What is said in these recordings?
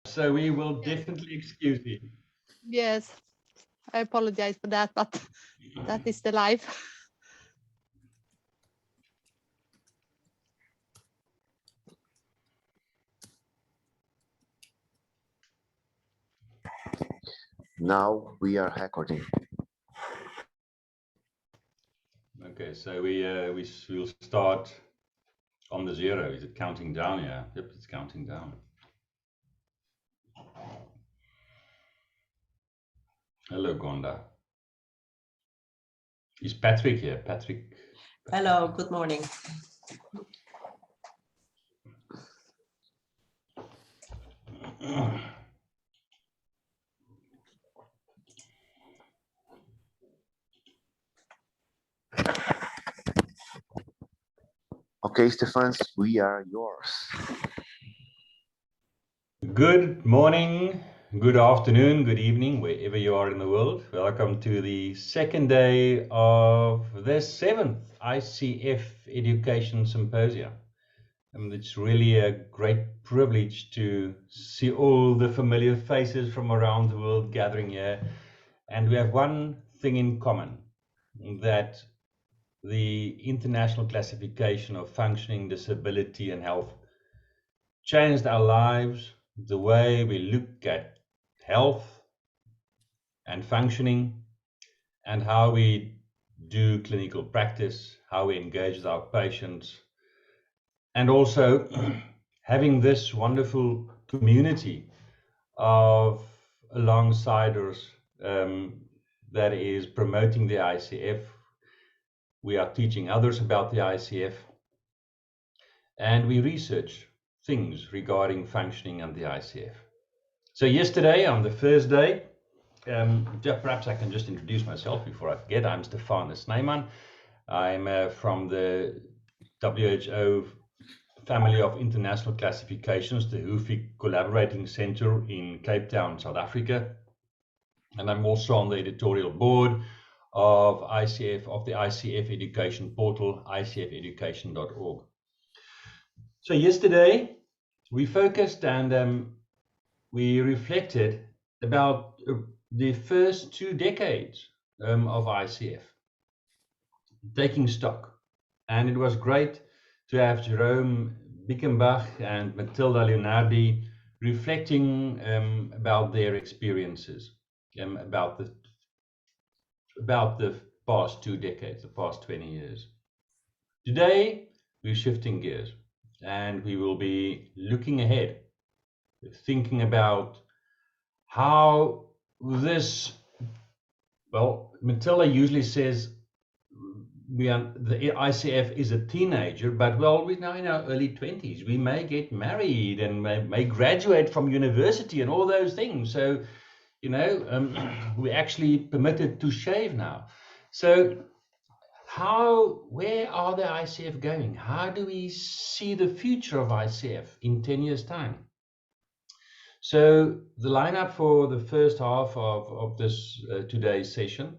So we will definitely excuse you. Yes, I apologize for that, but that is the life. Now we are recording. Okay, so we'll start on the 0. Is it counting down? Yeah, yep, it's counting down. Hello, Gonda. Is Patrick here? Patrick. Hello, good morning. Okay, Stefans, we are yours. Good morning, good afternoon, good evening, wherever you are in the world. Welcome to the second day of the 7th ICF Education Symposium. It's really a great privilege to see all the familiar faces from around the world gathering here. And we have one thing in common, that the International Classification of Functioning, Disability and Health changed our lives, the way we look at health and functioning, and how we do clinical practice, how we engage with our patients, and also having this wonderful community of alongsiders that is promoting the ICF. We are teaching others about the ICF, and we research things regarding functioning and the ICF. So yesterday, on the first day, perhaps I can just introduce myself before I forget. I'm Stefan Snyman. I'm from the WHO family of international classifications, the HUFI Collaborating Center in Cape Town, South Africa. And I'm also on the editorial board of the ICF Education portal, icfeducation.org. So yesterday we focused and we reflected about the first 2 decades of ICF, taking stock. And it was great to have Jerome Bickenbach and Matilda Leonardi reflecting about their experiences, about the past 2 decades, the past 20 years. Today, we're shifting gears and we will be looking ahead, thinking about how this, well, Matilda usually says the ICF is a teenager, but well, we're now in our early 20s. We may get married and may graduate from university and all those things. So, we're actually permitted to shave now. So where are the ICF going? How do we see the future of ICF in 10 years' time? So the lineup for the first half of this today's session,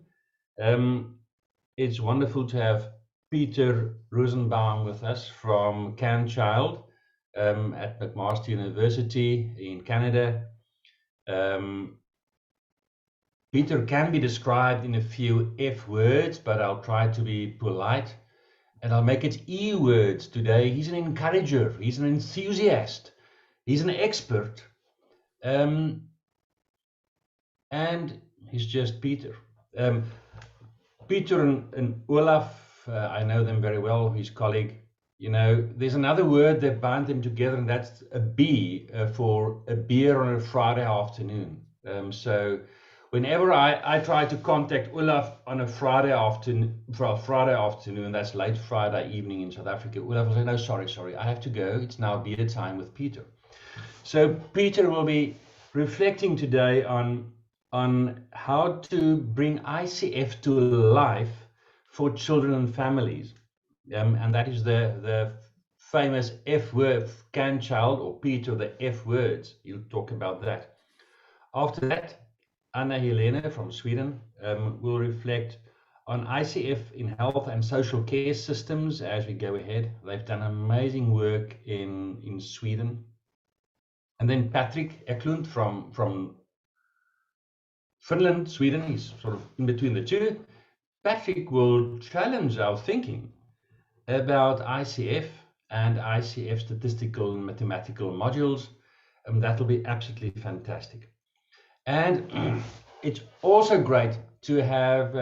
it's wonderful to have Peter Rosenbaum with us from CanChild at McMaster University in Canada. Peter can be described in a few F words, but I'll try to be polite and I'll make it E words today. He's an encourager, he's an enthusiast, he's an expert, and he's just Peter. Peter and Olaf, I know them very well, his colleague. There's another word that binds them together, and that's a B for a beer on a Friday afternoon. So whenever I try to contact Olaf on a Friday afternoon, that's late Friday evening in South Africa, Olaf will say, no, sorry, I have to go. It's now beer time with Peter. So Peter will be reflecting today on how to bring ICF to life for children and families. And that is the famous F word, CanChild, or Peter, the F words. He'll talk about that. After that, Anna Helena from Sweden will reflect on ICF in health and social care systems as we go ahead. They've done amazing work in Sweden. And then Patrick Eklund from Finland, Sweden, he's sort of in between the two. Patrick will challenge our thinking about ICF and ICF statistical and mathematical modules. That'll be absolutely fantastic. And it's also great to have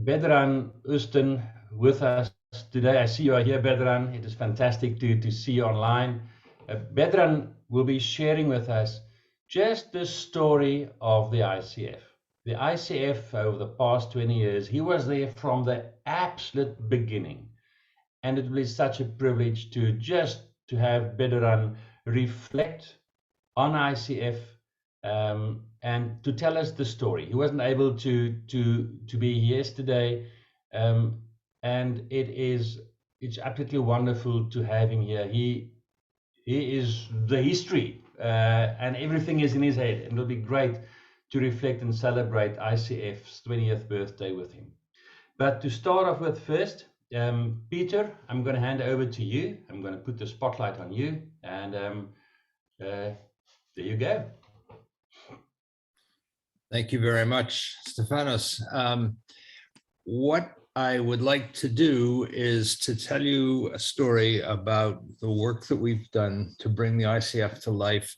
Bedran Uston with us today. I see you are here, Bedran. It is fantastic to see you online. Bedran will be sharing with us just the story of the ICF. The ICF over the past 20 years, he was there from the absolute beginning. And it will be such a privilege to have Bedran reflect on ICF and to tell us the story. He wasn't able to be here yesterday, and it's absolutely wonderful to have him here. He is the history, and everything is in his head, and it'll be great to reflect and celebrate ICF's 20th birthday with him. But to start off with first, Peter, I'm going to hand over to you. I'm going to put the spotlight on you, and there you go. Thank you very much, Stefanos. What I would like to do is to tell you a story about the work that we've done to bring the ICF to life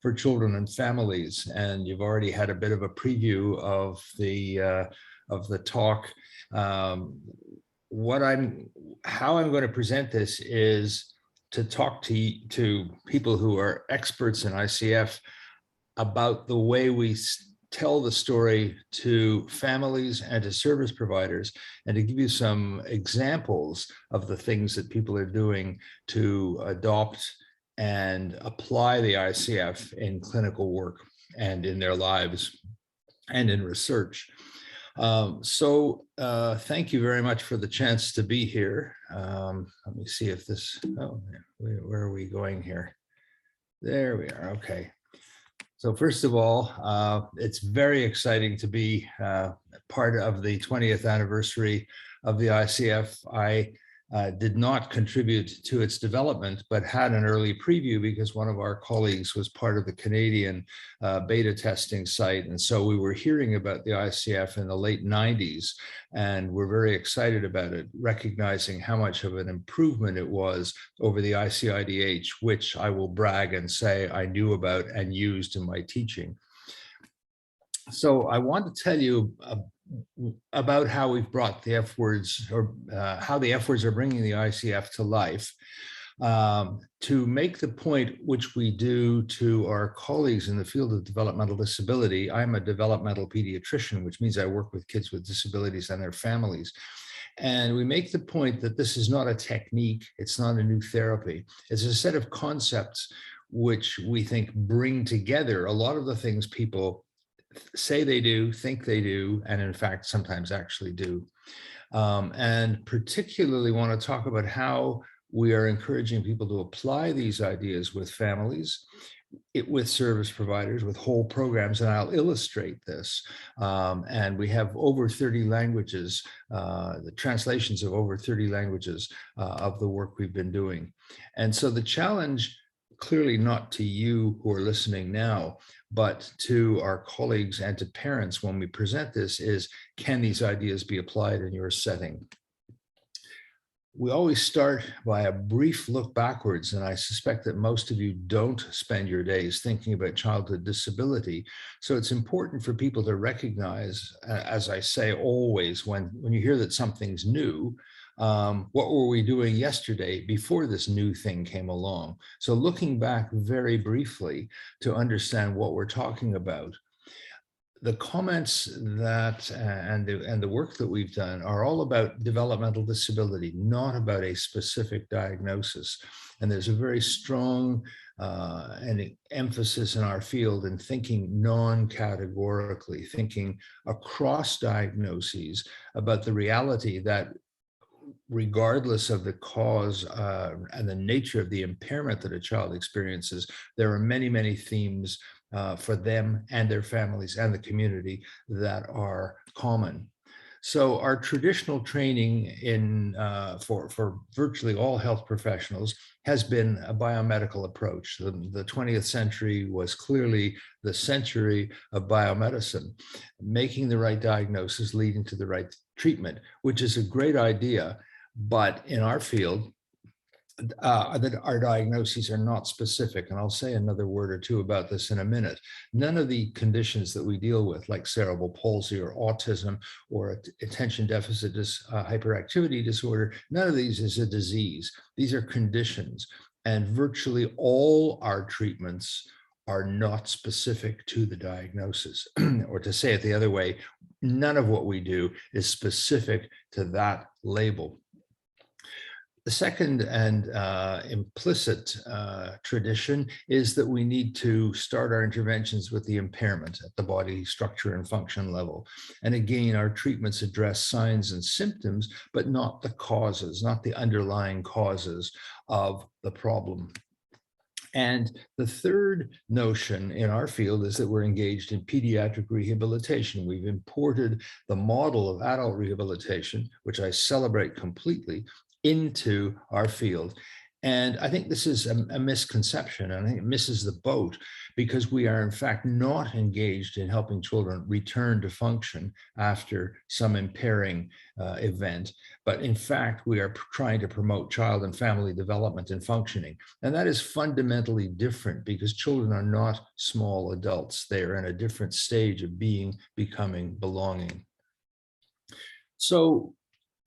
for children and families. And you've already had a bit of a preview of the talk. How I'm going to present this is to talk to people who are experts in ICF about the way we tell the story to families and to service providers, and to give you some examples of the things that people are doing to adopt and apply the ICF in clinical work and in their lives and in research. Thank you very much for the chance to be here. Let me see if this, where are we going here? There we are, okay. So first of all, it's very exciting to be part of the 20th anniversary of the ICF. I did not contribute to its development, but had an early preview because one of our colleagues was part of the Canadian beta testing site. And so we were hearing about the ICF in the late 90s, and we're very excited about it, recognizing how much of an improvement it was over the ICIDH, which I will brag and say I knew about and used in my teaching. So I want to tell you about how we've brought the F words, or how the F words are bringing the ICF to life, to make the point which we do to our colleagues in the field of developmental disability. I'm a developmental pediatrician, which means I work with kids with disabilities and their families. And we make the point that this is not a technique, it's not a new therapy, it's a set of concepts which we think bring together a lot of the things people say they do, think they do, and in fact, sometimes actually do. And particularly want to talk about how we are encouraging people to apply these ideas with families, with service providers, with whole programs, and I'll illustrate this. And we have over 30 languages, the translations of over 30 languages of the work we've been doing. And so the challenge, clearly not to you who are listening now, but to our colleagues and to parents when we present this, is can these ideas be applied in your setting? We always start by a brief look backwards, and I suspect that most of you don't spend your days thinking about childhood disability. So it's important for people to recognize, as I say always, when you hear that something's new, what were we doing yesterday before this new thing came along? So looking back very briefly to understand what we're talking about. The comments that and the work that we've done are all about developmental disability, not about a specific diagnosis. And there's a very strong emphasis in our field in thinking non-categorically, thinking across diagnoses about the reality that regardless of the cause and the nature of the impairment that a child experiences, there are many, many themes for them and their families and the community that are common. So our traditional training for virtually all health professionals has been a biomedical approach. The 20th century was clearly the century of biomedicine, making the right diagnosis, leading to the right treatment, which is a great idea. But in our field, that our diagnoses are not specific. And I'll say another word or two about this in a minute. None of the conditions that we deal with, like cerebral palsy or autism or attention deficit hyperactivity disorder, none of these is a disease. These are conditions. And virtually all our treatments are not specific to the diagnosis. Or to say it the other way, none of what we do is specific to that label. The second and implicit tradition is that we need to start our interventions with the impairment at the body structure and function level. And again, our treatments address signs and symptoms, but not the causes, not the underlying causes of the problem. And the third notion in our field is that we're engaged in pediatric rehabilitation. We've imported the model of adult rehabilitation, which I celebrate completely, into our field. And I think this is a misconception, and I think it misses the boat, because we are in fact not engaged in helping children return to function after some impairing event, but in fact we are trying to promote child and family development and functioning. And that is fundamentally different, because children are not small adults. They are in a different stage of being, becoming, belonging. So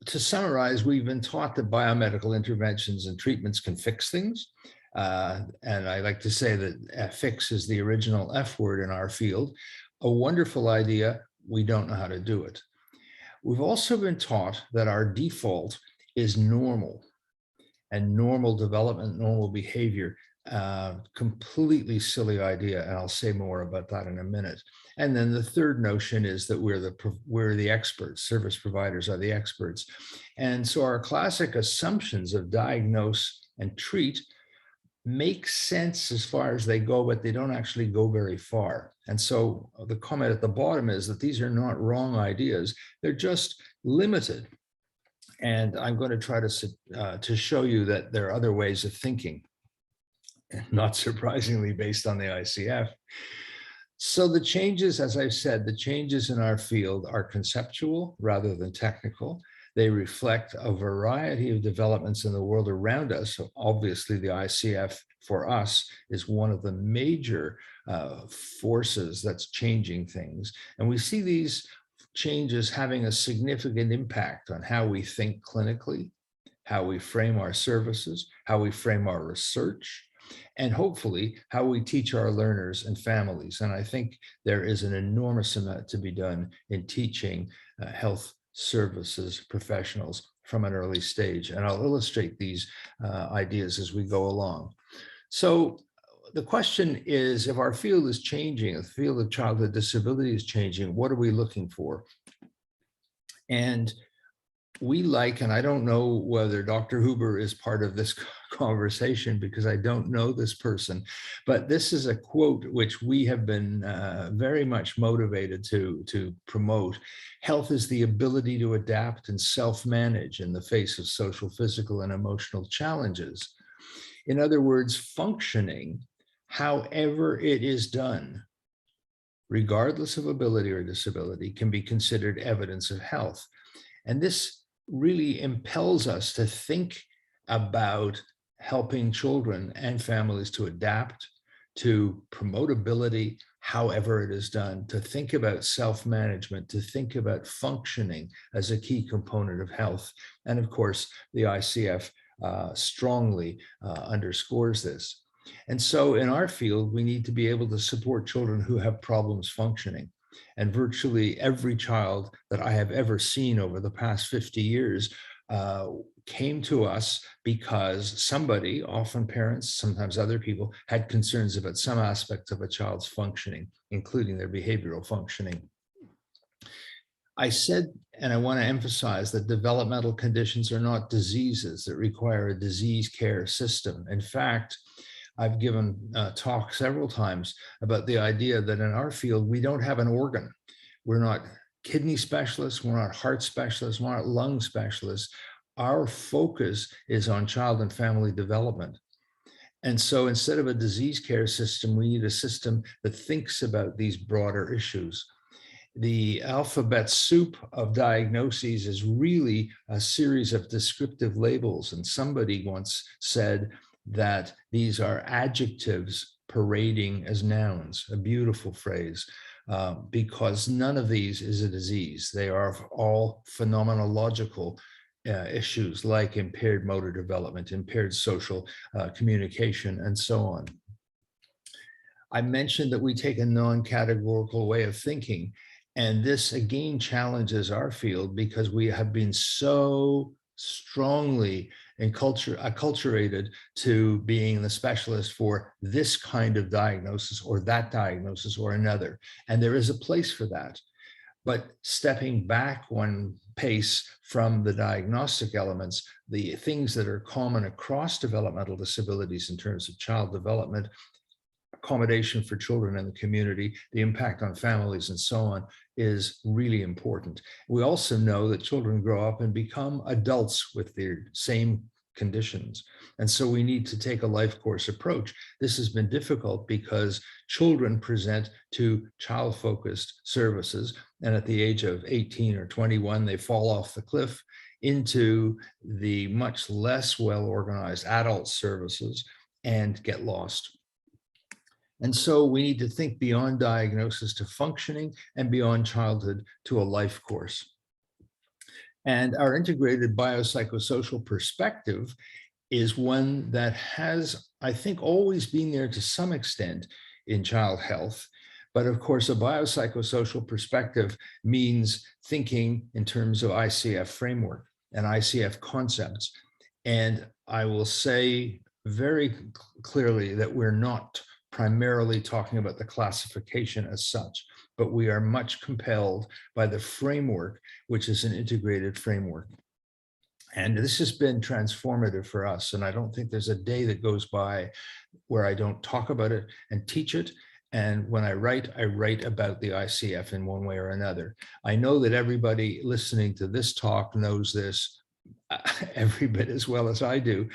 to summarize, we've been taught that biomedical interventions and treatments can fix things. And I like to say that fix is the original F word in our field. A wonderful idea, we don't know how to do it. We've also been taught that our default is normal, and normal development, normal behavior. Completely silly idea, and I'll say more about that in a minute. And then the third notion is that we're the experts, service providers are the experts. And so our classic assumptions of diagnose and treat make sense as far as they go, but they don't actually go very far. And so the comment at the bottom is that these are not wrong ideas, they're just limited. And I'm going to try to show you that there are other ways of thinking, not surprisingly based on the ICF. So the changes, as I've said, the changes in our field are conceptual rather than technical. They reflect a variety of developments in the world around us. So obviously the ICF for us is one of the major forces that's changing things. And we see these changes having a significant impact on how we think clinically, how we frame our services, how we frame our research, and hopefully how we teach our learners and families. And I think there is an enormous amount to be done in teaching health services professionals from an early stage. And I'll illustrate these ideas as we go along. So the question is, if our field is changing, if the field of childhood disability is changing, what are we looking for? And we like, and I don't know whether Dr. Huber is part of this conversation because I don't know this person, but this is a quote which we have been very much motivated to promote. Health is the ability to adapt and self-manage in the face of social, physical, and emotional challenges. In other words, functioning, however it is done, regardless of ability or disability, can be considered evidence of health. And this really impels us to think about helping children and families to adapt, to promote ability, however it is done, to think about self-management, to think about functioning as a key component of health. And of course, the ICF strongly underscores this. And so in our field, we need to be able to support children who have problems functioning. And virtually every child that I have ever seen over the past 50 years came to us because somebody, often parents, sometimes other people, had concerns about some aspect of a child's functioning, including their behavioral functioning. I said, and I want to emphasize, that developmental conditions are not diseases that require a disease care system. In fact, I've given talks several times about the idea that in our field, we don't have an organ. We're not kidney specialists, we're not heart specialists, we're not lung specialists. Our focus is on child and family development. And so instead of a disease care system, we need a system that thinks about these broader issues. The alphabet soup of diagnoses is really a series of descriptive labels. And somebody once said that these are adjectives parading as nouns, a beautiful phrase, because none of these is a disease. They are all phenomenological issues like impaired motor development, impaired social communication, and so on. I mentioned that we take a non-categorical way of thinking, and this again challenges our field because we have been so strongly acculturated to being the specialist for this kind of diagnosis or that diagnosis or another. And there is a place for that. But stepping back one pace from the diagnostic elements, the things that are common across developmental disabilities in terms of child development, accommodation for children in the community, the impact on families and so on is really important. We also know that children grow up and become adults with their same conditions. And so we need to take a life course approach. This has been difficult because children present to child-focused services, and at the age of 18 or 21, they fall off the cliff into the much less well-organized adult services and get lost. And so we need to think beyond diagnosis to functioning and beyond childhood to a life course. And our integrated biopsychosocial perspective is one that has, I think, always been there to some extent in child health. But of course, a biopsychosocial perspective means thinking in terms of ICF framework and ICF concepts. And I will say very clearly that we're not primarily talking about the classification as such, but we are much compelled by the framework, which is an integrated framework. And this has been transformative for us. And I don't think there's a day that goes by where I don't talk about it and teach it. And when I write about the ICF in one way or another. I know that everybody listening to this talk knows this every bit as well as I do.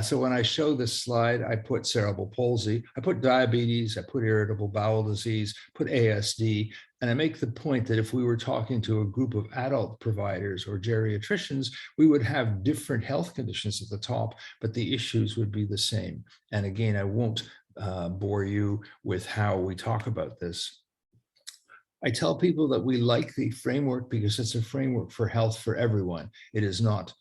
So when I show this slide, I put cerebral palsy, I put diabetes, I put irritable bowel disease, put ASD, and I make the point that if we were talking to a group of adult providers or geriatricians, we would have different health conditions at the top, but the issues would be the same. And again, I won't bore you with how we talk about this. I tell people that we like the framework because it's a framework for health for everyone. It is not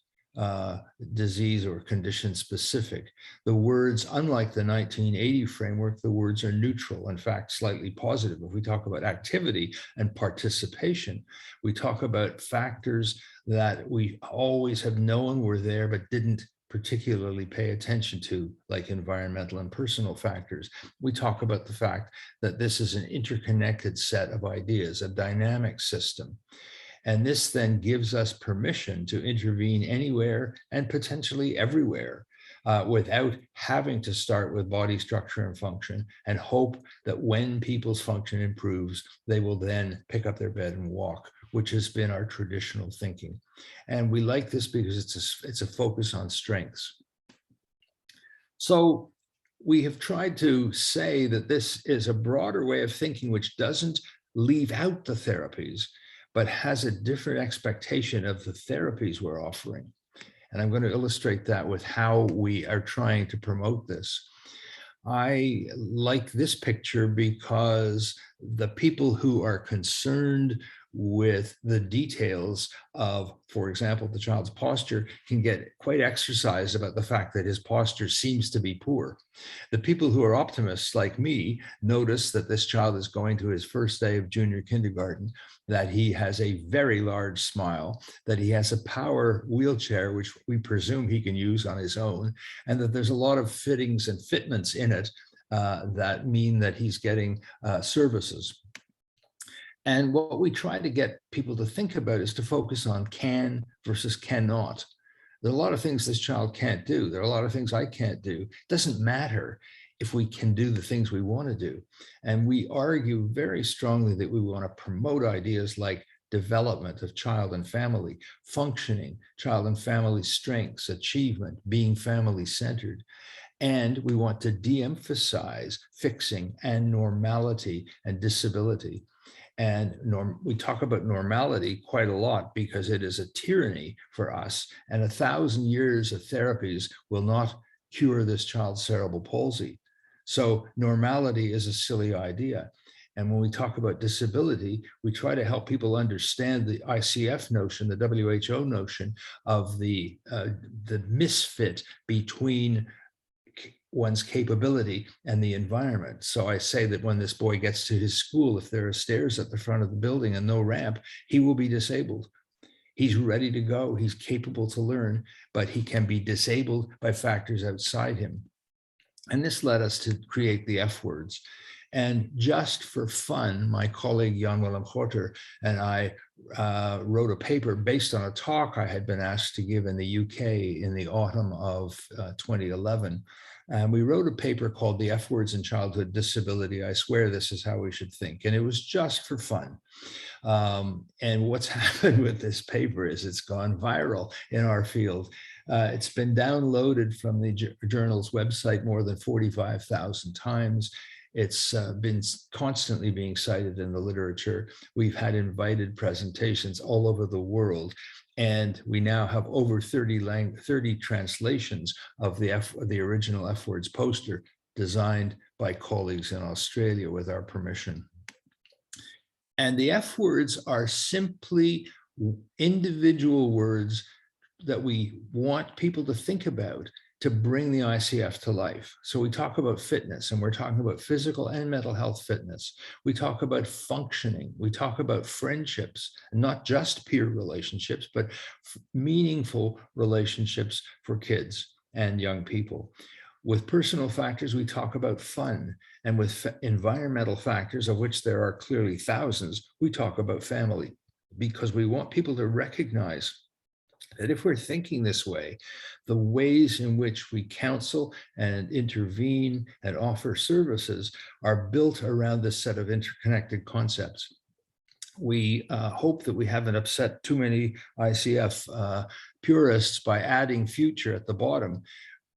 disease or condition specific. The words, unlike the 1980 framework, the words are neutral, in fact, slightly positive. If we talk about activity and participation, we talk about factors that we always have known were there, but didn't particularly pay attention to, like environmental and personal factors. We talk about the fact that this is an interconnected set of ideas, a dynamic system. And this then gives us permission to intervene anywhere and potentially everywhere without having to start with body structure and function and hope that when people's function improves, they will then pick up their bed and walk, which has been our traditional thinking. And we like this because it's a focus on strengths. So we have tried to say that this is a broader way of thinking which doesn't leave out the therapies, but has a different expectation of the therapies we're offering. And I'm going to illustrate that with how we are trying to promote this. I like this picture because the people who are concerned with the details of, for example, the child's posture can get quite exercised about the fact that his posture seems to be poor. The people who are optimists like me notice that this child is going to his first day of junior kindergarten, that he has a very large smile, that he has a power wheelchair, which we presume he can use on his own, and that there's a lot of fittings and fitments in it that mean that he's getting services. And what we try to get people to think about is to focus on can versus cannot. There are a lot of things this child can't do. There are a lot of things I can't do. It doesn't matter if we can do the things we want to do. And we argue very strongly that we want to promote ideas like development of child and family, functioning, child and family strengths, achievement, being family-centered. And we want to de-emphasize fixing and normality and disability. And we talk about normality quite a lot because it is a tyranny for us. And 1,000 years of therapies will not cure this child's cerebral palsy. So normality is a silly idea. And when we talk about disability, we try to help people understand the ICF notion, the WHO notion of the misfit between one's capability and the environment. So I say that when this boy gets to his school, if there are stairs at the front of the building and no ramp, he will be disabled. He's ready to go. He's capable to learn, but he can be disabled by factors outside him. And this led us to create the F words. And just for fun, my colleague Jan Willem Gorter and I wrote a paper based on a talk I had been asked to give in the UK in the autumn of 2011. And we wrote a paper called The F Words in Childhood Disability. I swear this is how we should think. And it was just for fun. And what's happened with this paper is it's gone viral in our field. It's been downloaded from the journal's website more than 45,000 times. It's been constantly being cited in the literature. We've had invited presentations all over the world. And we now have over 30 translations of the original F Words poster designed by colleagues in Australia with our permission. And the F words are simply individual words that we want people to think about to bring the ICF to life. So we talk about fitness, and we're talking about physical and mental health fitness. We talk about functioning. We talk about friendships, not just peer relationships, but meaningful relationships for kids and young people. With personal factors, we talk about fun. And with environmental factors, of which there are clearly thousands, we talk about family, because we want people to recognize that if we're thinking this way, the ways in which we counsel and intervene and offer services are built around this set of interconnected concepts. We hope that we haven't upset too many ICF purists by adding future at the bottom.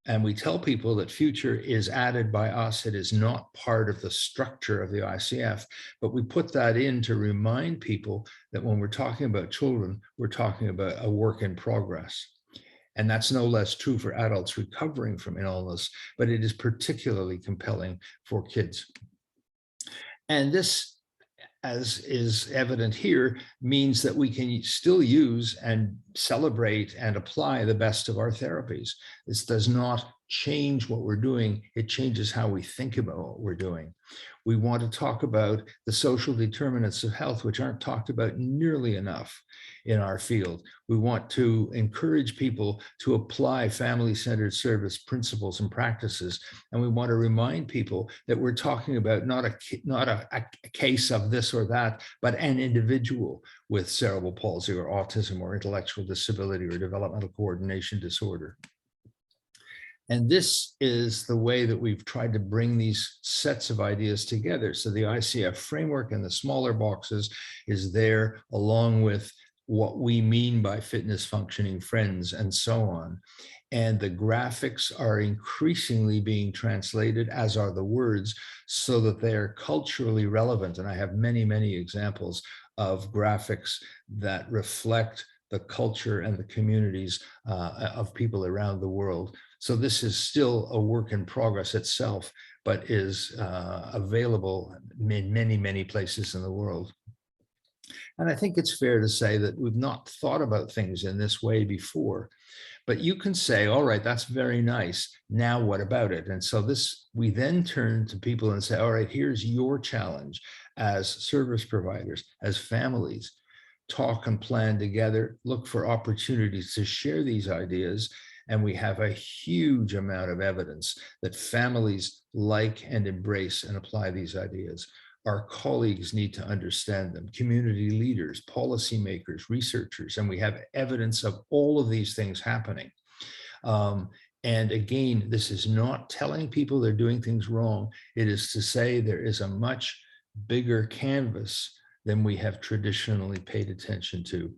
And we tell people that future is added by us. It is not part of the structure of the ICF, but we put that in to remind people that when we're talking about children, we're talking about a work in progress. And that's no less true for adults recovering from illness, but it is particularly compelling for kids. And this, as is evident here, means that we can still use and celebrate and apply the best of our therapies. This does not change what we're doing. It changes how we think about what we're doing. We want to talk about the social determinants of health, which aren't talked about nearly enough in our field. We want to encourage people to apply family-centered service principles and practices. And we want to remind people that we're talking about not a case of this or that, but an individual with cerebral palsy or autism or intellectual disability or developmental coordination disorder. And this is the way that we've tried to bring these sets of ideas together. So the ICF framework and the smaller boxes is there, along with what we mean by fitness, functioning, friends, and so on. And the graphics are increasingly being translated, as are the words, so that they are culturally relevant. And I have many, many examples of graphics that reflect the culture and the communities of people around the world. So this is still a work in progress itself, but is available in many, many places in the world. And I think it's fair to say that we've not thought about things in this way before, but you can say, all right, that's very nice. Now what about it? And so we then turn to people and say, all right, here's your challenge as service providers, as families. Talk and plan together, look for opportunities to share these ideas. And we have a huge amount of evidence that families like and embrace and apply these ideas. Our colleagues need to understand them, community leaders, policymakers, researchers, and we have evidence of all of these things happening. And again, this is not telling people they're doing things wrong. It is to say there is a much bigger canvas than we have traditionally paid attention to.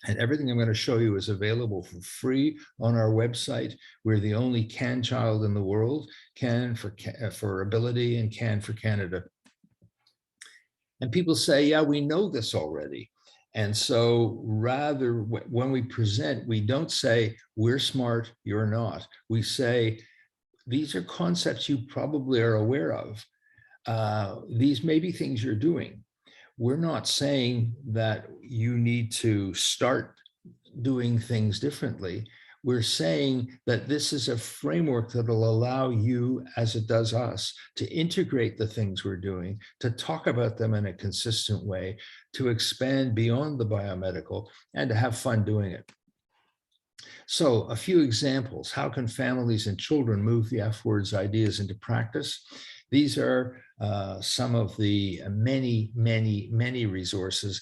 And everything I'm going to show you is available for free on our website. We're the only CAN child in the world, CAN for ability and CAN for Canada. And people say, yeah, we know this already. And so rather, when we present, we don't say, we're smart, you're not. We say, these are concepts you probably are aware of. These may be things you're doing. We're not saying that you need to start doing things differently. We're saying that this is a framework that will allow you, as it does us, to integrate the things we're doing, to talk about them in a consistent way, to expand beyond the biomedical, and to have fun doing it. So a few examples. How can families and children move the F words ideas into practice? These are some of the many, many, many resources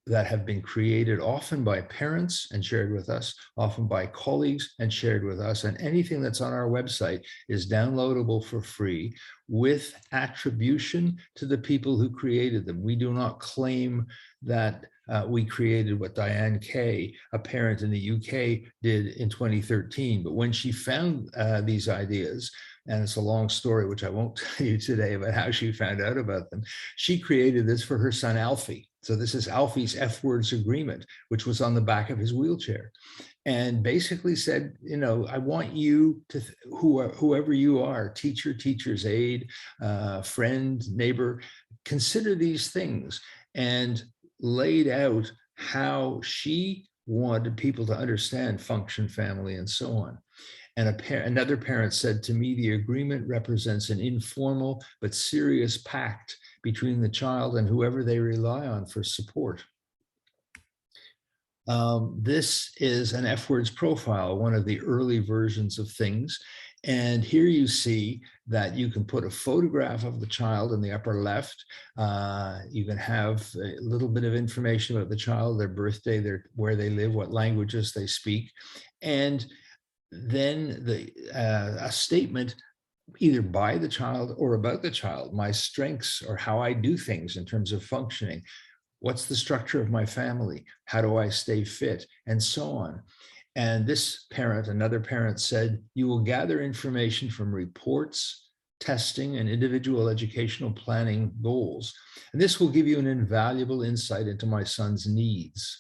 that have been created, often by parents and shared with us, often by colleagues and shared with us. And anything that's on our website is downloadable for free with attribution to the people who created them. We do not claim that we created what Diane Kay, a parent in the UK, did in 2013. But when she found these ideas, and it's a long story, which I won't tell you today about how she found out about them, she created this for her son, Alfie. So this is Alfie's F words agreement, which was on the back of his wheelchair, and basically said, you know, I want you to, whoever you are, teacher, teacher's aide, friend, neighbor, consider these things, and laid out how she wanted people to understand function, family, and so on. And another parent said to me, the agreement represents an informal but serious pact between the child and whoever they rely on for support. This is an F words profile, one of the early versions of things. And here you see that you can put a photograph of the child in the upper left. You can have a little bit of information about the child, their birthday, where they live, what languages they speak. And then a statement either by the child or about the child, my strengths or how I do things in terms of functioning. What's the structure of my family? How do I stay fit? And so on. And this parent, another parent, said, you will gather information from reports, testing, and individual educational planning goals. And this will give you an invaluable insight into my son's needs.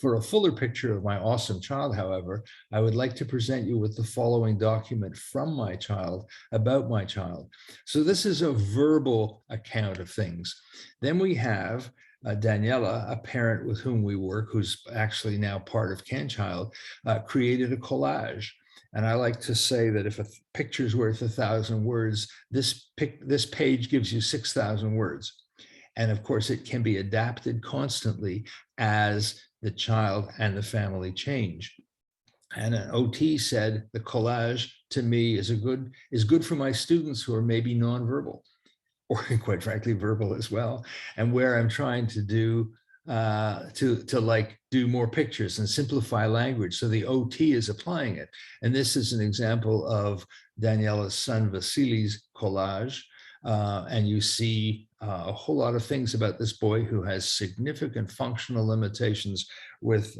For a fuller picture of my awesome child, however, I would like to present you with the following document from my child about my child. So this is a verbal account of things. Then we have Daniela, a parent with whom we work, who's actually now part of CanChild, created a collage. And I like to say that if a picture's worth 1,000 words, this page gives you 6,000 words. And of course, it can be adapted constantly as the child and the family change. And an OT said, the collage to me is good for my students who are maybe nonverbal, or quite frankly, verbal as well. And where I'm trying to do do more pictures and simplify language. So the OT is applying it. And this is an example of Daniela's son Vasily's collage. And you see a whole lot of things about this boy who has significant functional limitations with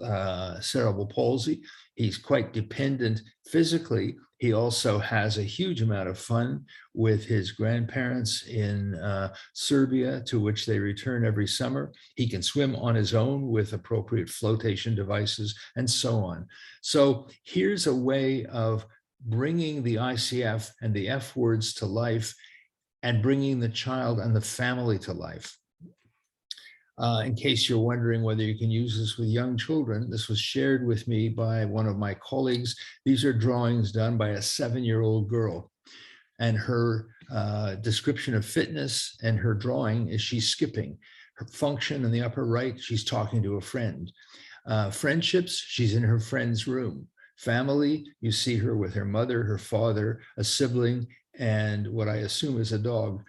cerebral palsy. He's quite dependent physically. He also has a huge amount of fun with his grandparents in Serbia, to which they return every summer. He can swim on his own with appropriate flotation devices and so on. So here's a way of bringing the ICF and the F words to life and bringing the child and the family to life. In case you're wondering whether you can use this with young children, this was shared with me by one of my colleagues. These are drawings done by a 7-year-old girl. And her description of fitness and her drawing is she's skipping. Her function in the upper right, she's talking to a friend. Friendships, she's in her friend's room. Family, you see her with her mother, her father, a sibling, and what I assume is a dog.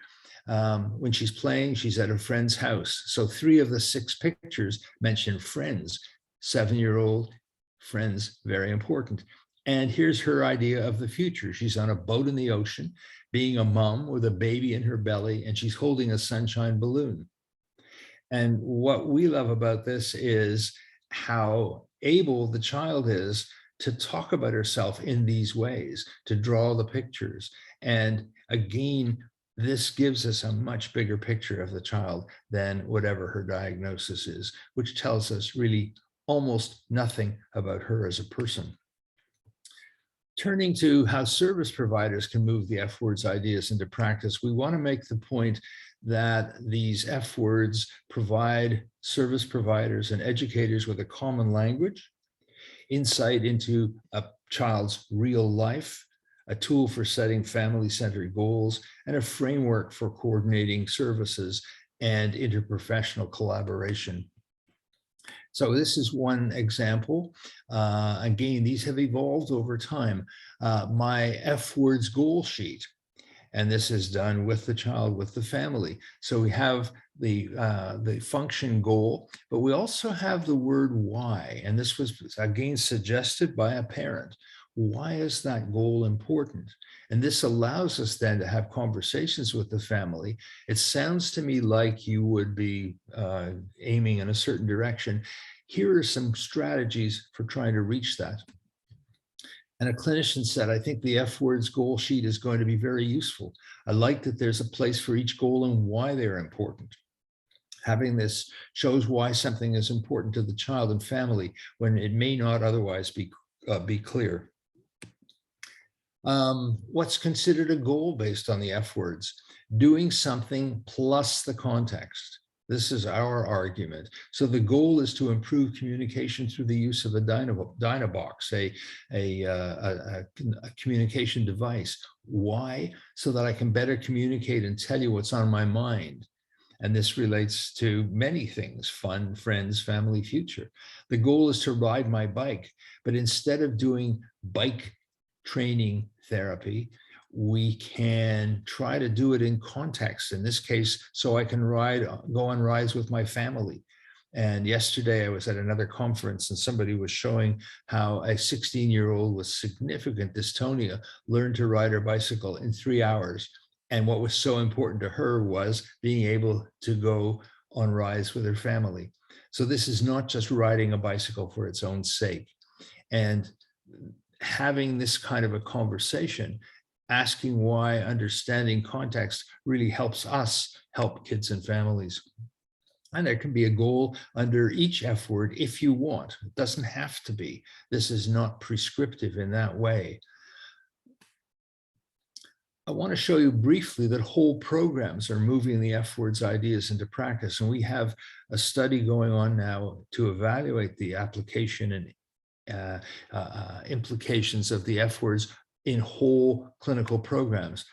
When she's playing, she's at a friend's house. So 3 of the 6 pictures mention friends. 7-year-old, friends, very important. And here's her idea of the future. She's on a boat in the ocean, being a mom with a baby in her belly, and she's holding a sunshine balloon. And what we love about this is how able the child is to talk about herself in these ways, to draw the pictures. And again, this gives us a much bigger picture of the child than whatever her diagnosis is, which tells us really almost nothing about her as a person. Turning to how service providers can move the F words ideas into practice, we want to make the point that these F words provide service providers and educators with a common language, insight into a child's real life, a tool for setting family-centered goals, and a framework for coordinating services and interprofessional collaboration. So this is one example. Again, these have evolved over time. My F words goal sheet, and this is done with the child, with the family. So we have the function goal, but we also have the word why. And this was, again, suggested by a parent. Why is that goal important? And this allows us then to have conversations with the family. It sounds to me like you would be aiming in a certain direction. Here are some strategies for trying to reach that. And a clinician said, I think the F words goal sheet is going to be very useful. I like that there's a place for each goal and why they're important. Having this shows why something is important to the child and family when it may not otherwise be clear. What's considered a goal based on the F words? Doing something plus the context. This is our argument. So the goal is to improve communication through the use of a Dynabox, a communication device. Why? So that I can better communicate and tell you what's on my mind. And this relates to many things: fun, friends, family, future. The goal is to ride my bike, but instead of doing bike training therapy, we can try to do it in context. In this case, so I can go on rides with my family. And yesterday I was at another conference and somebody was showing how a 16-year-old with significant dystonia learned to ride her bicycle in 3 hours. And what was so important to her was being able to go on rides with her family. So this is not just riding a bicycle for its own sake. And having this kind of a conversation, asking why, understanding context really helps us help kids and families. And there can be a goal under each F word if you want. It doesn't have to be. This is not prescriptive in that way. I want to show you briefly that whole programs are moving the F words ideas into practice. And we have a study going on now to evaluate the application and implications of the F words in whole clinical programs.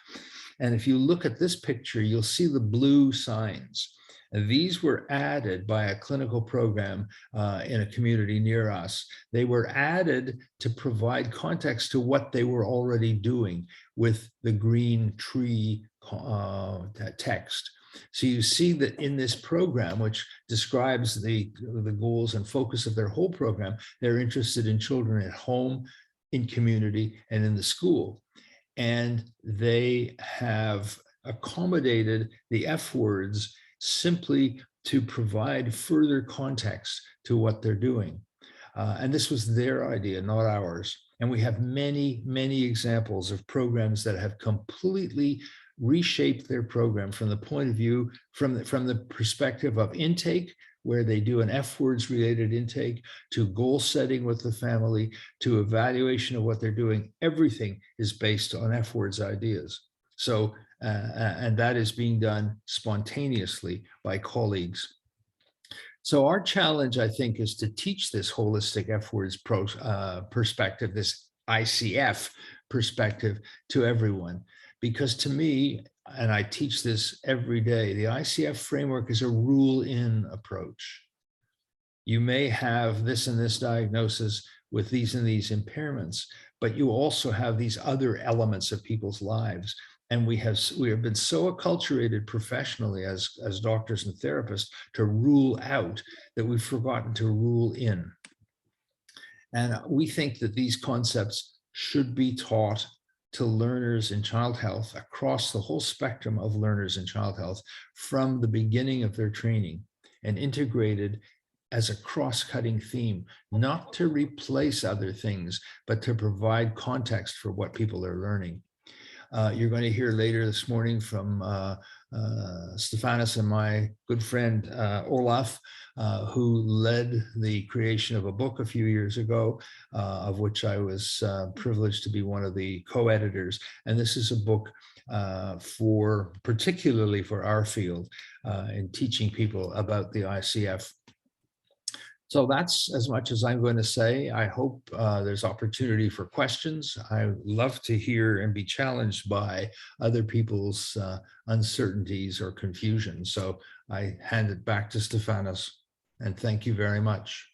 And if you look at this picture, you'll see the blue signs. And these were added by a clinical program in a community near us. They were added to provide context to what they were already doing with the green tree text. So you see that in this program, which describes the goals and focus of their whole program, they're interested in children at home, in community, and in the school. And they have accommodated the F words simply to provide further context to what they're doing. And this was their idea, not ours. And we have many, many examples of programs that have completely reshaped their program from the point of view, from the perspective of intake, where they do an F words related intake, to goal setting with the family, to evaluation of what they're doing. Everything is based on F words ideas. So, and that is being done spontaneously by colleagues. So our challenge, I think, is to teach this holistic F words perspective, this ICF perspective, to everyone. Because to me, and I teach this every day, the ICF framework is a rule-in approach. You may have this and this diagnosis with these and these impairments, but you also have these other elements of people's lives. And we have been so acculturated professionally as doctors and therapists to rule out that we've forgotten to rule in. And we think that these concepts should be taught to learners in child health across the whole spectrum of learners in child health from the beginning of their training. and integrated as a cross-cutting theme, not to replace other things, but to provide context for what people are learning. You're going to hear later this morning from Stefanos and my good friend Olaf, who led the creation of a book a few years ago, of which I was privileged to be one of the co-editors. And this is a book particularly for our field in teaching people about the ICF. So that's as much as I'm going to say. I hope there's opportunity for questions. I love to hear and be challenged by other people's uncertainties or confusion. So I hand it back to Stefanos, and thank you very much.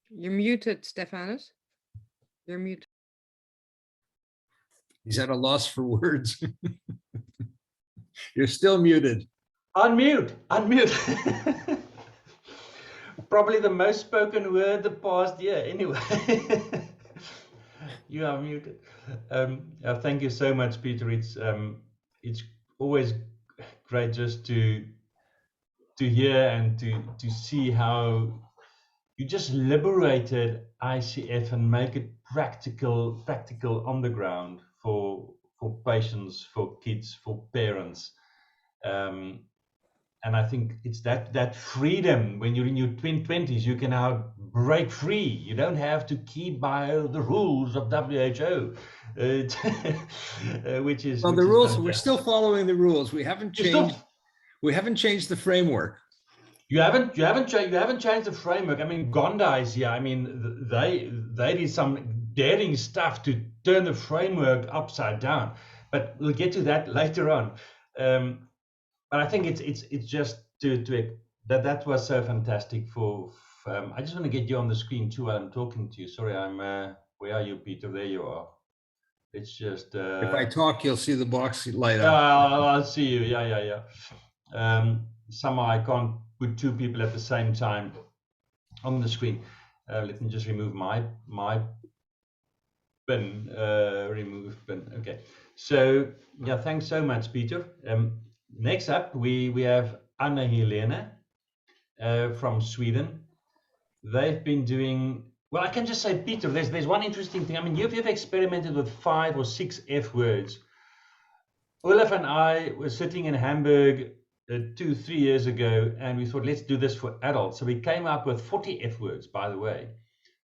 You're muted, Stefanos. You're muted. He's at a loss for words. You're still muted. Unmute, unmute. Probably the most spoken word the past year, anyway. You are muted. Thank you so much, Peter. It's always great just to hear and to see how you just liberated ICF and make it practical on the ground for patients, for kids, for parents. And I think it's that freedom. When you're in your 20s, you can now break free. You don't have to keep by the rules of WHO, which is well, the rules. We're still following the rules. We haven't changed. We haven't changed the framework. You haven't changed the framework. I mean, Gonda is here. I mean, they did some daring stuff to turn the framework upside down. But we'll get to that later on. But I think it's just that was so fantastic. I just want to get you on the screen too while I'm talking to you. Sorry, where are you, Peter? There you are. It's just if I talk, you'll see the box light up. I'll see you. Yeah. Somehow I can't put two people at the same time on the screen. Let me just remove my pin. Remove pin. Okay. So yeah, thanks so much, Peter. Next up, we have Anna-Helena from Sweden. They've been doing, well, I can just say, Peter, there's one interesting thing. I mean, you've experimented with 5 or 6 F words. Olaf and I were sitting in Hamburg 2-3 years ago, and we thought, let's do this for adults. So we came up with 40 F words, by the way.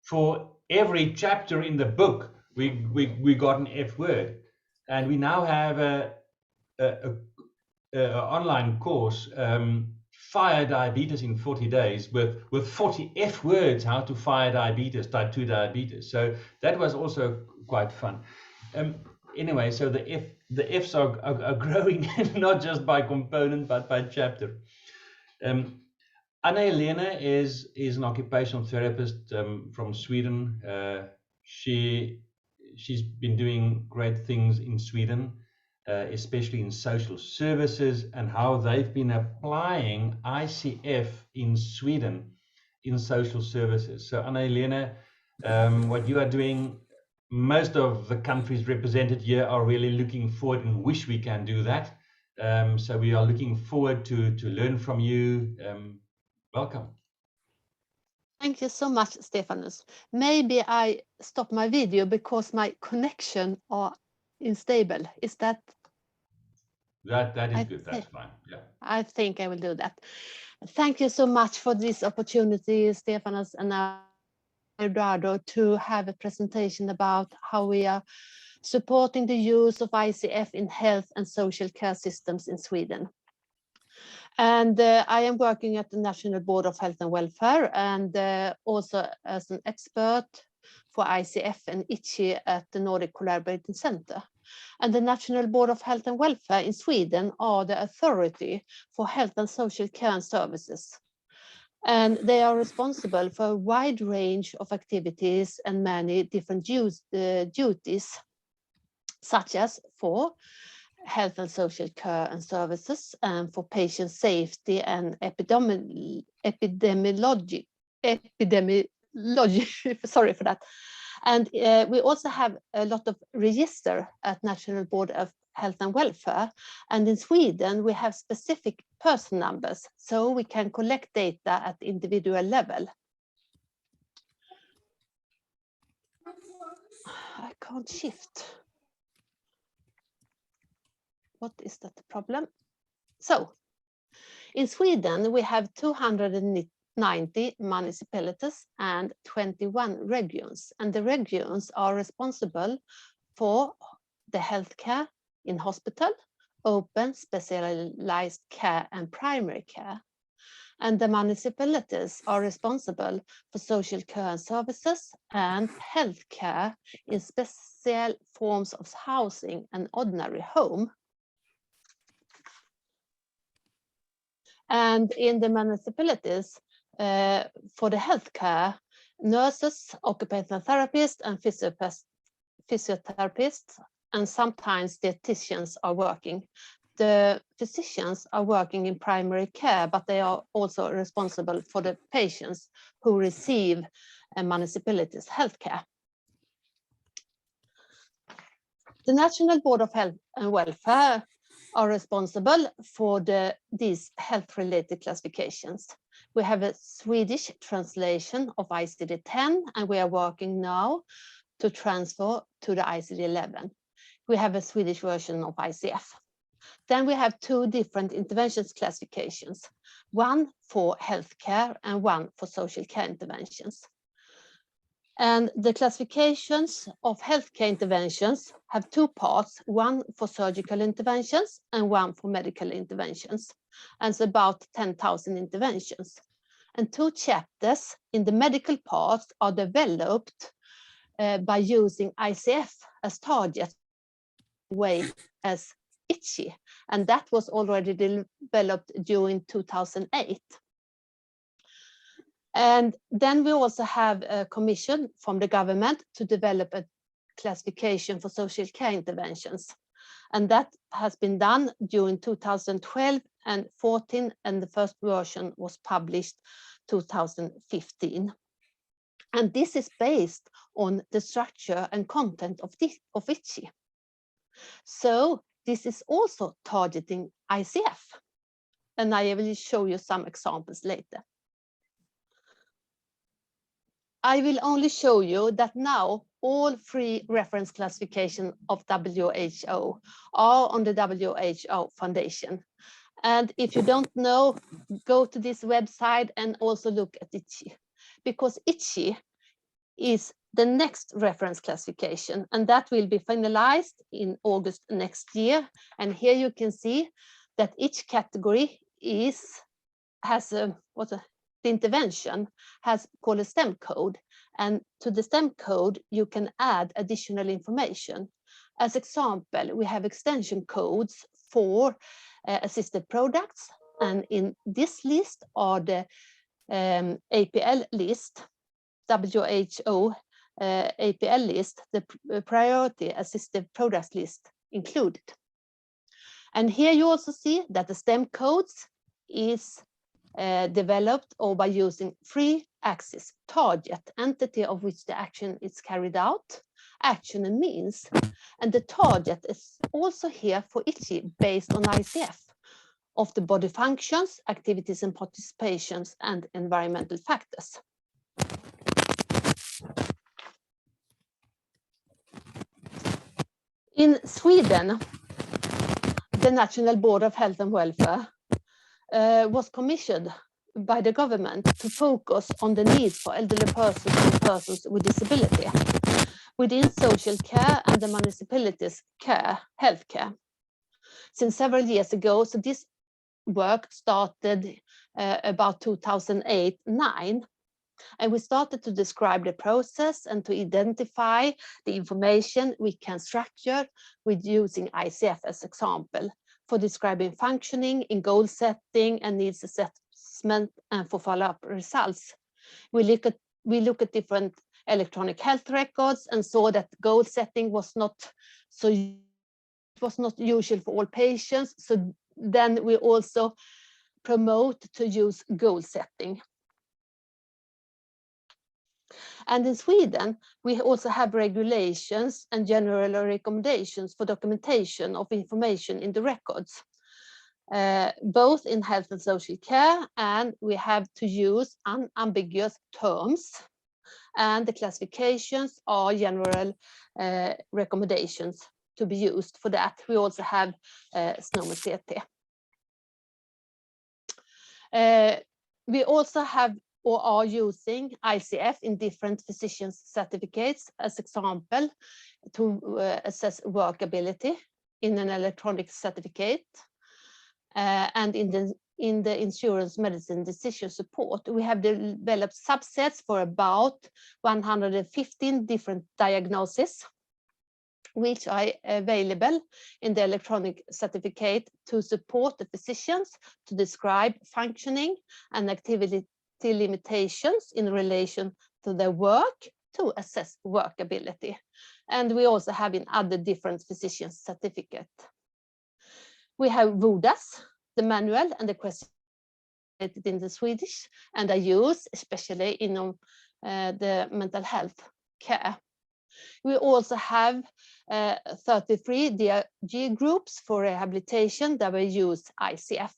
For every chapter in the book, we got an F word. And we now have a online course, Fire Diabetes in 40 days, with 40 F words, how to fire diabetes, type 2 diabetes. So that was also quite fun. Anyway, so the Fs are growing, not just by component, but by chapter. Anna-Helena is an occupational therapist from Sweden. She's been doing great things in Sweden, especially in social services, and how they've been applying ICF in Sweden in social services. So Anna-Helena, what you are doing, most of the countries represented here are really looking forward and wish we can do that. So we are looking forward to learn from you. Welcome. Thank you so much, Stefanos. Maybe I stop my video because my connection are unstable. Is that? That is good. That's fine. Yeah. I think I will do that. Thank you so much for this opportunity, Stefanos and Eduardo, to have a presentation about how we are supporting the use of ICF in health and social care systems in Sweden. And I am working at the National Board of Health and Welfare, and also as an expert for ICF and ICI at the Nordic Collaborating Center. And the National Board of Health and Welfare in Sweden are the authority for health and social care and services. And they are responsible for a wide range of activities and many different duties, such as for health and social care and services, and for patient safety and epidemiology, sorry for that, And we also have a lot of register at National Board of Health and Welfare. And in Sweden, we have specific person numbers, so we can collect data at individual level. I can't shift. What is that problem? So, in Sweden, we have 290 municipalities and 21 regions, and the regions are responsible for the healthcare in hospital, open, specialized care, and primary care. And the municipalities are responsible for social care and services and healthcare in special forms of housing and ordinary home. And in the municipalities, for the healthcare, nurses, occupational therapists, and physiotherapists, and sometimes dietitians are working. The physicians are working in primary care, but they are also responsible for the patients who receive a municipality's healthcare. The National Board of Health and Welfare are responsible for these health-related classifications. We have a Swedish translation of ICD-10, and we are working now to transfer to the ICD-11. We have a Swedish version of ICF. Then we have two different interventions classifications, one for healthcare and one for social care interventions. And the classifications of healthcare interventions have two parts, one for surgical interventions and one for medical interventions. And it's about 10,000 interventions. And two chapters in the medical parts are developed by using ICF as target way as ICI. And that was already developed during 2008. And then we also have a commission from the government to develop a classification for social care interventions. And that has been done during 2012 and 14, and the first version was published 2015. And this is based on the structure and content of ICI. So this is also targeting ICF. And I will show you some examples later. I will only show you that now all three reference classifications of WHO are on the WHO Foundation. And if you don't know, go to this website and also look at ICI, because ICI is the next reference classification, and that will be finalized in August next year. And here you can see that each category the intervention has called a STEM code, and to the STEM code you can add additional information. As example, we have extension codes for assisted products, and in this list are the APL list, WHO APL list, the priority assisted products list included. And here you also see that the STEM codes is developed or by using three axes: target, entity of which the action is carried out, action and means. And the target is also here for ICI based on ICF of the body functions, activities and participations, and environmental factors. In Sweden, the National Board of Health and Welfare was commissioned by the government to focus on the needs for elderly persons and persons with disability within social care and the municipalities' healthcare. Since several years ago, so this work started about 2008-09. And we started to describe the process and to identify the information we can structure with using ICF as example for describing functioning in goal setting and needs assessment and for follow-up results. We look at different electronic health records and saw that goal setting was not usual for all patients. So then we also promote to use goal setting. And in Sweden, we also have regulations and general recommendations for documentation of information in the records, both in health and social care, and we have to use unambiguous terms. And the classifications are general recommendations to be used. For that, we also have SNOME CT. We also have or are using ICF in different physicians certificates as example to assess workability in an electronic certificate. And in the insurance medicine decision support, we have developed subsets for about 115 different diagnoses, which are available in the electronic certificate to support the physicians to describe functioning and activity limitations in relation to their work to assess workability. And we also have in other different physician certificates. We have VODAS, the manual and the question in the Swedish, and I use especially in the mental health care. We also have 33 DRG groups for rehabilitation that we use ICF.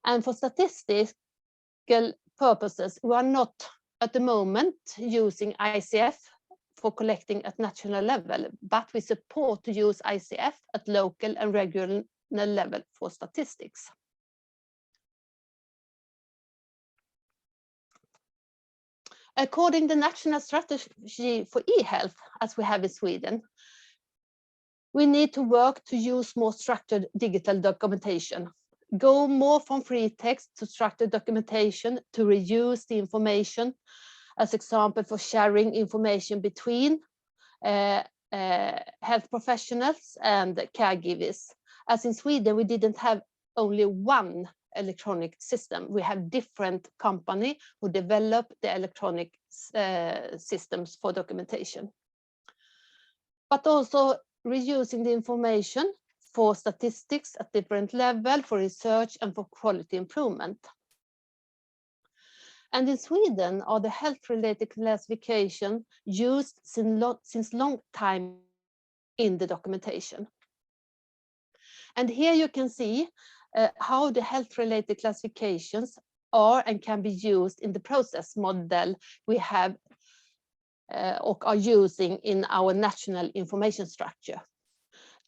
And for statistical purposes, we are not at the moment using ICF for collecting at national level, but we support to use ICF at local and regional level for statistics. According to the national strategy for e-health, as we have in Sweden, we need to work to use more structured digital documentation, go more from free text to structured documentation to reuse the information, as example for sharing information between health professionals and caregivers. As in Sweden, we didn't have only one electronic system. We have different companies who develop the electronic systems for documentation. But also reusing the information for statistics at different level, for research and for quality improvement. And in Sweden are the health-related classification used since long time in the documentation. And here you can see how the health-related classifications are and can be used in the process model we have or are using in our national information structure.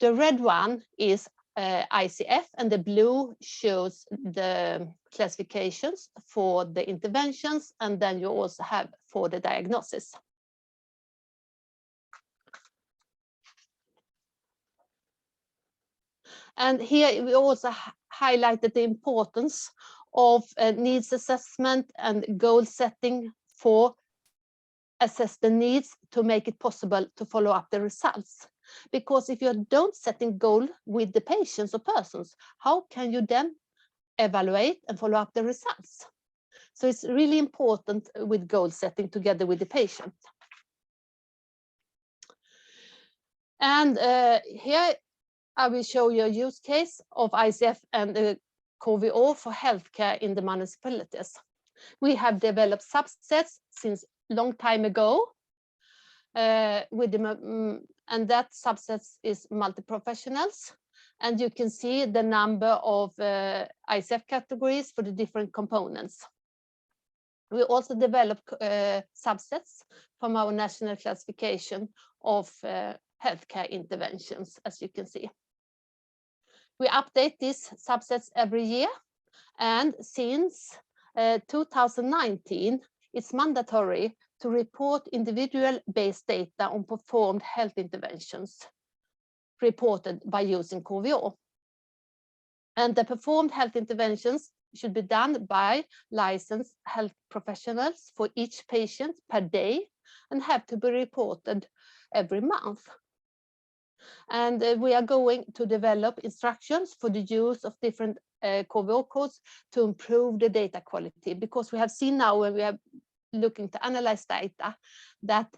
The red one is ICF and the blue shows the classifications for the interventions, and then you also have for the diagnosis. And here we also highlighted the importance of needs assessment and goal setting for assess the needs to make it possible to follow up the results. Because if you don't set a goal with the patients or persons, how can you then evaluate and follow up the results? So it's really important with goal setting together with the patient. And here I will show you a use case of ICF and the KVO for healthcare in the municipalities. We have developed subsets since long time ago, and that subsets is multi-professionals. And you can see the number of ICF categories for the different components. We also develop subsets from our national classification of healthcare interventions, as you can see. We update these subsets every year, and since 2019, it's mandatory to report individual-based data on performed health interventions reported by using KVO. And the performed health interventions should be done by licensed health professionals for each patient per day and have to be reported every month. And we are going to develop instructions for the use of different KVO codes to improve the data quality, because we have seen now when we are looking to analyze data that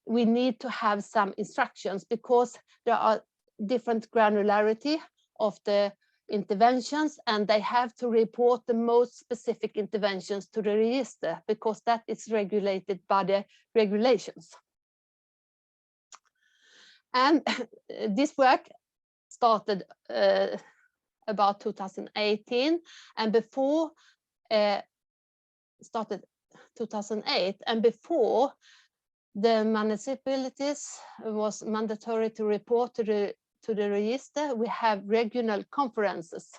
we need to have some instructions, because there are different granularity of the interventions, and they have to report the most specific interventions to the register because that is regulated by the regulations. And this work started about 2018, and before started 2008, and before the municipalities was mandatory to report to the register, we have regional conferences.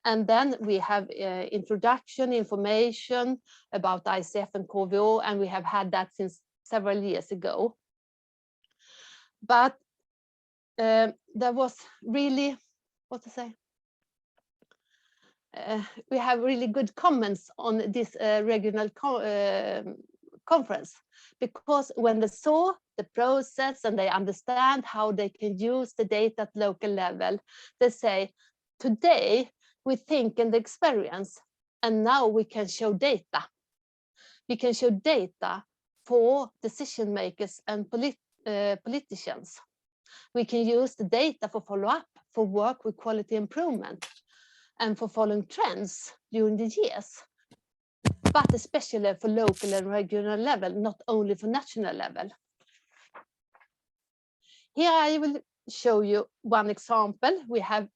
And then we have introduction information about ICF and KVO, and we have had that since several years ago. But there was really, what to say? We have really good comments on this regional conference, because when they saw the process and they understand how they can use the data at local level, they say, today we think and experience, and now we can show data. We can show data for decision makers and politicians. We can use the data for follow-up, for work with quality improvement, and for following trends during the years, but especially for local and regional level, not only for national level. Here I will show you one example. We have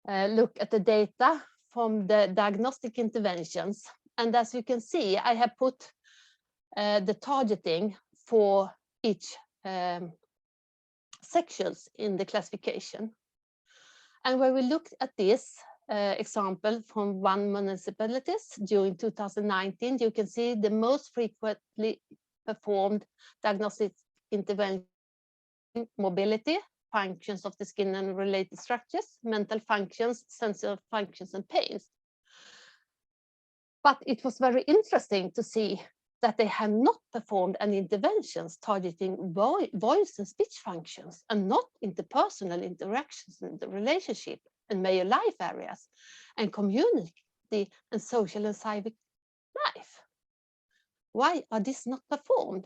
looked at the data from the diagnostic interventions. And as you can see, I have put the targeting for each sections in the classification. And when we look at this example from one municipalities during 2019, you can see the most frequently performed diagnostic intervention: mobility, functions of the skin and related structures, mental functions, sensory functions, and pains. But it was very interesting to see that they have not performed any interventions targeting voice and speech functions, and not interpersonal interactions in the relationship and major life areas, and community and social and civic life. Why are these not performed?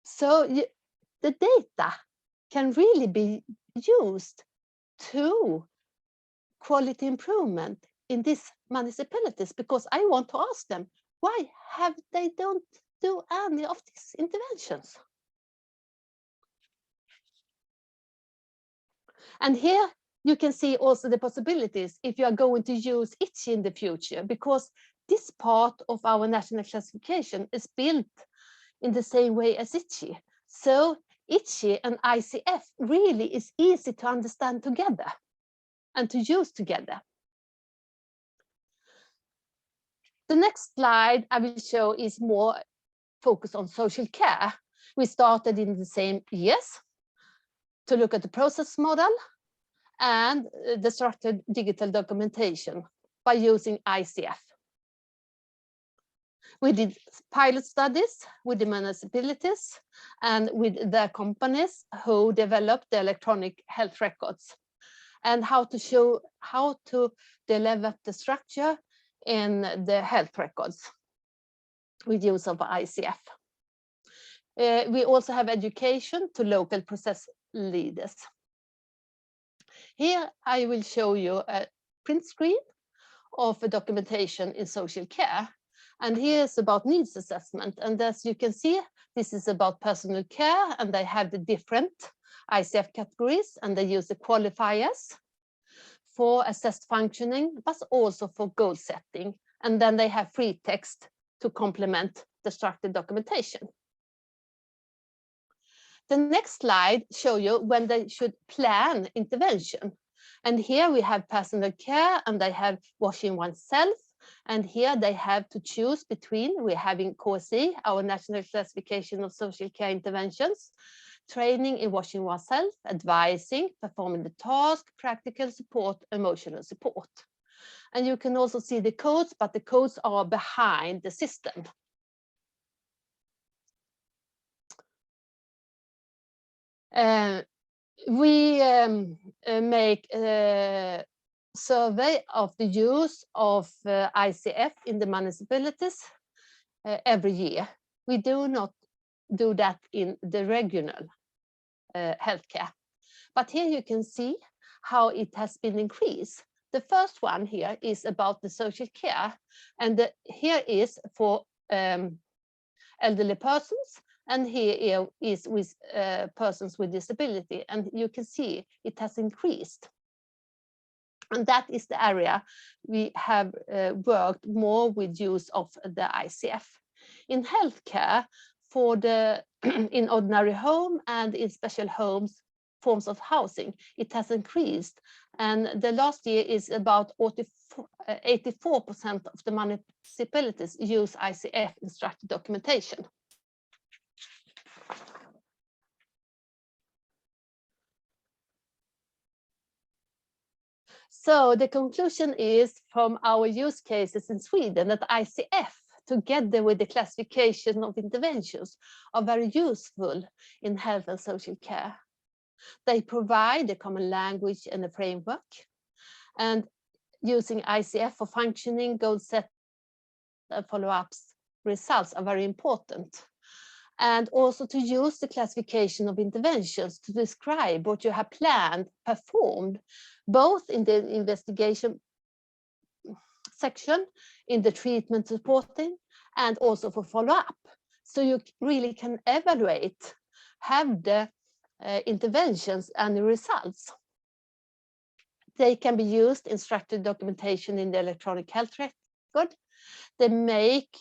So the data can really be used to quality improvement in these municipalities, because I want to ask them, why have they don't do any of these interventions? And here you can see also the possibilities if you are going to use ICI in the future, because this part of our national classification is built in the same way as ICI. So ICI and ICF really is easy to understand together and to use together. The next slide I will show is more focused on social care. We started in the same years to look at the process model and the structured digital documentation by using ICF. We did pilot studies with the municipalities and with the companies who developed the electronic health records, and how to show how to develop the structure in the health records with use of ICF. We also have education to local process leaders. Here I will show you a print screen of a documentation in social care. And here is about needs assessment. And as you can see, this is about personal care, and they have the different ICF categories, and they use the qualifiers for assessed functioning, but also for goal setting. And then they have free text to complement the structured documentation. The next slide shows you when they should plan intervention. And here we have personal care, and they have washing oneself. And here they have to choose between, we're having COSI, our national classification of social care interventions, training in washing oneself, advising, performing the task, practical support, emotional support. And you can also see the codes, but the codes are behind the system. We make a survey of the use of ICF in the municipalities every year. We do not do that in the regional healthcare. But here you can see how it has been increased. The first one here is about the social care, and here is for elderly persons, and here is with persons with disability, and you can see it has increased. And that is the area we have worked more with use of the ICF. In healthcare, for the in ordinary home and in special homes, forms of housing, it has increased. And the last year is about 84% of the municipalities use ICF in structured documentation. So the conclusion is from our use cases in Sweden that ICF, together with the classification of interventions, are very useful in health and social care. They provide a common language and a framework, and using ICF for functioning, goal set, and follow-ups results are very important. And also to use the classification of interventions to describe what you have planned, performed, both in the investigation section, in the treatment supporting, and also for follow-up. So you really can evaluate, have the interventions and the results. They can be used in structured documentation in the electronic health record. They make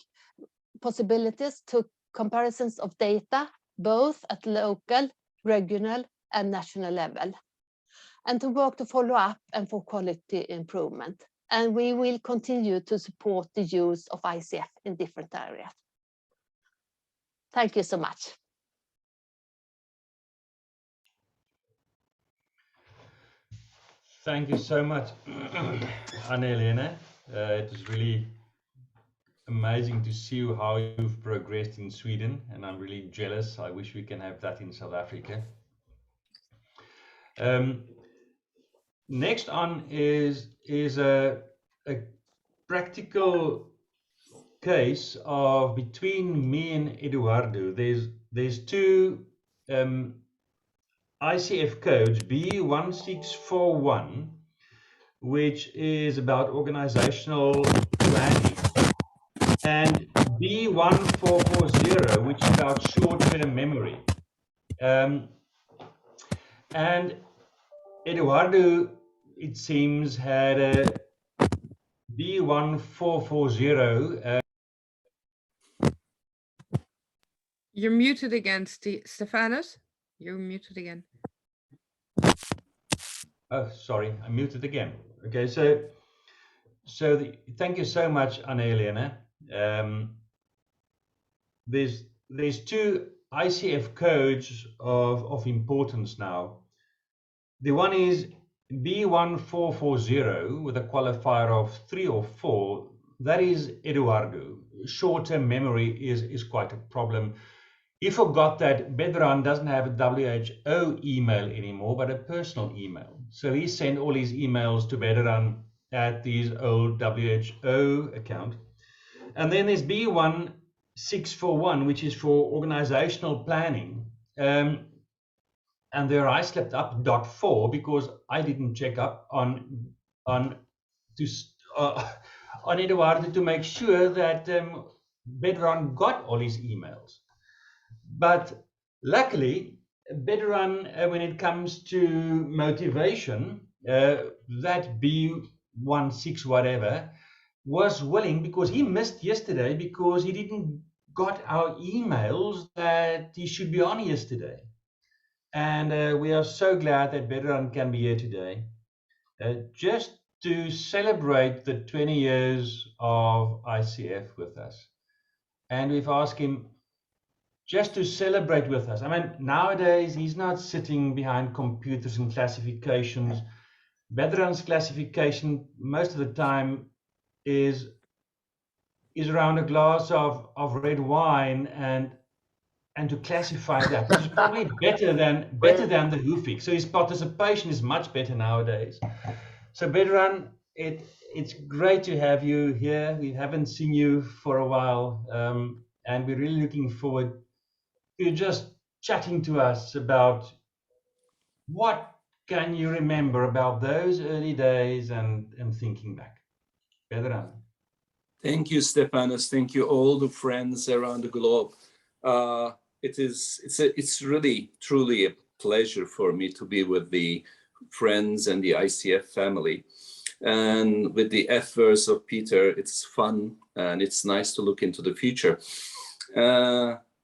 possibilities to comparisons of data, both at local, regional, and national level, and to work to follow up and for quality improvement. And we will continue to support the use of ICF in different areas. Thank you so much. Thank you so much, Anna-Helena. It is really amazing to see how you've progressed in Sweden, and I'm really jealous. I wish we can have that in South Africa. Next on is a practical case of between me and Eduardo. There's two ICF codes, B1641, which is about organizational planning, and B1440, which is about short-term memory. And Eduardo, it seems, had a B1440. You're muted again, Stefanus. You're muted again. Oh, sorry, I muted again. Okay, so thank you so much, Anna-Helena. There's two ICF codes of importance now. The one is B1440 with a qualifier of 3 or 4. That is Eduardo. Short-term memory is quite a problem. He forgot that Bedran doesn't have a WHO email anymore, but a personal email. So he sent all his emails to Bedran at his old WHO account. And then there's B1641, which is for organizational planning. And there I slept up .4 because I didn't check up on Eduardo to make sure that Bedran got all his emails. But luckily, Bedran, when it comes to motivation, that B16 whatever, was willing, because he missed yesterday because he didn't got our emails that he should be on yesterday. And we are so glad that Bedran can be here today, just to celebrate the 20 years of ICF with us. And we've asked him just to celebrate with us. I mean, nowadays, he's not sitting behind computers and classifications. Bedran's classification, most of the time, is around a glass of red wine and to classify that, which is probably better than the Hoofik. So his participation is much better nowadays. So Bedran, it's great to have you here. We haven't seen you for a while, and we're really looking forward to just chatting to us about what can you remember about those early days and thinking back? Vedran. Thank you, Stefanos. Thank you, all the friends around the globe. It's really, truly a pleasure for me to be with the friends and the ICF family. And with the efforts of Peter, it's fun and it's nice to look into the future.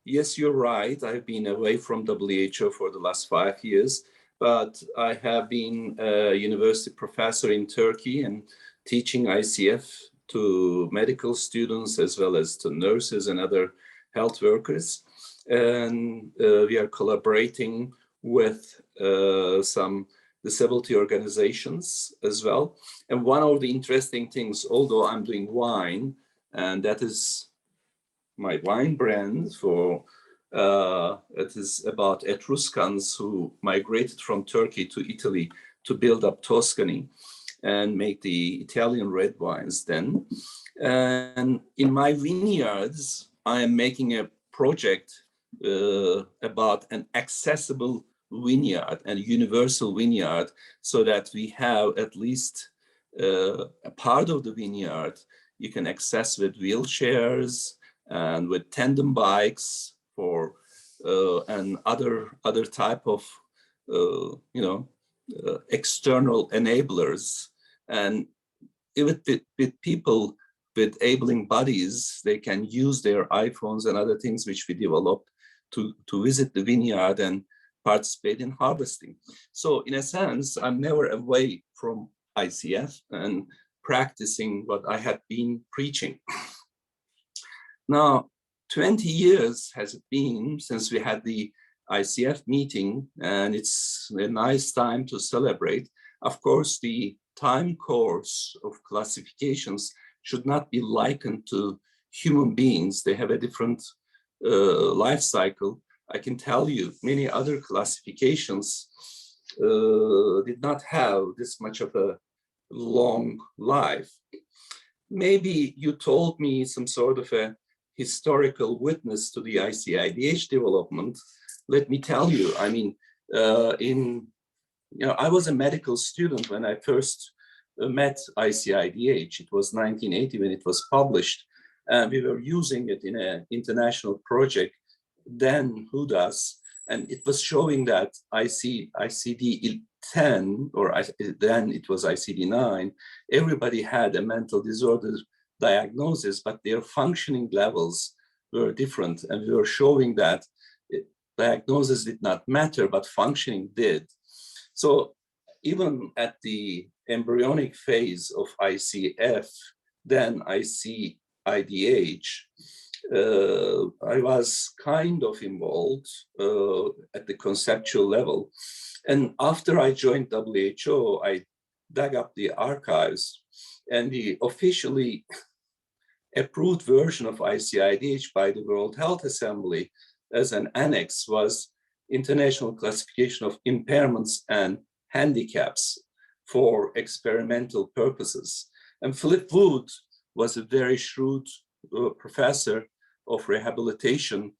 Yes, you're right. I've been away from WHO for the last 5 years, but I have been a university professor in Turkey and teaching ICF to medical students as well as to nurses and other health workers. And we are collaborating with some disability organizations as well. And one of the interesting things, although I'm doing wine, and that is my wine brand for, it is about Etruscans who migrated from Turkey to Italy to build up Tuscany and make the Italian red wines then. And in my vineyards, I am making a project about an accessible vineyard and universal vineyard, so that we have at least a part of the vineyard you can access with wheelchairs and with tandem bikes for and other type of external enablers. And with people with abling bodies, they can use their iPhones and other things which we developed to visit the vineyard and participate in harvesting. So in a sense, I'm never away from ICF and practicing what I had been preaching. Now, 20 years has it been since we had the ICF meeting, and it's a nice time to celebrate. Of course, the time course of classifications should not be likened to human beings. They have a different life cycle. I can tell you many other classifications did not have this much of a long life. Maybe you told me some sort of a historical witness to the ICIDH development. Let me tell you, I mean, I was a medical student when I first met ICIDH. It was 1980 when it was published, and we were using it in an international project, then HUDAS, and it was showing that ICD-10, or then it was ICD-9, everybody had a mental disorder diagnosis, but their functioning levels were different, and we were showing that diagnosis did not matter, but functioning did. So even at the embryonic phase of ICF, then ICIDH, I was kind of involved at the conceptual level. And after I joined WHO, I dug up the archives, and the officially approved version of ICIDH by the World Health Assembly as an annex was International Classification of Impairments and Handicaps for Experimental Purposes. And Philip Wood was a very shrewd professor of rehabilitation,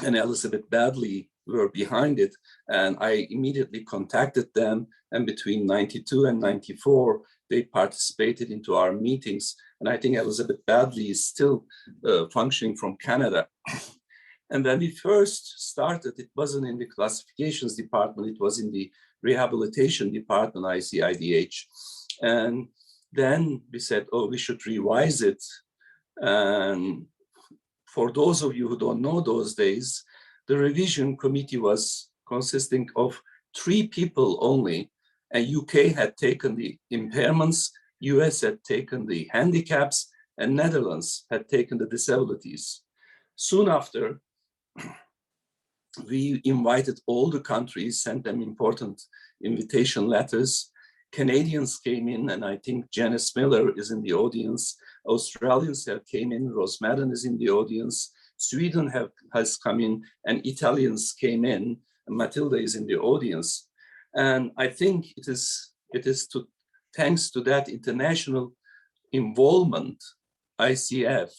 and Elizabeth Badley were behind it. And I immediately contacted them, and between 92 and 94, they participated into our meetings. And I think Elizabeth Badley is still functioning from Canada. And when we first started, it wasn't in the classifications department, it was in the rehabilitation department, ICIDH. And then we said, oh, we should revise it. And for those of you who don't know those days, the revision committee was consisting of 3 people only, and UK had taken the impairments, US had taken the handicaps, and Netherlands had taken the disabilities. Soon after, we invited all the countries, sent them important invitation letters. Canadians came in, and I think Janice Miller is in the audience. Australians have came in, Rose Madden is in the audience. Sweden has come in, and Italians came in, and Matilda is in the audience. And I think it is thanks to that international involvement, ICF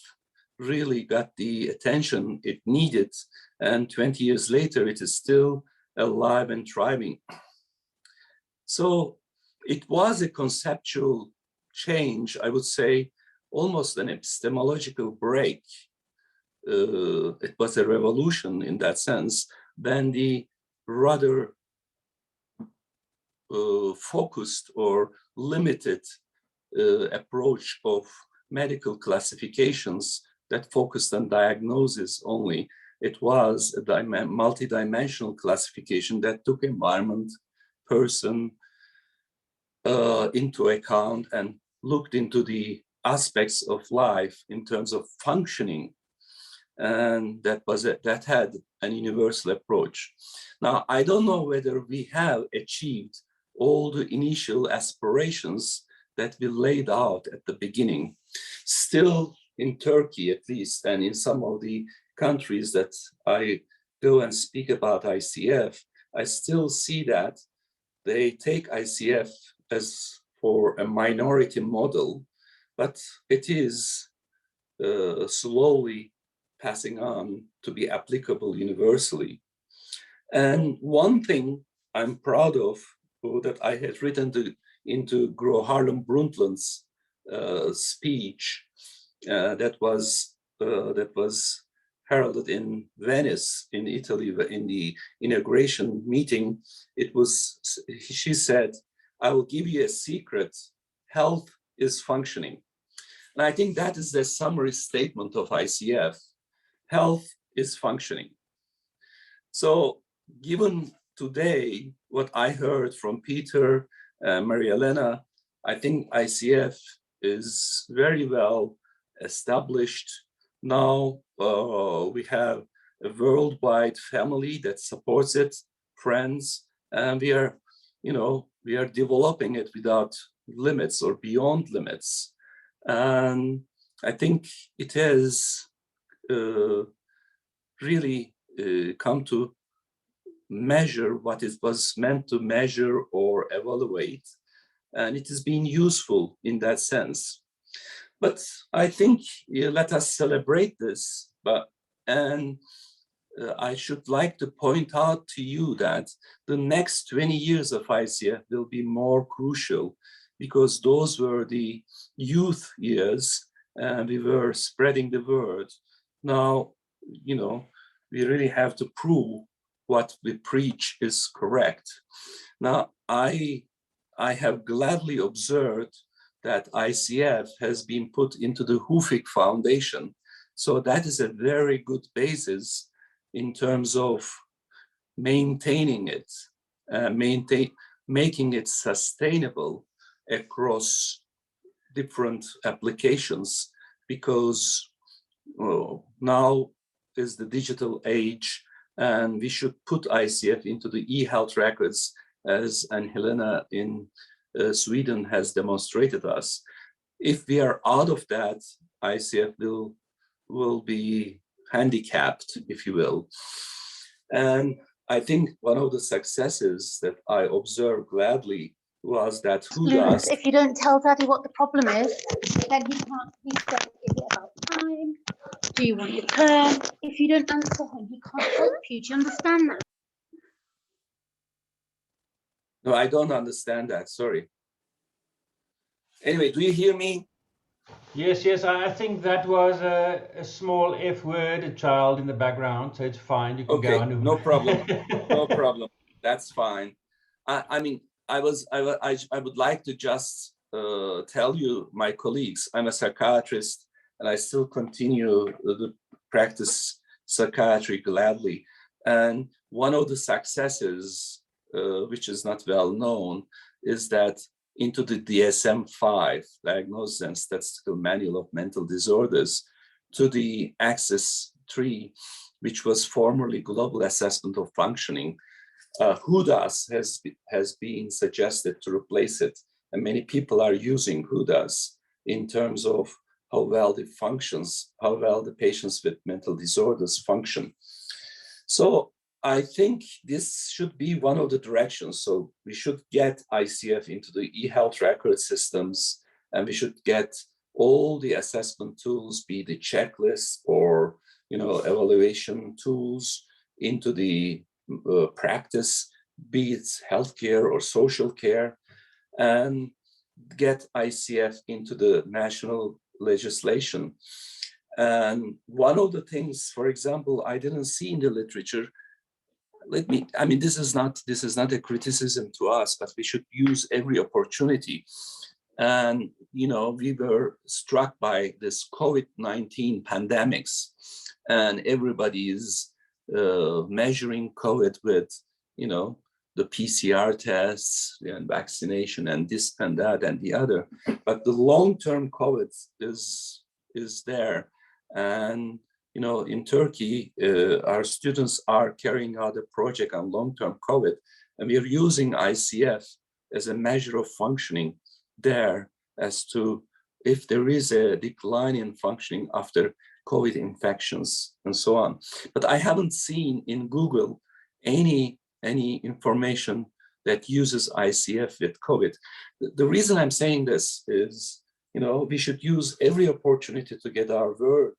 really got the attention it needed. And 20 years later, it is still alive and thriving. So it was a conceptual change, I would say, almost an epistemological break. It was a revolution in that sense than the rather focused or limited approach of medical classifications that focused on diagnosis only. It was a multidimensional classification that took environment, person into account and looked into the aspects of life in terms of functioning. And that had an universal approach. Now, I don't know whether we have achieved all the initial aspirations that we laid out at the beginning. Still, in Turkey at least, and in some of the countries that I go and speak about ICF, I still see that they take ICF as for a minority model, but it is slowly passing on to be applicable universally. And one thing I'm proud of that I had written into Gro Harlem Brundtland's speech that was heralded in Venice, in Italy, in the inauguration meeting. She said, "I will give you a secret, health is functioning." And I think that is the summary statement of ICF. Health is functioning. So given today what I heard from Peter, Maria Elena, I think ICF is very well established. Now we have a worldwide family that supports it, friends, and we are developing it without limits or beyond limits. And I think it has really come to measure what it was meant to measure or evaluate, and it has been useful in that sense. But I think let us celebrate this. I should like to point out to you that the next 20 years of ICF will be more crucial because those were the youth years and we were spreading the word. Now, we really have to prove what we preach is correct. Now, I have gladly observed that ICF has been put into the Hufik Foundation. So that is a very good basis in terms of maintaining it, making it sustainable across different applications, because now is the digital age and we should put ICF into the e-health records, as Ann-Helena in Sweden has demonstrated us. If we are out of that, ICF will be handicapped, if you will. And I think one of the successes that I observed gladly was that if you don't tell Daddy what the problem is, then he can't. He said, "Is it about time? Do you want your turn?" If you don't answer him, he can't help you. Do you understand that? No, I don't understand that. Sorry. Anyway, do you hear me? Yes, I think that was a small F word, a child in the background, so it's fine. You can go on. No problem. No problem. That's fine. I mean, I would like to just tell you, my colleagues, I'm a psychiatrist and I still continue to practice psychiatry gladly. And one of the successes, which is not well known, is that into the DSM-5, Diagnosis and Statistical Manual of Mental Disorders, to the Access 3, which was formerly Global Assessment of Functioning, HUDAS has been suggested to replace it. And many people are using HUDAS in terms of how well it functions, how well the patients with mental disorders function. So I think this should be one of the directions. So we should get ICF into the e-health record systems, and we should get all the assessment tools, be the checklists or evaluation tools, into the practice, be it healthcare or social care, and get ICF into the national legislation. And one of the things, for example, I didn't see in the literature, I mean, this is not a criticism to us, but we should use every opportunity. And, you know, we were struck by this COVID-19 pandemics, and everybody is measuring COVID with, you know, the PCR tests and vaccination and this and that and the other. But the long-term COVID is there. And, you know, in Turkey, our students are carrying out a project on long-term COVID, and we are using ICF as a measure of functioning there as to if there is a decline in functioning after COVID infections and so on. But I haven't seen in Google any information that uses ICF with COVID. The reason I'm saying this is, you know, we should use every opportunity to get our word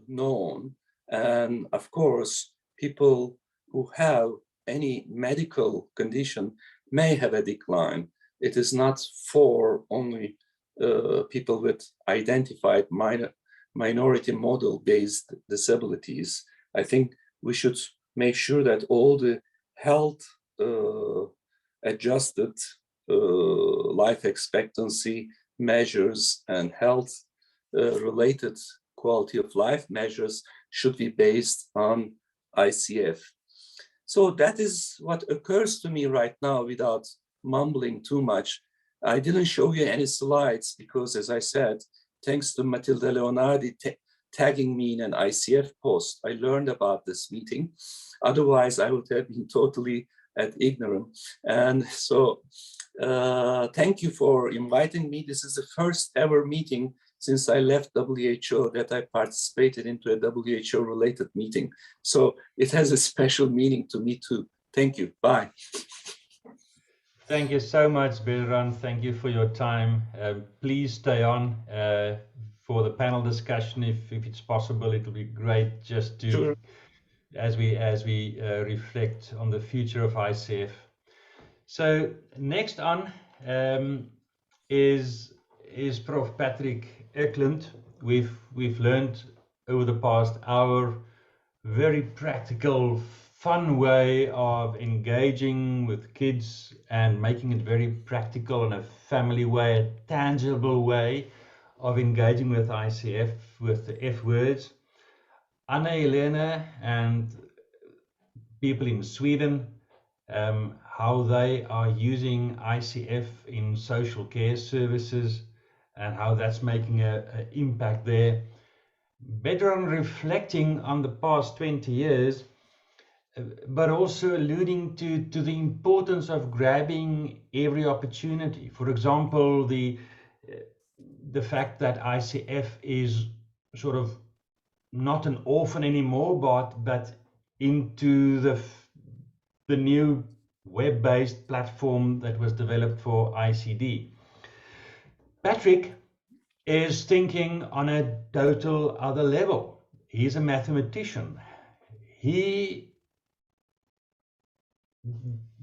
known. And of course, people who have any medical condition may have a decline. It is not for only people with identified minority model-based disabilities. I think we should make sure that all the health adjusted life expectancy measures and health related quality of life measures should be based on ICF. So that is what occurs to me right now without mumbling too much. I didn't show you any slides because, as I said, thanks to Matilda Leonardi tagging me in an ICF post, I learned about this meeting. Otherwise, I would have been totally at ignorant. And so thank you for inviting me. This is the first ever meeting since I left WHO that I participated into a WHO related meeting. So it has a special meaning to me too. Thank you. Bye. Thank you so much, Bedran. Thank you for your time. Please stay on for the panel discussion if it's possible. It will be great just to, Sure. as we reflect on the future of ICF. So next on is Prof. Patrick Eklund. We've learned over the past hour very practical, fun way of engaging with kids and making it very practical in a family way, a tangible way of engaging with ICF, with the F words. Anna Helena and people in Sweden, how they are using ICF in social care services and how that's making an impact there. Better on reflecting on the past 20 years, but also alluding to the importance of grabbing every opportunity. For example, the fact that ICF is sort of not an orphan anymore, but into the new web-based platform that was developed for ICD. Patrick is thinking on a total other level. He's a mathematician. He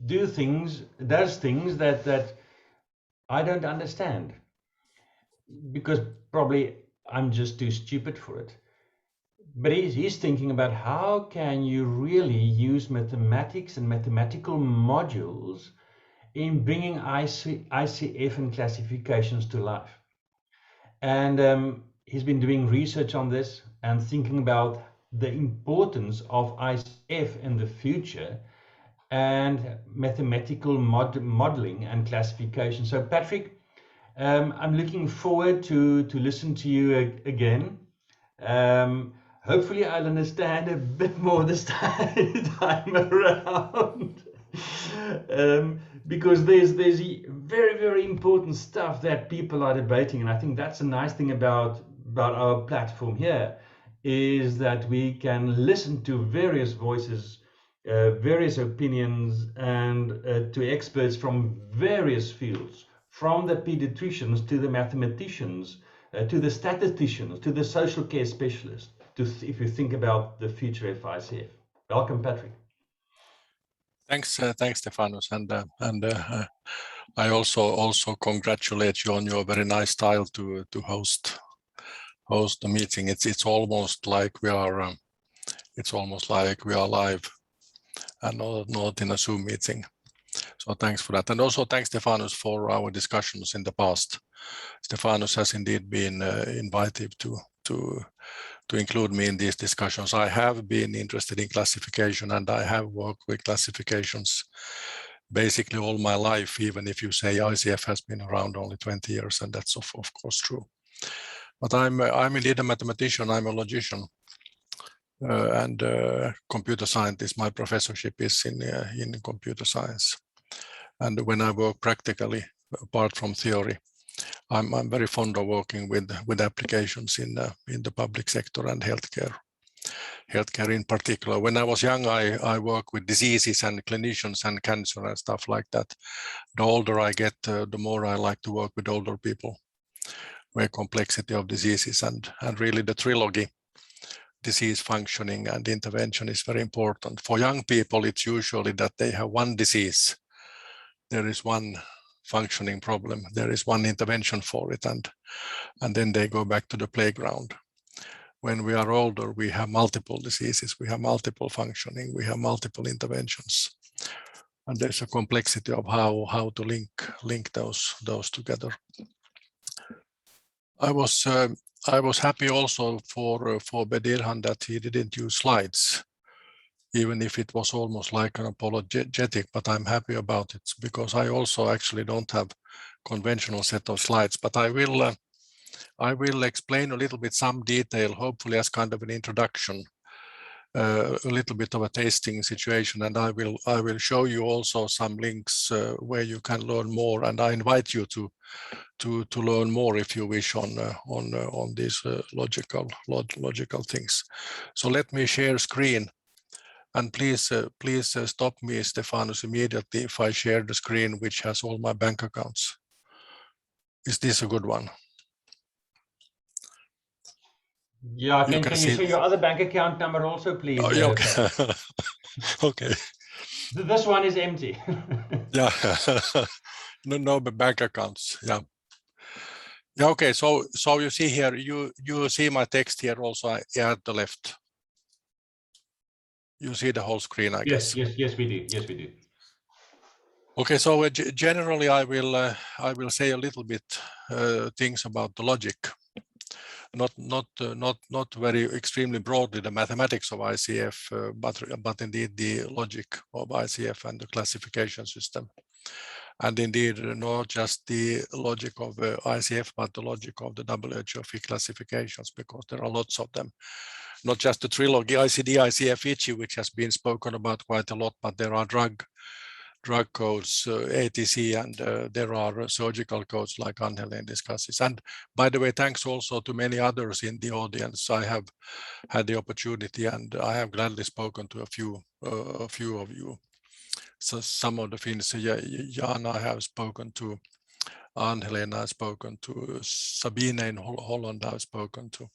does things that I don't understand, because probably I'm just too stupid for it. But he's thinking about how can you really use mathematics and mathematical modules in bringing ICF and classifications to life. And he's been doing research on this and thinking about the importance of ICF in the future and mathematical modeling and classification. So Patrick, I'm looking forward to listen to you again. Hopefully I'll understand a bit more this time around. Because there's very, very important stuff that people are debating, and I think that's a nice thing about our platform here, is that we can listen to various voices, various opinions, and to experts from various fields, from the pediatricians to the mathematicians, to the statisticians, to the social care specialists, if you think about the future of ICF. Welcome, Patrick. Thanks, Stefanos, and I also congratulate you on your very nice style to host the meeting. It's almost like we are live and not in a Zoom meeting. So thanks for that, and also thanks, Stefanos, for our discussions in the past. Stefanos has indeed been invited to include me in these discussions. I have been interested in classification, and I have worked with classifications basically all my life, even if you say ICF has been around only 20 years, and that's of course true. But I'm indeed a mathematician, I'm a logician, and computer scientist. My professorship is in computer science. And when I work practically, apart from theory, I'm very fond of working with applications in the public sector and healthcare in particular. When I was young, I worked with diseases and clinicians and cancer and stuff like that. The older I get, the more I like to work with older people, where complexity of diseases and really the trilogy, disease, functioning, and intervention is very important. For young people, it's usually that they have one disease. There is one functioning problem. There is one intervention for it, and then they go back to the playground. When we are older, we have multiple diseases, we have multiple functioning, we have multiple interventions, and there's a complexity of how to link those together. I was happy also for Bedirhan that he didn't use slides, even if it was almost like an apologetic, but I'm happy about it because I also actually don't have conventional set of slides, but I will explain a little bit some detail, hopefully as kind of an introduction, a little bit of a tasting situation, and I will show you also some links where you can learn more, and I invite you to learn more if you wish on these logical things. So let me share screen. And please stop me, Stefanos, immediately if I share the screen which has all my bank accounts. Is this a good one? Yeah, can you share your other bank account number also, please? Oh, okay. Okay. This one is empty. Yeah, no bank accounts. Yeah. Yeah. Okay. So you see here, you see my text here also at the left. You see the whole screen, I guess. Yes, we do. Yes, we do. Okay, so generally I will say a little bit things about the logic, not very extremely broadly the mathematics of ICF, but indeed the logic of ICF and the classification system, and indeed not just the logic of ICF, but the logic of the WHOF classifications, because there are lots of them. Not just the trilogy ICD, ICF, ICI, which has been spoken about quite a lot, but there are drug codes, ATC, and there are surgical codes like Anne-Helene discusses. And by the way, thanks also to many others in the audience. I have had the opportunity, and I have gladly spoken to a few of you. So some of the Finns, Jan, I have spoken to, Anne-Helene I've spoken to, Sabine in Holland I've spoken to,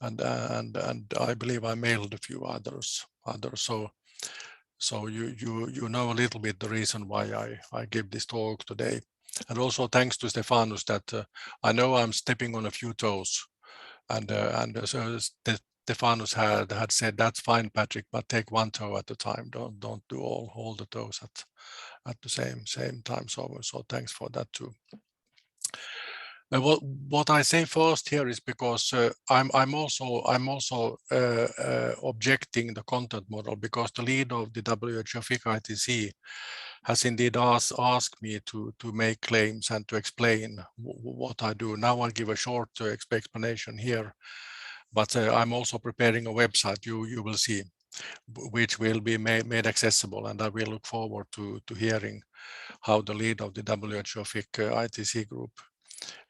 and I believe I mailed a few others. So you know a little bit the reason why I give this talk today. And also thanks to Stefanos that I know I'm stepping on a few toes, and so Stefanos had said, that's fine, Patrick, but take one toe at a time. Don't do all the toes at the same time. So thanks for that too. What I say first here is because I'm also objecting the content model, because the lead of the WHO ITC has indeed asked me to make claims and to explain what I do. Now I'll give a short explanation here, but I'm also preparing a website you will see, which will be made accessible, and I will look forward to hearing how the lead of the WHO ITC group,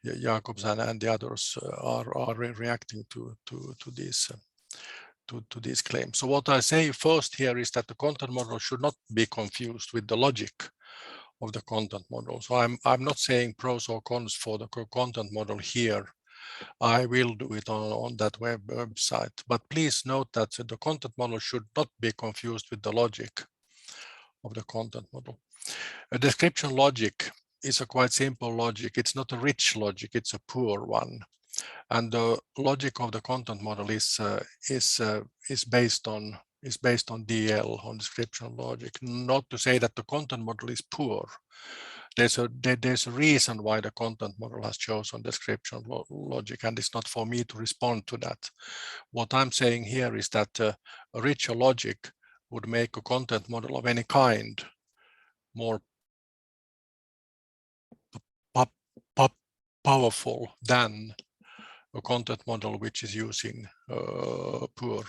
Jacobs and the others, are reacting to these claims. So what I say first here is that the content model should not be confused with the logic of the content model. So I'm not saying pros or cons for the content model here. I will do it on that website. But please note that the content model should not be confused with the logic of the content model. A description logic is a quite simple logic. It's not a rich logic, it's a poor one. And the logic of the content model is based on DL, on description logic. Not to say that the content model is poor. There's a reason why the content model has chosen description logic, and it's not for me to respond to that. What I'm saying here is that a richer logic would make a content model of any kind more powerful than a content model which is using a poor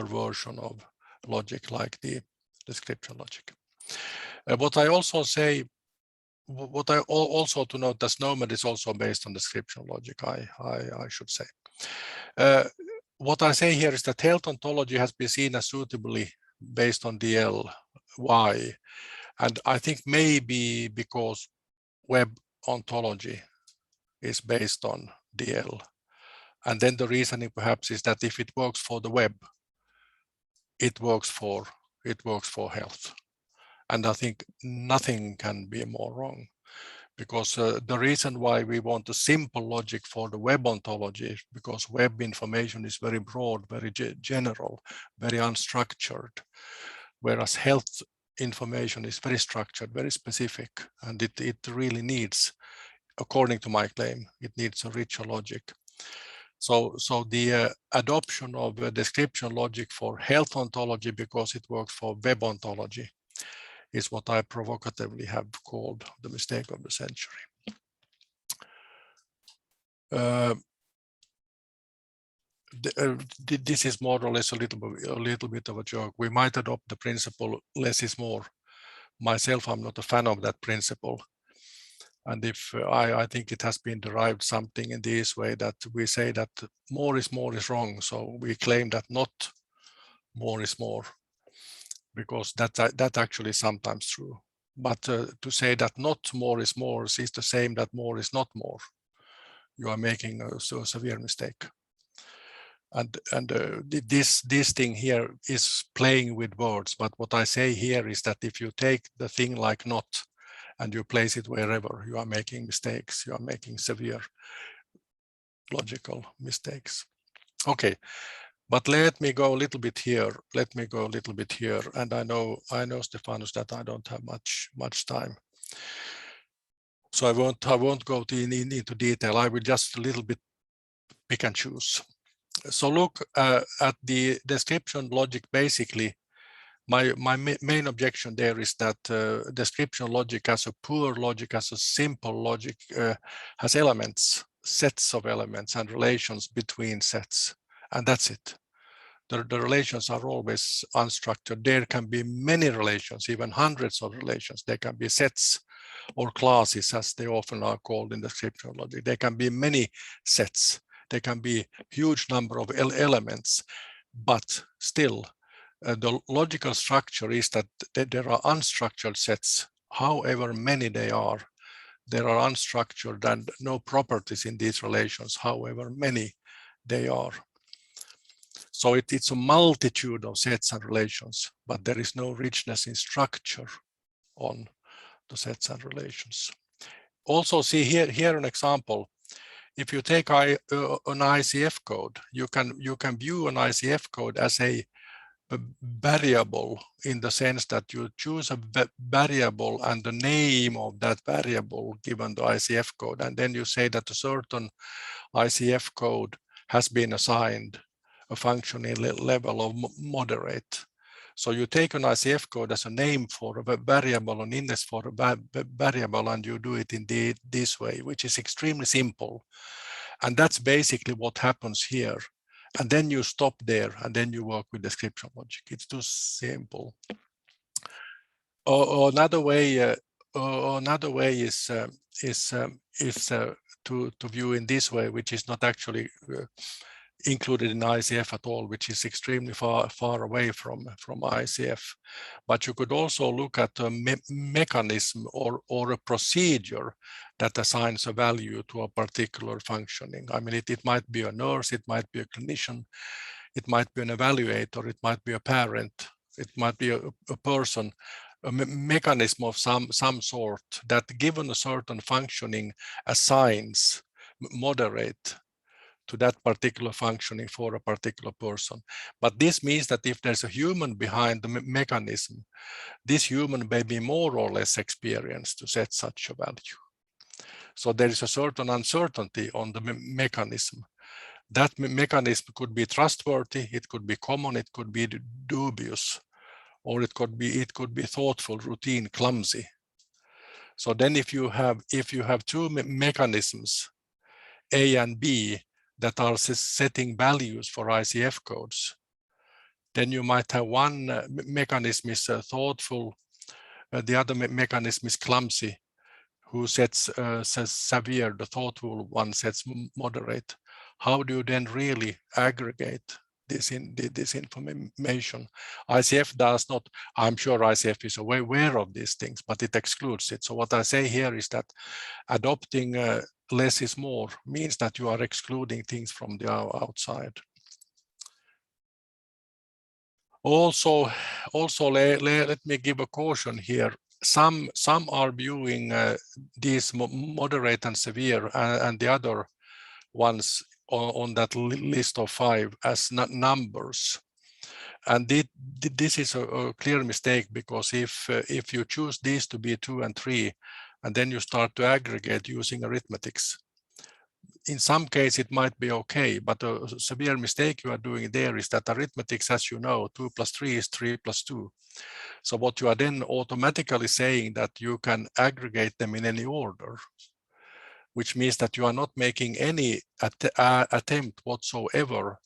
version of logic like the description logic. What I also say, what I also to note that SNOMED is also based on description logic, I should say. What I say here is that health ontology has been seen as suitably based on DL. Why? And I think maybe because web ontology is based on DL. And then the reasoning perhaps is that if it works for the web, it works for health. And I think nothing can be more wrong, because the reason why we want a simple logic for the web ontology is because web information is very broad, very general, very unstructured, whereas health information is very structured, very specific, and it really needs, according to my claim, it needs a richer logic. So the adoption of a description logic for health ontology because it works for web ontology is what I provocatively have called the mistake of the century. This is more or less a little bit of a joke. We might adopt the principle less is more. Myself, I'm not a fan of that principle. And if I think it has been derived something in this way that we say that more is wrong. So we claim that not more is more, because that actually is sometimes true. But to say that not more is more is the same that more is not more. You are making a severe mistake. And this thing here is playing with words. But what I say here is that if you take the thing like not and you place it wherever, you are making mistakes. You are making severe logical mistakes. Okay, but let me go a little bit here. Let me go a little bit here. And I know, Stefanos, that I don't have much time. So I won't go into detail. I will just a little bit pick and choose. So look at the description logic. Basically, my main objection there is that description logic as a poor logic, as a simple logic, has elements, sets of elements and relations between sets, and that's it. The relations are always unstructured. There can be many relations, even hundreds of relations. There can be sets or classes, as they often are called in description logic. There can be many sets. There can be huge number of elements, but still the logical structure is that there are unstructured sets, however many they are. There are unstructured and no properties in these relations, however many they are. So it's a multitude of sets and relations, but there is no richness in structure on the sets and relations. Also see here an example. If you take an ICF code, you can view an ICF code as a variable in the sense that you choose a variable and the name of that variable given the ICF code, and then you say that a certain ICF code has been assigned a functioning level of moderate. So you take an ICF code as a name for a variable, an index for a variable, and you do it in this way, which is extremely simple. And that's basically what happens here. And then you stop there, and then you work with description logic. It's too simple. Another way is to view in this way, which is not actually included in ICF at all, which is extremely far away from ICF. But you could also look at a mechanism or a procedure that assigns a value to a particular functioning. I mean, it might be a nurse, it might be a clinician, it might be an evaluator, it might be a parent, it might be a person. mechanism of some sort that, given a certain functioning, assigns moderate to that particular functioning for a particular person. But this means that if there's a human behind the mechanism, this human may be more or less experienced to set such a value. So there is a certain uncertainty on the mechanism. That mechanism could be trustworthy, it could be common, it could be dubious, or it could be thoughtful, routine, clumsy. So then if you have two mechanisms, A and B, that are setting values for ICF codes, then you might have one mechanism is thoughtful, the other mechanism is clumsy, who sets severe, the thoughtful one sets moderate. How do you then really aggregate this information? ICF does not. I'm sure ICF is aware of these things, but it excludes it. So what I say here is that adopting less is more means that you are excluding things from the outside. Also, let me give a caution here. Some are viewing these moderate and severe and the other ones on that list of 5 as numbers. And this is a clear mistake, because if you choose these to be 2 and 3, and then you start to aggregate using arithmetics, in some case it might be okay, but a severe mistake you are doing there is that arithmetics, as you know, 2 plus 3 is 3 plus 2. So what you are then automatically saying that you can aggregate them in any order, which means that you are not making any attempt whatsoever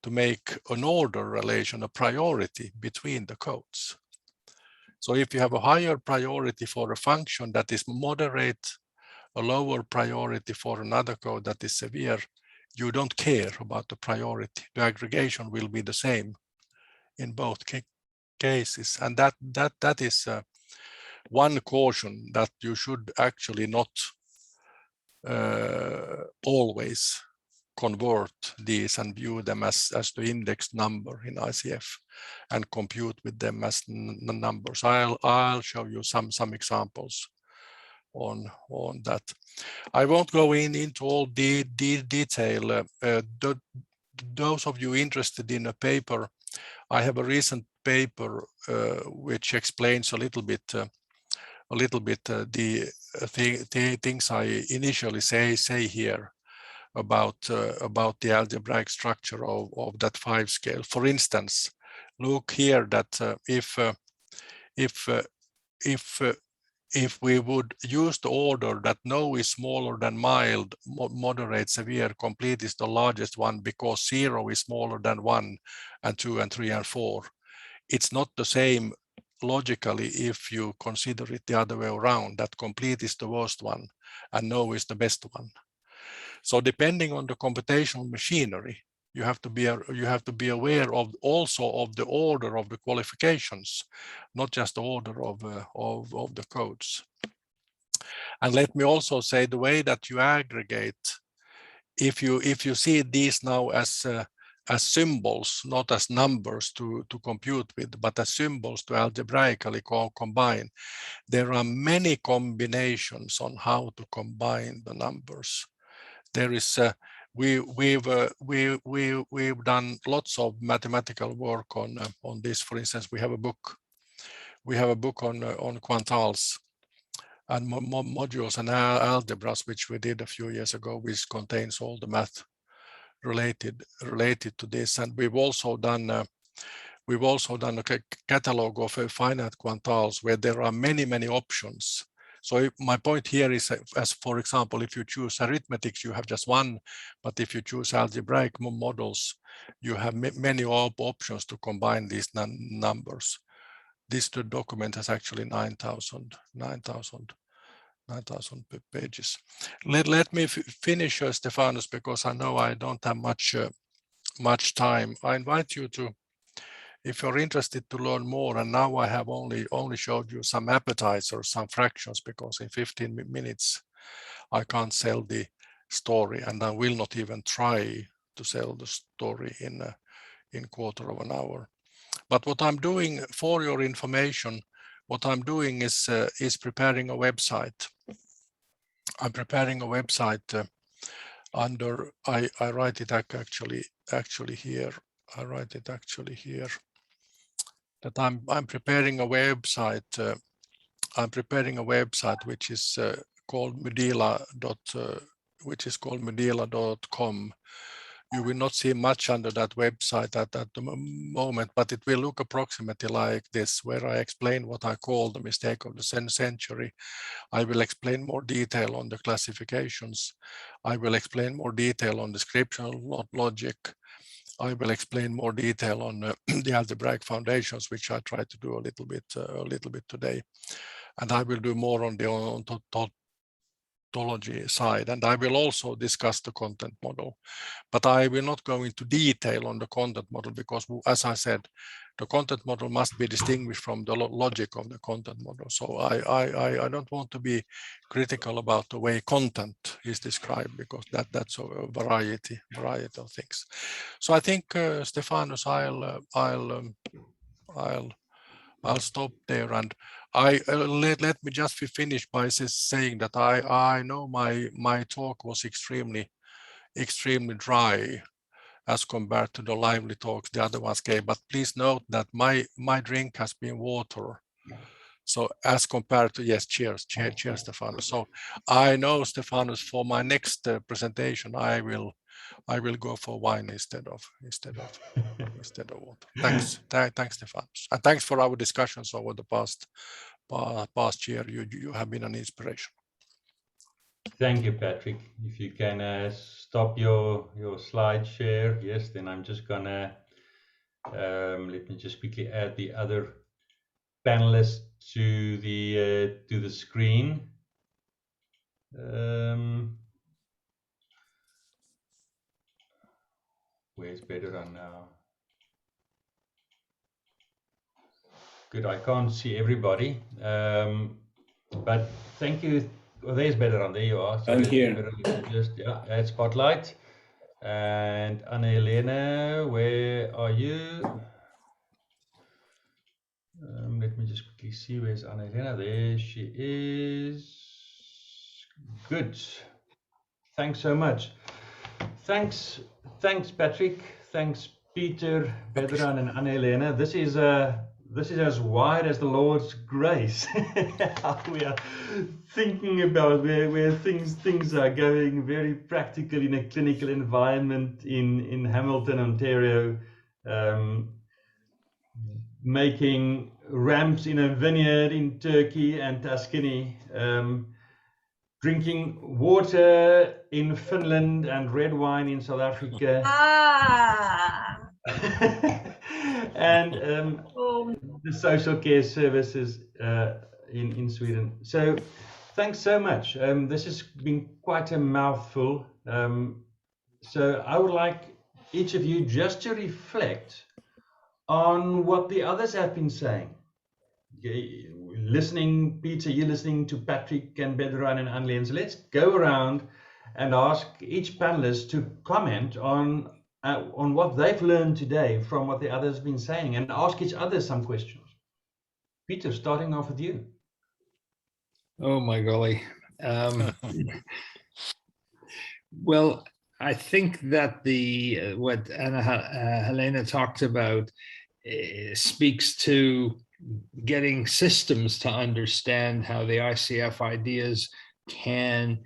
to make an order relation a priority between the codes. So if you have a higher priority for a function that is moderate, a lower priority for another code that is severe, you don't care about the priority. The aggregation will be the same in both cases. And that is one caution, that you should actually not always convert these and view them as the index number in ICF and compute with them as numbers. I'll show you some examples on that. I won't go into all the detail. Those of you interested in a paper, I have a recent paper which explains a little bit the things I initially say here about the algebraic structure of that 5 scale. For instance, look here that if we would use the order that no is smaller than mild, moderate, severe, complete is the largest one, because 0 is smaller than 1 and 2 and 3 and 4. It's not the same logically if you consider it the other way around, that complete is the worst one and no is the best one. So depending on the computational machinery, you have to be aware of also of the order of the qualifications, not just the order of the codes. And let me also say, the way that you aggregate, if you see these now as symbols, not as numbers to compute with, but as symbols to algebraically combine, there are many combinations on how to combine the numbers. There is we've done lots of mathematical work on this. For instance, we have a book on quantals and modules and algebras, which we did a few years ago, which contains all the math related to this. And we've also done a catalog of finite quantals where there are many options. So my point here is, as for example, if you choose arithmetics, you have just one, but if you choose algebraic models, you have many options to combine these numbers. This document has actually 9,000 pages. Let me finish, Stefanos, because I know I don't have much time. I invite you to, if you're interested to learn more, and now I have only showed you some appetizers, some fractions, because in 15 minutes I can't sell the story, and I will not even try to sell the story in quarter of an hour. But what I'm doing for your information, what I'm doing is preparing a website. I'm preparing a website under, I write it actually here. I write it actually here. That I'm preparing a website. I'm preparing a website which is called medela.com. You will not see much under that website at the moment, but it will look approximately like this, where I explain what I call the mistake of the century. I will explain more detail on the classifications. I will explain more detail on descriptional logic. I will explain more detail on the algebraic foundations, which I try to do a little bit today. And I will do more on the ontology side, and I will also discuss the content model. But I will not go into detail on the content model because, as I said, the content model must be distinguished from the logic of the content model. So I don't want to be critical about the way content is described, because that's a variety of things. So I think, Stefanos, I'll stop there, and let me just finish by saying that I know my talk was extremely dry as compared to the lively talks the other ones gave, but please note that my drink has been water. So as compared to, yes, cheers, Stefanos. So I know, Stefanos, for my next presentation, I will go for wine instead of water. Thanks, Stefanos, and thanks for our discussions over the past year. You have been an inspiration. Thank you, Patrick. If you can stop your slide share, yes, then I'm just gonna let me just quickly add the other panelists to the screen. Where's Bedran now? Good, I can't see everybody, but thank you. Oh, there's Bedran, there you are. So I'm here. Just, yeah, add spotlight. And Anna-Helena, where are you? Let me just quickly see, where's Anna-Helena? There she is. Good. Thanks so much. Thanks, Patrick. Thanks, Peter, Bedran, and Anna-Helena. This is as wide as the Lord's grace. How we are thinking about where things are going very practical in a clinical environment in Hamilton, Ontario, making ramps in a vineyard in Turkey and Tuscany, drinking water in Finland and red wine in South Africa. And the social care services in Sweden. So thanks so much. This has been quite a mouthful. So I would like each of you just to reflect on what the others have been saying. Listening, Peter, you're listening to Patrick and Bedran and Anne-Helena. So let's go around and ask each panelist to comment on what they've learned today from what the others have been saying, and ask each other some questions. Peter, starting off with you. Oh my golly. Well, I think that what Anna-Helena talked about speaks to getting systems to understand how the ICF ideas can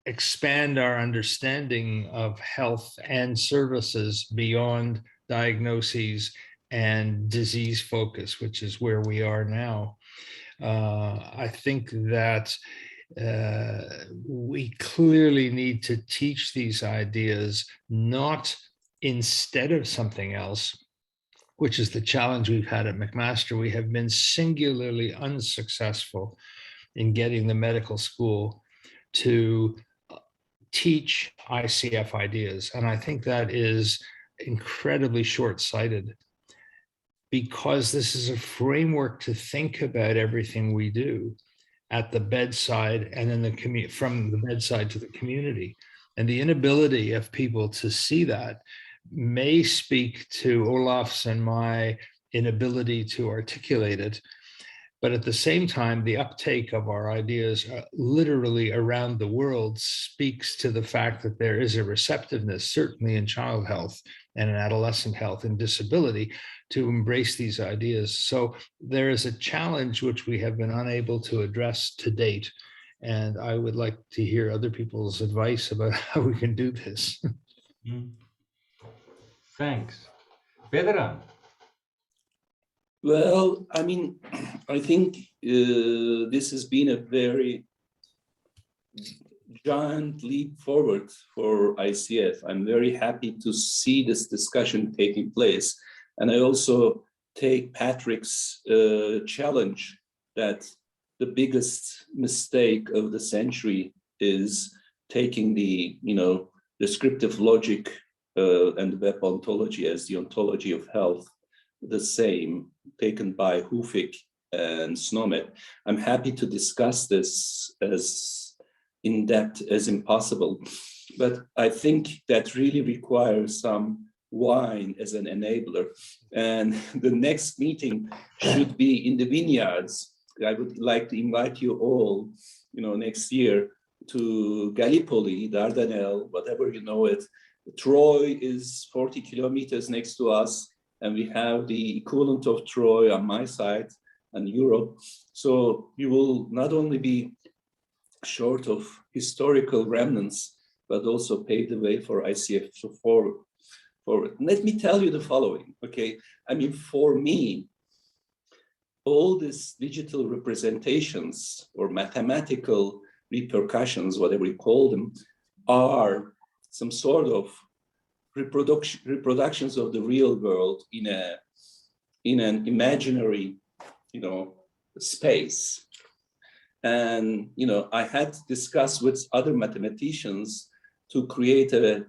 expand our understanding of health and services beyond diagnoses and disease focus, which is where we are now. I think that we clearly need to teach these ideas not instead of something else, which is the challenge we've had at McMaster. We have been singularly unsuccessful in getting the medical school to teach ICF ideas. And I think that is incredibly short-sighted, because this is a framework to think about everything we do at the bedside and in from the bedside to the community. And the inability of people to see that may speak to Olaf's and my inability to articulate it. But at the same time, the uptake of our ideas literally around the world speaks to the fact that there is a receptiveness, certainly in child health and in adolescent health and disability, to embrace these ideas. So there is a challenge which we have been unable to address to date. And I would like to hear other people's advice about how we can do this. Thanks. Vedran. Well, I mean, I think this has been a very giant leap forward for ICF. I'm very happy to see this discussion taking place. And I also take Patrick's challenge that the biggest mistake of the century is taking the, descriptive logic and the web ontology as the ontology of health, the same, taken by Hufik and Snomet. I'm happy to discuss this as in depth as impossible, but I think that really requires some wine as an enabler. And the next meeting should be in the vineyards. I would like to invite you all, next year to Gallipoli, Dardanelles, whatever you know it. Troy is 40 kilometers next to us, and we have the equivalent of Troy on my side and Europe. So you will not only be short of historical remnants, but also pave the way for ICF forward. Let me tell you the following, okay? I mean, for me, all these digital representations or mathematical repercussions, whatever you call them, are some sort of reproductions of the real world in an imaginary, space. And, I had discussed with other mathematicians to create a,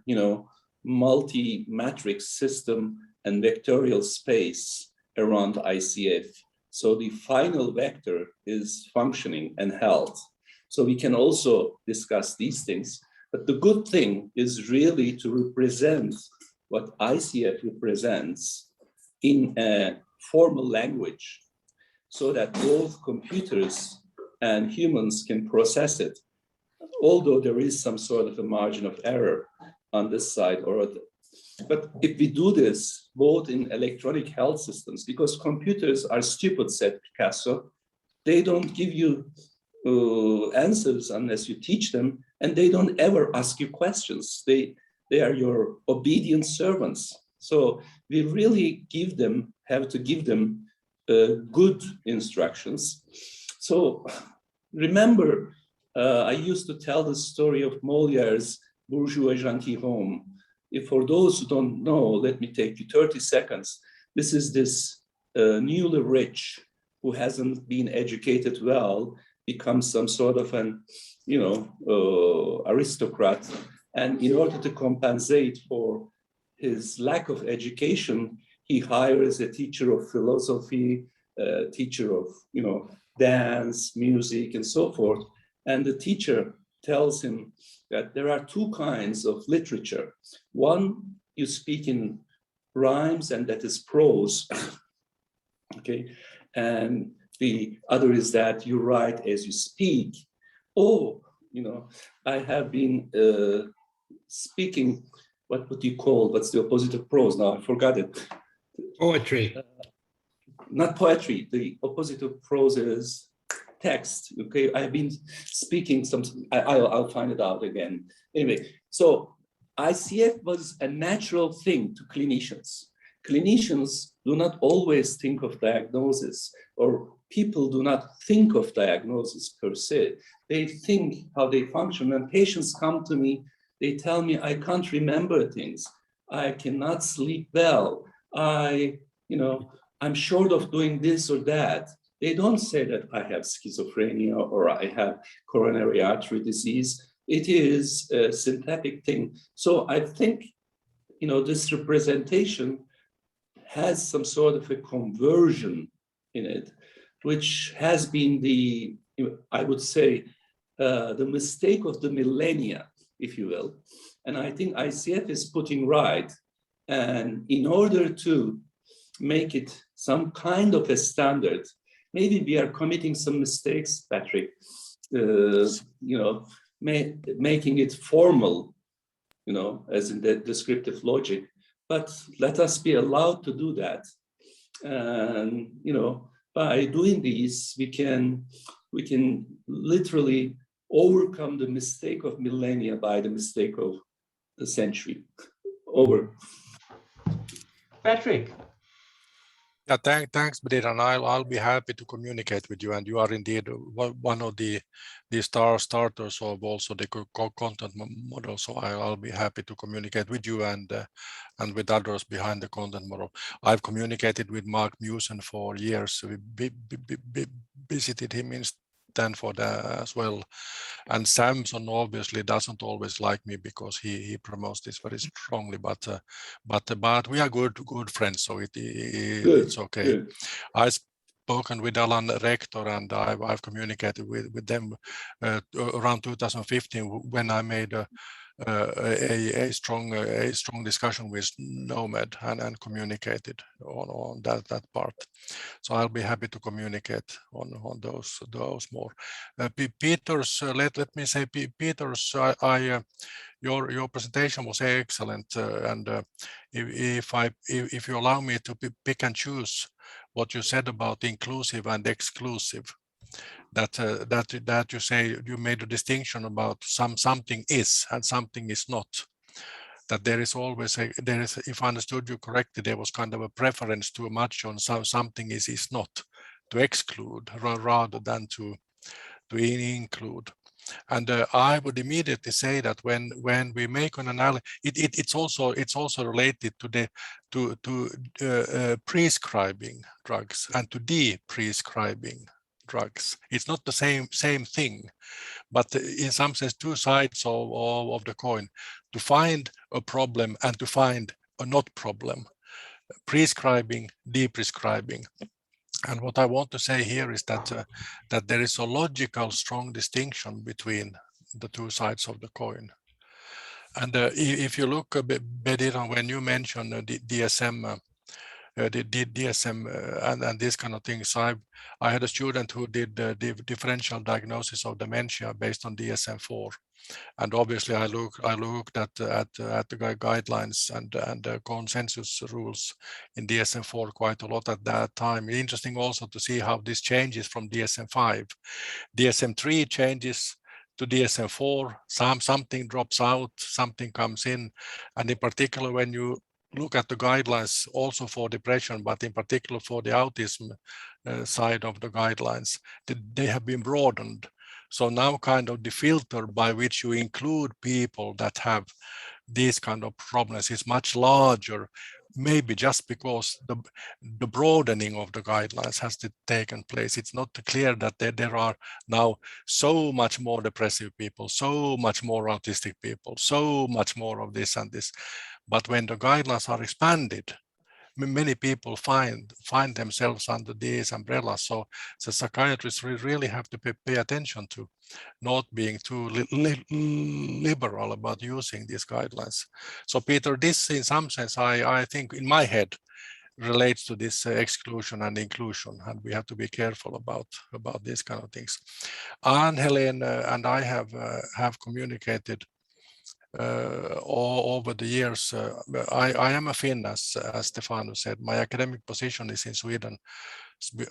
multi-matrix system and vectorial space around ICF. So the final vector is functioning and health. So we can also discuss these things. But the good thing is really to represent what ICF represents in a formal language so that both computers and humans can process it, although there is some sort of a margin of error on this side or other. But if we do this both in electronic health systems, because computers are stupid, said Picasso, they don't give you answers unless you teach them, and they don't ever ask you questions. They are your obedient servants. So we really have to give them good instructions. So remember, I used to tell the story of Moliere's Bourgeois Gentilhomme. If for those who don't know, let me take you 30 seconds. This is this newly rich who hasn't been educated well, becomes some sort of an, aristocrat. And in order to compensate for his lack of education, he hires a teacher of philosophy, a teacher of, dance, music, and so forth. And the teacher tells him that there are two kinds of literature. One, you speak in rhymes, and that is prose, okay? And the other is that you write as you speak. Oh, I have been speaking, what would you call, what's the opposite of prose? Now I forgot it. Poetry. Not poetry, the opposite of prose is text, okay? I've been speaking I'll find it out again. Anyway, so ICF was a natural thing to clinicians. Clinicians do not always think of diagnosis, or people do not think of diagnosis per se. They think how they function. When patients come to me, they tell me, I can't remember things. I cannot sleep well. I'm short of doing this or that. They don't say that I have schizophrenia or I have coronary artery disease. It is a synthetic thing. So I think, this representation has some sort of a conversion in it, which has been I would say, the mistake of the millennia, if you will. And I think ICF is putting right. And in order to make it some kind of a standard, maybe we are committing some mistakes, Patrick, making it formal, as in the descriptive logic, but let us be allowed to do that. And, by doing these, we can literally overcome the mistake of millennia by the mistake of the century. Over. Patrick. Yeah, thanks, Badir, and I'll be happy to communicate with you. And you are indeed one of the starters of also the content model. So I'll be happy to communicate with you and with others behind the content model. I've communicated with Mark Musen for years. We visited him in Stanford as well. And Samson obviously doesn't always like me because he promotes this very strongly, but we are good friends, so it's okay. Good. I've spoken with Alan Rector, and I've communicated with them around 2015 when I made a strong discussion with Nomad and communicated on that part. So I'll be happy to communicate on those more. Peter's, let me say, Peter's, your presentation was excellent, and if you allow me to pick and choose what you said about inclusive and exclusive, that you say you made a distinction about something is and something is not. That there is always if I understood you correctly, there was kind of a preference too much on something is not, to exclude rather than to include. And I would immediately say that when we make an analysis, it's also related to prescribing drugs and to de-prescribing drugs. It's not the same thing, but in some sense two sides of the coin. To find a problem and to find a not problem, prescribing, de-prescribing. And what I want to say here is that that there is a logical strong distinction between the two sides of the coin. And if you look a bit, Bedira, when you mention the DSM, and these kind of things, I had a student who did the differential diagnosis of dementia based on DSM-4. And obviously, I looked at the guidelines and consensus rules in DSM-4 quite a lot at that time. Interesting also to see how this changes from DSM-5. DSM-3 changes to DSM-4. Something drops out, something comes in, and in particular, when you look at the guidelines also for depression, but in particular for the autism side of the guidelines, they have been broadened. So now kind of the filter by which you include people that have these kind of problems is much larger, maybe just because the broadening of the guidelines has taken place. It's not clear that there are now so much more depressive people, so much more autistic people, so much more of this and this. But when the guidelines are expanded, many people find themselves under these umbrellas. So the psychiatrists really have to pay attention to not being too liberal about using these guidelines. So Peter, this in some sense, I think in my head relates to this exclusion and inclusion, and we have to be careful about these kind of things. Ann-Helene and I have communicated over the years. I am a Finn, as Stefano said. My academic position is in Sweden,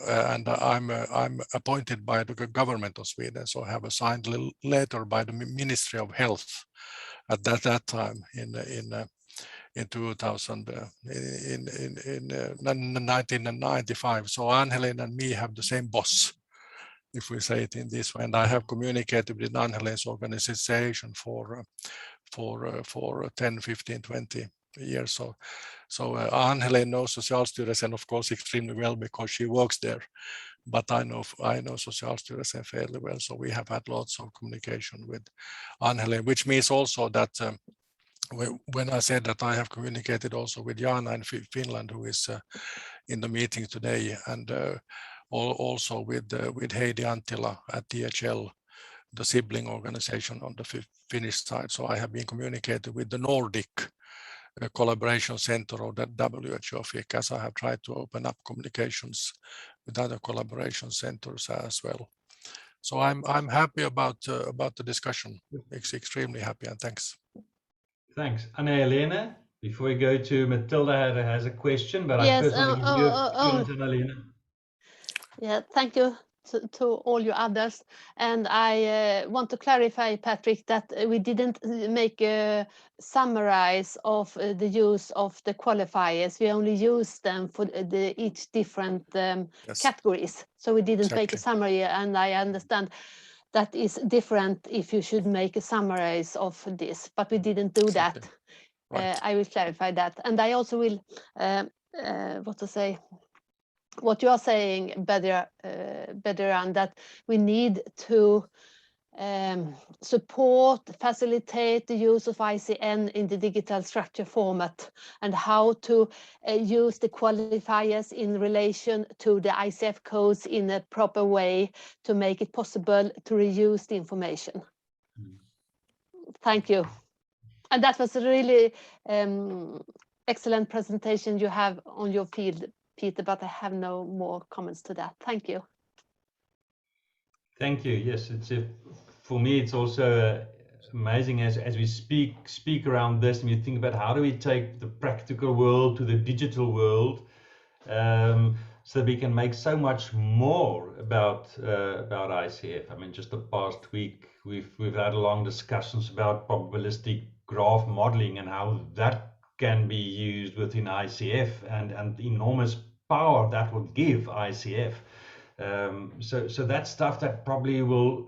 and I'm appointed by the government of Sweden, so I have a signed letter by the Ministry of Health at that time in 2000, in 1995. So Ann-Helene and me have the same boss, if we say it in this way. And I have communicated with Ann-Helene's organization for 10, 15, 20 years. So Ann-Helene knows Socialstyrelsen, of course, extremely well because she works there. But I know Socialstyrelsen fairly well. So we have had lots of communication with Ann-Helene, which means also that when I said that I have communicated also with Jana in Finland, who is in the meeting today, and also with Heidi Antila at DHL, the sibling organization on the Finnish side. So I have been communicating with the Nordic collaboration center of that WHO FIC, as I have tried to open up communications with other collaboration centers as well. So I'm happy about the discussion. Extremely happy, and thanks. Thanks. Anna-Helena, before we go to Matilda has a question, but I Yes, first want to give you a chance, Anna-Helena. Yeah, thank you to all you others. And I want to clarify, Patrick, that we didn't make a summarize of the use of the qualifiers. We only used them for each different Yes. categories. So we didn't make a Exactly. summary, and I understand that is different if you should make a summarize of this, but we didn't do Exactly. that. Right. I will clarify that. And I also will, what you are saying, better, and that we need to support, facilitate the use of ICN in the digital structure format, and how to use the qualifiers in relation to the ICF codes in a proper way to make it possible to reuse the information. Thank you. And that was a really excellent presentation you have on your field, Peter, but I have no more comments to that. Thank you. Thank you. Yes, for me, it's also amazing as we speak around this, and you think about how do we take the practical world to the digital world, so that we can make so much more about ICF. I mean, just the past week, we've had long discussions about probabilistic graph modeling and how that can be used within ICF, and the enormous power that would give ICF. So that's stuff that probably will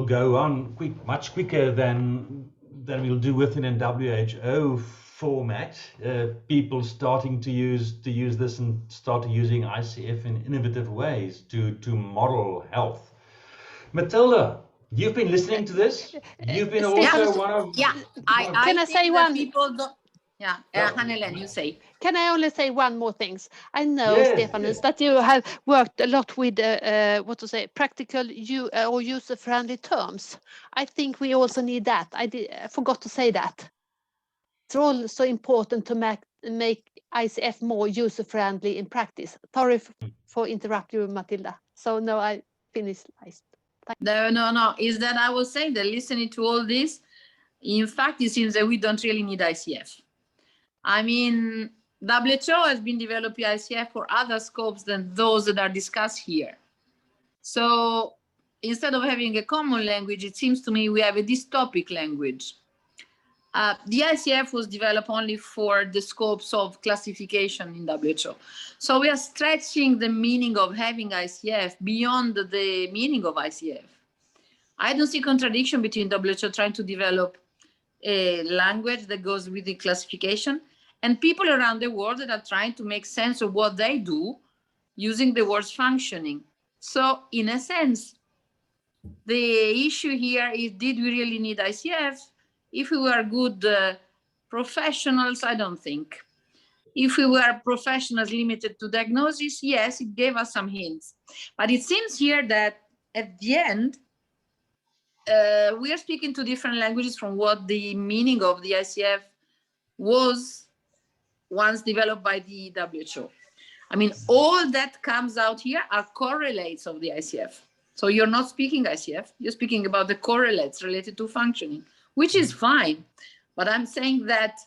go on much quicker than we'll do within a WHO format. People starting to use this and start using ICF in innovative ways to model health. Matilda, you've been listening to this. You've been also one of. Yeah, Can I say one? People don't. Yeah, Hannelen, you say. Can I only say one more thing? I know, Yes, Stefanus, yes. that you have worked a lot with practical or user-friendly terms. I think we also need that. I forgot to say that. It's also important to make ICF more user-friendly in practice. Sorry for interrupting you, Matilda. So no, I finished. No. Is that I was saying that listening to all this, in fact, it seems that we don't really need ICF. I mean, WHO has been developing ICF for other scopes than those that are discussed here. So instead of having a common language, it seems to me we have a dystopic language. The ICF was developed only for the scopes of classification in WHO. So we are stretching the meaning of having ICF beyond the meaning of ICF. I don't see contradiction between WHO trying to develop a language that goes with the classification and people around the world that are trying to make sense of what they do using the words functioning. So in a sense, the issue here is, did we really need ICF? If we were good professionals, I don't think. If we were professionals limited to diagnosis, yes, it gave us some hints. But it seems here that at the end, we are speaking two different languages from what the meaning of the ICF was once developed by the WHO. I mean, all that comes out here are correlates of the ICF. So you're not speaking ICF, you're speaking about the correlates related to functioning, which is fine. But I'm saying that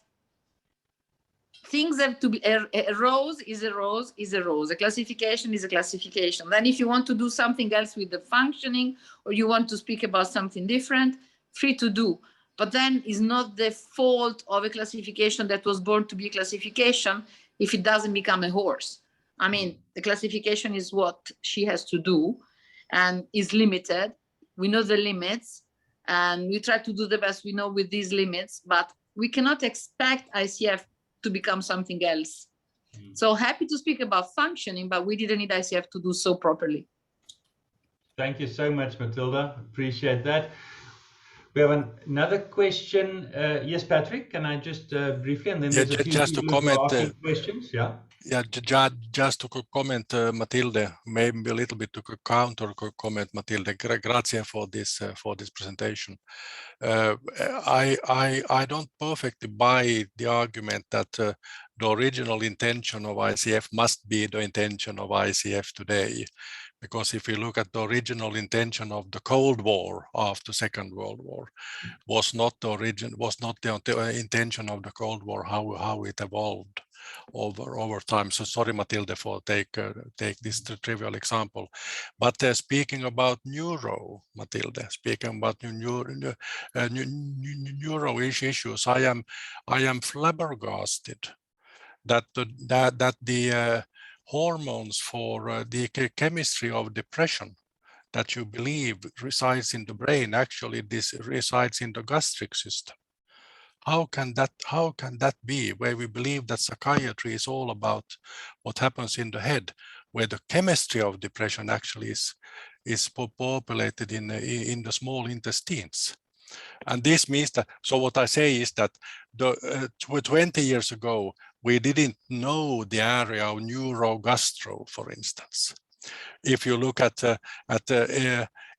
things have to be, a rose is a rose is a rose, a classification is a classification. Then if you want to do something else with the functioning, or you want to speak about something different, free to do. But then it's not the fault of a classification that was born to be a classification if it doesn't become a horse. I mean, the classification is what she has to do and is limited. We know the limits and we try to do the best we know with these limits, but we cannot expect ICF to become something else. So happy to speak about functioning, but we didn't need ICF to do so properly. Thank you so much, Matilda. Appreciate that. We have another question. Yes, Patrick, can I just briefly, and then there's a few just to people who are comment. asking questions. Yeah. Yeah, just to comment, Matilde, maybe a little bit to counter comment, Matilde. Grazie for this presentation. I don't perfectly buy the argument that the original intention of ICF must be the intention of ICF today, because if you look at the original intention of the Cold War after Second World War, was not the intention of the Cold War how it evolved over time. So sorry, Matilde, for take this trivial example. But speaking about neuro, Matilde, speaking about neuro issues, I am flabbergasted that the hormones for the chemistry of depression that you believe resides in the brain, actually this resides in the gastric system. How can that be, where we believe that psychiatry is all about what happens in the head, where the chemistry of depression actually is populated in the small intestines? And this means that, so what I say is that 20 years ago, we didn't know the area of neurogastro, for instance. If you look at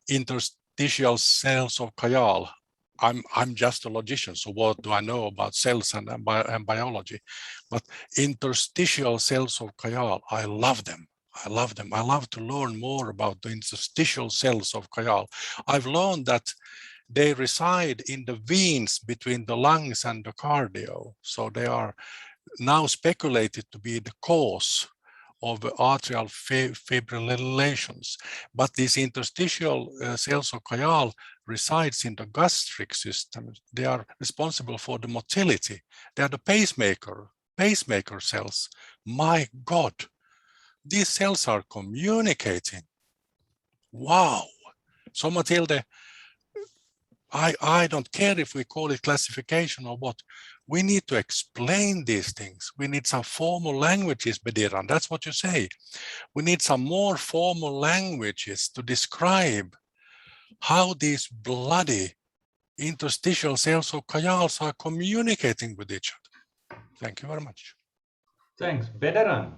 interstitial cells of Kajal, I'm just a logician, so what do I know about cells and biology? But interstitial cells of Kajal, I love them. I love them. I love to learn more about the interstitial cells of Kajal. I've learned that they reside in the veins between the lungs and the cardio. So they are now speculated to be the cause of atrial fibrillations. But these interstitial cells of Kajal resides in the gastric system. They are responsible for the motility. They are the pacemaker cells. My God, these cells are communicating. Wow. So Matilde, I don't care if we call it classification or what. We need to explain these things. We need some formal languages, Bediran. That's what you say. We need some more formal languages to describe how these bloody interstitial cells of Kajals are communicating with each other. Thank you very much. Thanks. Bediran.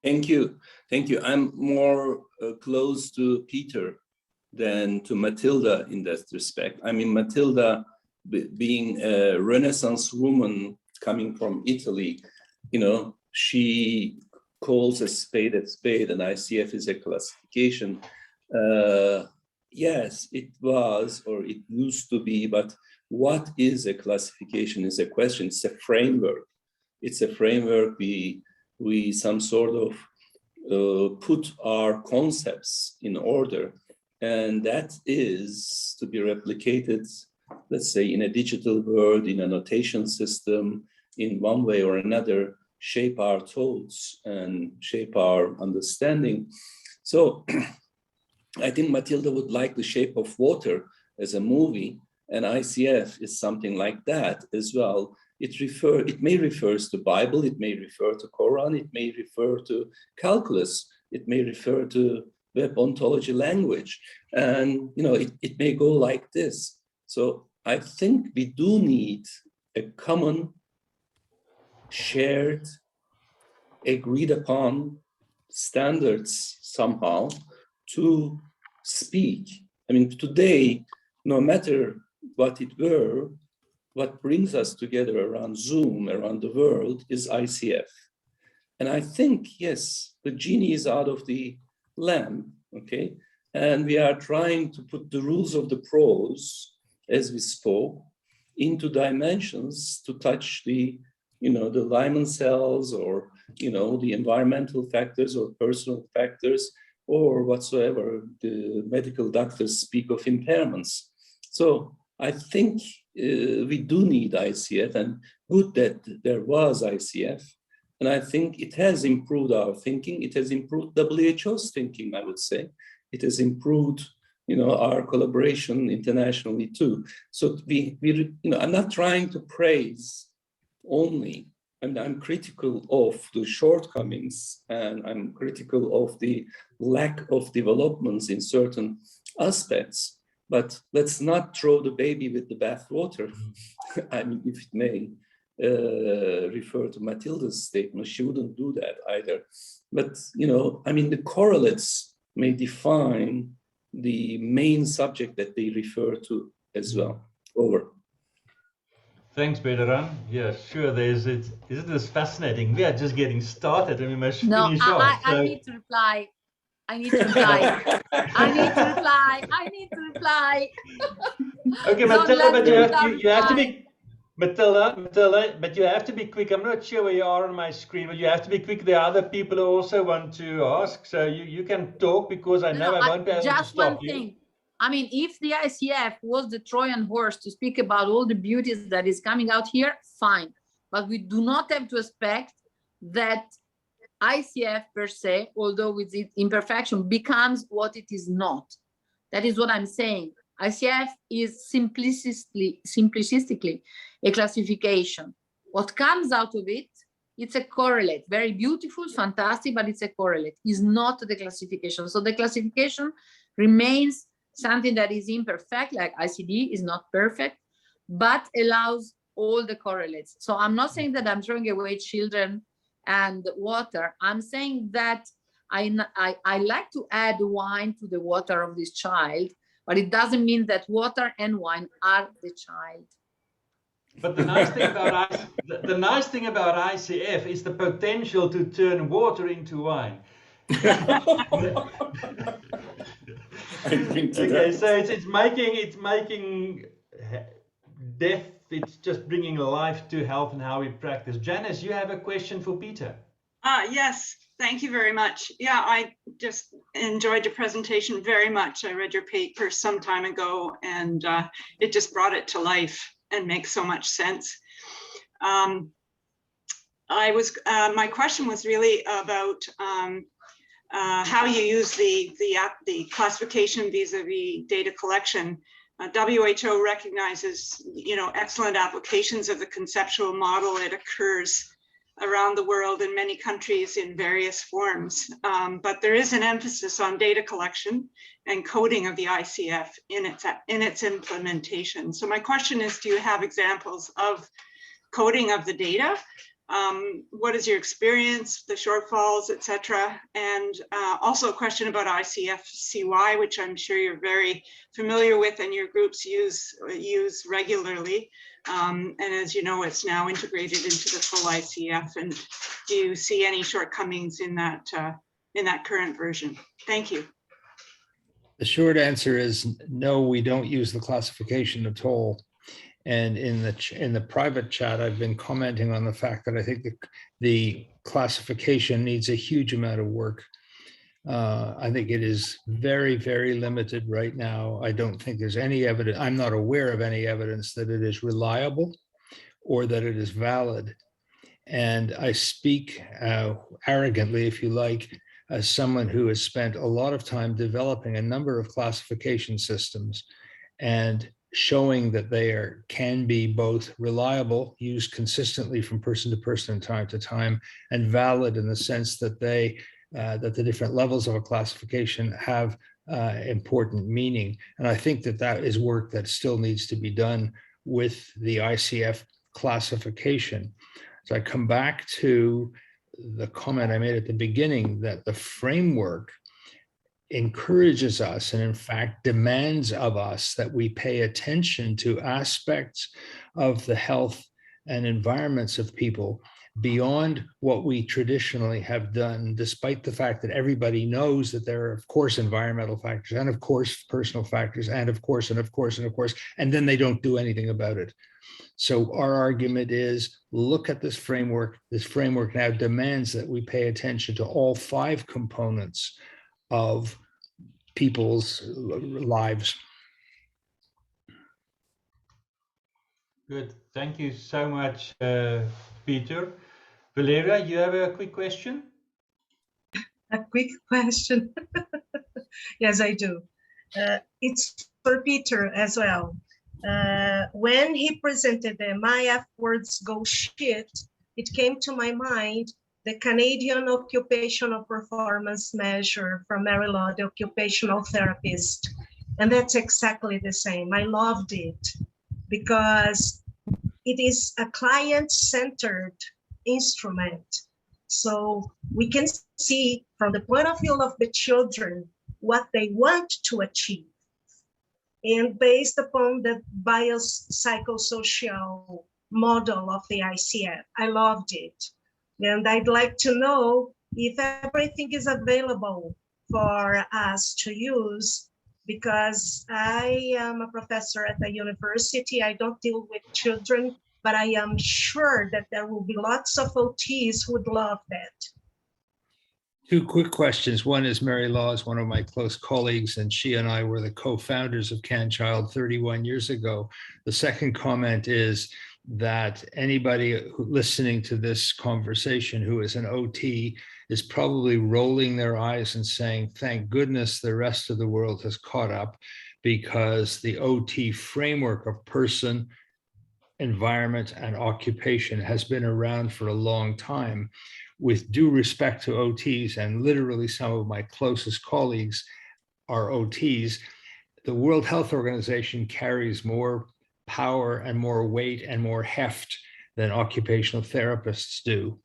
Thank you. Thank you. I'm more close to Peter than to Matilda in that respect. I mean, Matilda, being a Renaissance woman coming from Italy, you know, she calls a spade, and ICF is a classification. Yes, it was, or it used to be, but what is a classification is a question. It's a framework. It's a framework. We some sort of put our concepts in order, and that is to be replicated, let's say, in a digital world, in a notation system, in one way or another, shape our thoughts and shape our understanding. So I think Matilda would like The Shape of Water as a movie, and ICF is something like that as well. It may refer to Bible, it may refer to Quran, it may refer to calculus, it may refer to web ontology language, and you know, it may go like this. So I think we do need a common, shared, agreed upon standards somehow to speak. I mean, today, no matter what it were, what brings us together around Zoom, around the world, is ICF. And I think, yes, the genie is out of the lamp, okay? And we are trying to put the rules of the prose, as we spoke, into dimensions to touch the, you know, the Lyman cells, or, you know, the environmental factors or personal factors, or whatsoever the medical doctors speak of impairments. So I think we do need ICF, and good that there was ICF. And I think it has improved our thinking. It has improved WHO's thinking, I would say. It has improved, you know, our collaboration internationally too. So we you know, I'm not trying to praise only. I'm critical of the shortcomings, and I'm critical of the lack of developments in certain aspects. But let's not throw the baby with the bathwater. I mean, if it may refer to Matilda's statement, she wouldn't do that either. But, you know, I mean, the correlates may define the main subject that they refer to as well. Over. Thanks, Bedran. Yeah, sure. Isn't this fascinating? We are just getting started and we must No, finish off. I need to reply. I need to reply. I need to reply. I need to reply. Okay, Don't Matilda, let but me you have to reply. be Matilda, but you have to be quick. I'm not sure where you are on my screen, but you have to be quick. There are other people who also want to ask, so you can talk because I know I won't be able to Just stop one you. thing. I mean, if the ICF was the Trojan horse to speak about all the beauties that is coming out here, fine. But we do not have to expect that ICF per se, although with its imperfection, becomes what it is not. That is what I'm saying. ICF is simplistically a classification. What comes out of it, it's a correlate, very beautiful, fantastic, but it's a correlate, is not the classification. So the classification remains something that is imperfect, like ICD is not perfect, but allows all the correlates. So I'm not saying that I'm throwing away children and water. I'm saying that I like to add wine to the water of this child, but it doesn't mean that water and wine are the child. But the nice thing about the nice thing about ICF is the potential to turn water into wine. Okay, so it's making death. It's just bringing life to health and how we practice. Janice, you have a question for Peter. Yes, thank you very much. Yeah, I just enjoyed your presentation very much. I read your paper some time ago and it just brought it to life and makes so much sense. My question was really about how you use the classification vis-a-vis data collection. WHO recognizes, you know, excellent applications of the conceptual model. It occurs around the world in many countries in various forms, but there is an emphasis on data collection and coding of the ICF in its implementation. So my question is, do you have examples of coding of the data? What is your experience, the shortfalls, etc.? And also a question about ICF-CY, which I'm sure you're very familiar with and your groups use regularly. And as you know, it's now integrated into the full ICF. And do you see any shortcomings in that current version? Thank you. The short answer is no, we don't use the classification at all. And in the private chat, I've been commenting on the fact that I think the classification needs a huge amount of work. I think it is very, very limited right now. I don't think there's any evidence. I'm not aware of any evidence that it is reliable or that it is valid. And I speak arrogantly, if you like, as someone who has spent a lot of time developing a number of classification systems and showing that they can be both reliable, used consistently from person to person and time to time, and valid in the sense that that the different levels of a classification have important meaning. And I think that is work that still needs to be done with the ICF classification. So I come back to the comment I made at the beginning that the framework encourages us and in fact demands of us that we pay attention to aspects of the health and environments of people beyond what we traditionally have done, despite the fact that everybody knows that there are, of course, environmental factors and of course, personal factors and of course, and then they don't do anything about it. So our argument is, look at this framework. This framework now demands that we pay attention to all 5 components of people's lives. Good. Thank you so much, Peter. Valeria, you have a quick question? A quick question. Yes, I do. It's for Peter as well. When he presented the My F Words Go Shit, it came to my mind the Canadian Occupational Performance Measure from Mary Law, the occupational therapist. And that's exactly the same. I loved it because it is a client-centered instrument. So we can see from the point of view of the children what they want to achieve. And based upon the biopsychosocial model of the ICF, I loved it. And I'd like to know if everything is available for us to use, because I am a professor at the university. I don't deal with children, but I am sure that there will be lots of OTs who would love that. Two quick questions. One is Mary Law is one of my close colleagues, and she and I were the co-founders of CanChild 31 years ago. The second comment is that anybody listening to this conversation who is an OT is probably rolling their eyes and saying, thank goodness the rest of the world has caught up, because the OT framework of person, environment, and occupation has been around for a long time. With due respect to OTs, and literally some of my closest colleagues are OTs, the World Health Organization carries more power and more weight and more heft than occupational therapists do.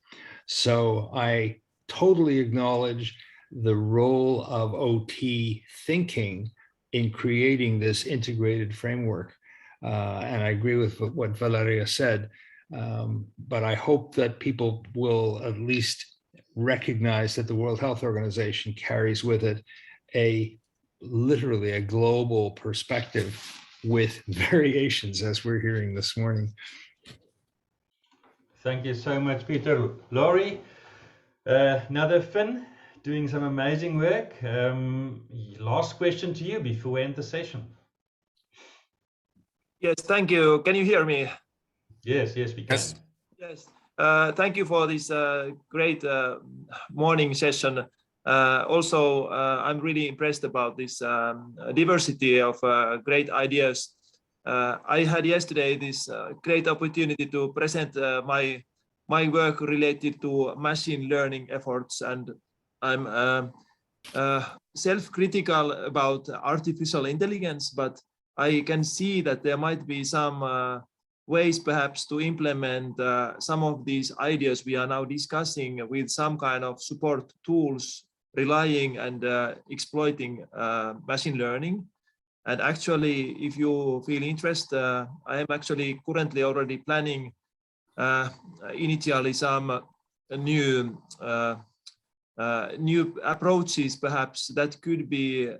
So I totally acknowledge the role of OT thinking in creating this integrated framework. And I agree with what Valeria said. But I hope that people will at least recognize that the World Health Organization carries with it literally a global perspective with variations, as we're hearing this morning. Thank you so much, Peter. Laurie, another Finn doing some amazing work. Last question to you before we end the session. Yes, thank you. Can you hear me? Yes, we can. Yes. Thank you for this great morning session. Also, I'm really impressed about this diversity of great ideas. I had yesterday this great opportunity to present my work related to machine learning efforts, and I'm self-critical about artificial intelligence, but I can see that there might be some ways perhaps to implement some of these ideas we are now discussing with some kind of support tools relying and exploiting machine learning. And actually, if you feel interest, I am actually currently already planning initially some new approaches perhaps that could be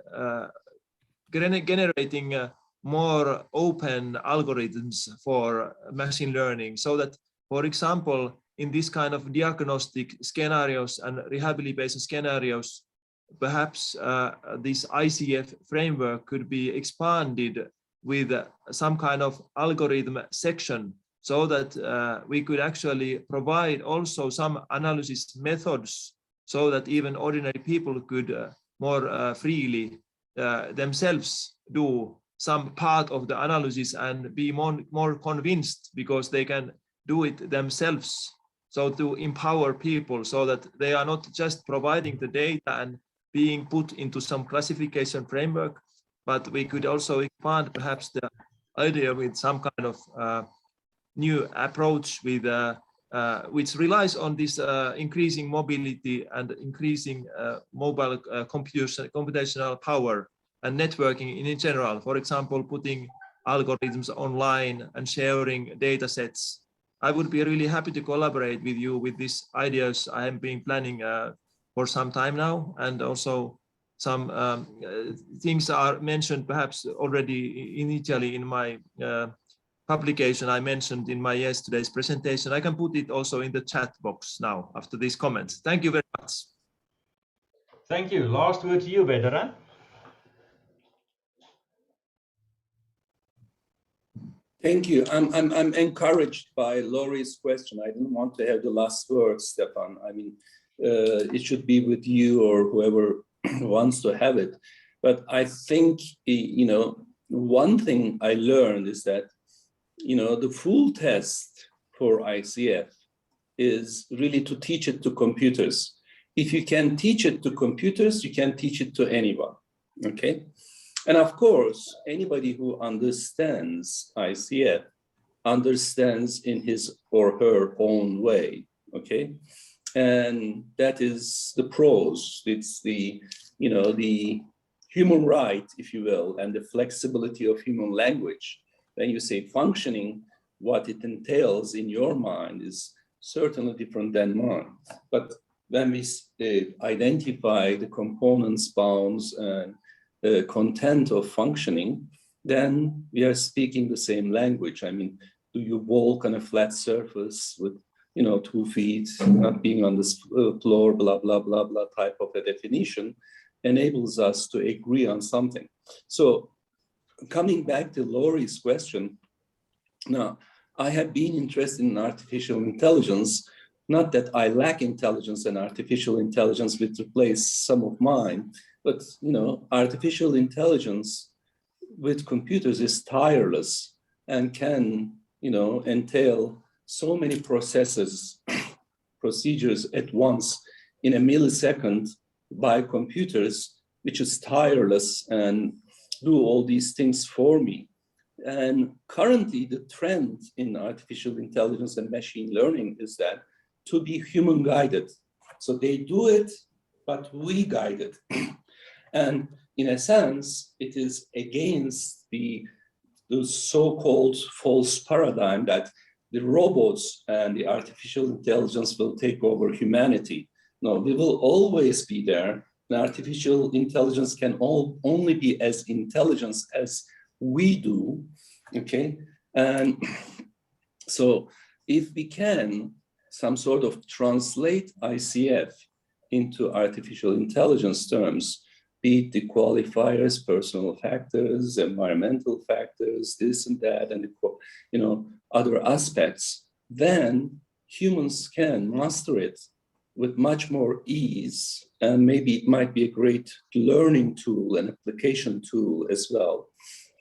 generating more open algorithms for machine learning, so that, for example, in this kind of diagnostic scenarios and rehabilitation scenarios, perhaps this ICF framework could be expanded with some kind of algorithm section, so that we could actually provide also some analysis methods, so that even ordinary people could more freely themselves do some part of the analysis and be more convinced because they can do it themselves. So to empower people so that they are not just providing the data and being put into some classification framework, but we could also expand perhaps the idea with some kind of new approach with which relies on this increasing mobility and increasing mobile computational power and networking in general. For example, putting algorithms online and sharing data sets. I would be really happy to collaborate with you with these ideas I have been planning for some time now, and also some things are mentioned perhaps already initially in my publication I mentioned in my yesterday's presentation. I can put it also in the chat box now after these comments. Thank you very much. Thank you. Last word to you, Vedran. Thank you. I'm encouraged by Laurie's question. I didn't want to have the last word, Stefan. I mean, it should be with you or whoever wants to have it. But I think, you know, one thing I learned is that, you know, the full test for ICF is really to teach it to computers. If you can teach it to computers, you can teach it to anyone, okay? And of course, anybody who understands ICF understands in his or her own way, okay? And that is the prose, it's the, the human right, if you will, and the flexibility of human language. When you say functioning, what it entails in your mind is certainly different than mine. But when we identify the components, bounds, and content of functioning, then we are speaking the same language. I mean, do you walk on a flat surface with 2 feet, not being on the floor, blah, blah, blah, blah type of a definition enables us to agree on something. So coming back to Laurie's question, now, I have been interested in artificial intelligence, not that I lack intelligence and artificial intelligence will replace some of mine, but artificial intelligence with computers is tireless and can, entail so many processes, procedures at once in a millisecond by computers, which is tireless and do all these things for me. And currently the trend in artificial intelligence and machine learning is that to be human guided. So they do it, but we guide it. And in a sense, it is against the so-called false paradigm that the robots and the artificial intelligence will take over humanity. No, we will always be there. The artificial intelligence can only be as intelligent as we do, okay? And so if we can some sort of translate ICF into artificial intelligence terms, be it the qualifiers, personal factors, environmental factors, this and that, and other aspects, then humans can master it with much more ease. And maybe it might be a great learning tool and application tool as well.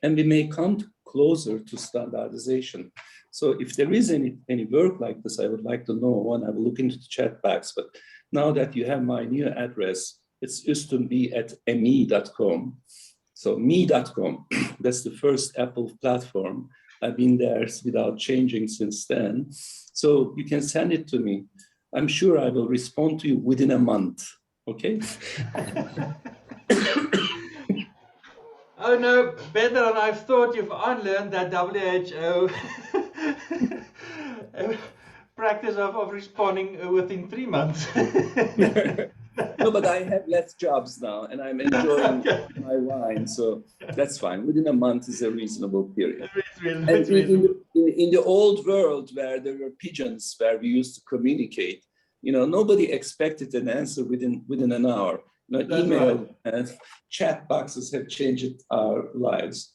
And we may come closer to standardization. So if there is any work like this, I would like to know, and I will look into the chat box. But now that you have my new address, it's used@me.com. So me.com, that's the first Apple platform. I've been there without changing since then. So you can send it to me. I'm sure I will respond to you within a month, okay? Oh no, Bedran, I thought you've unlearned that WHO practice of responding within 3 months. No, but I have less jobs now and I'm enjoying my wine, so that's fine. Within a month is a reasonable period. And in the old world where there were pigeons where we used to communicate, nobody expected an answer within an hour. Email right. And chat boxes have changed our lives.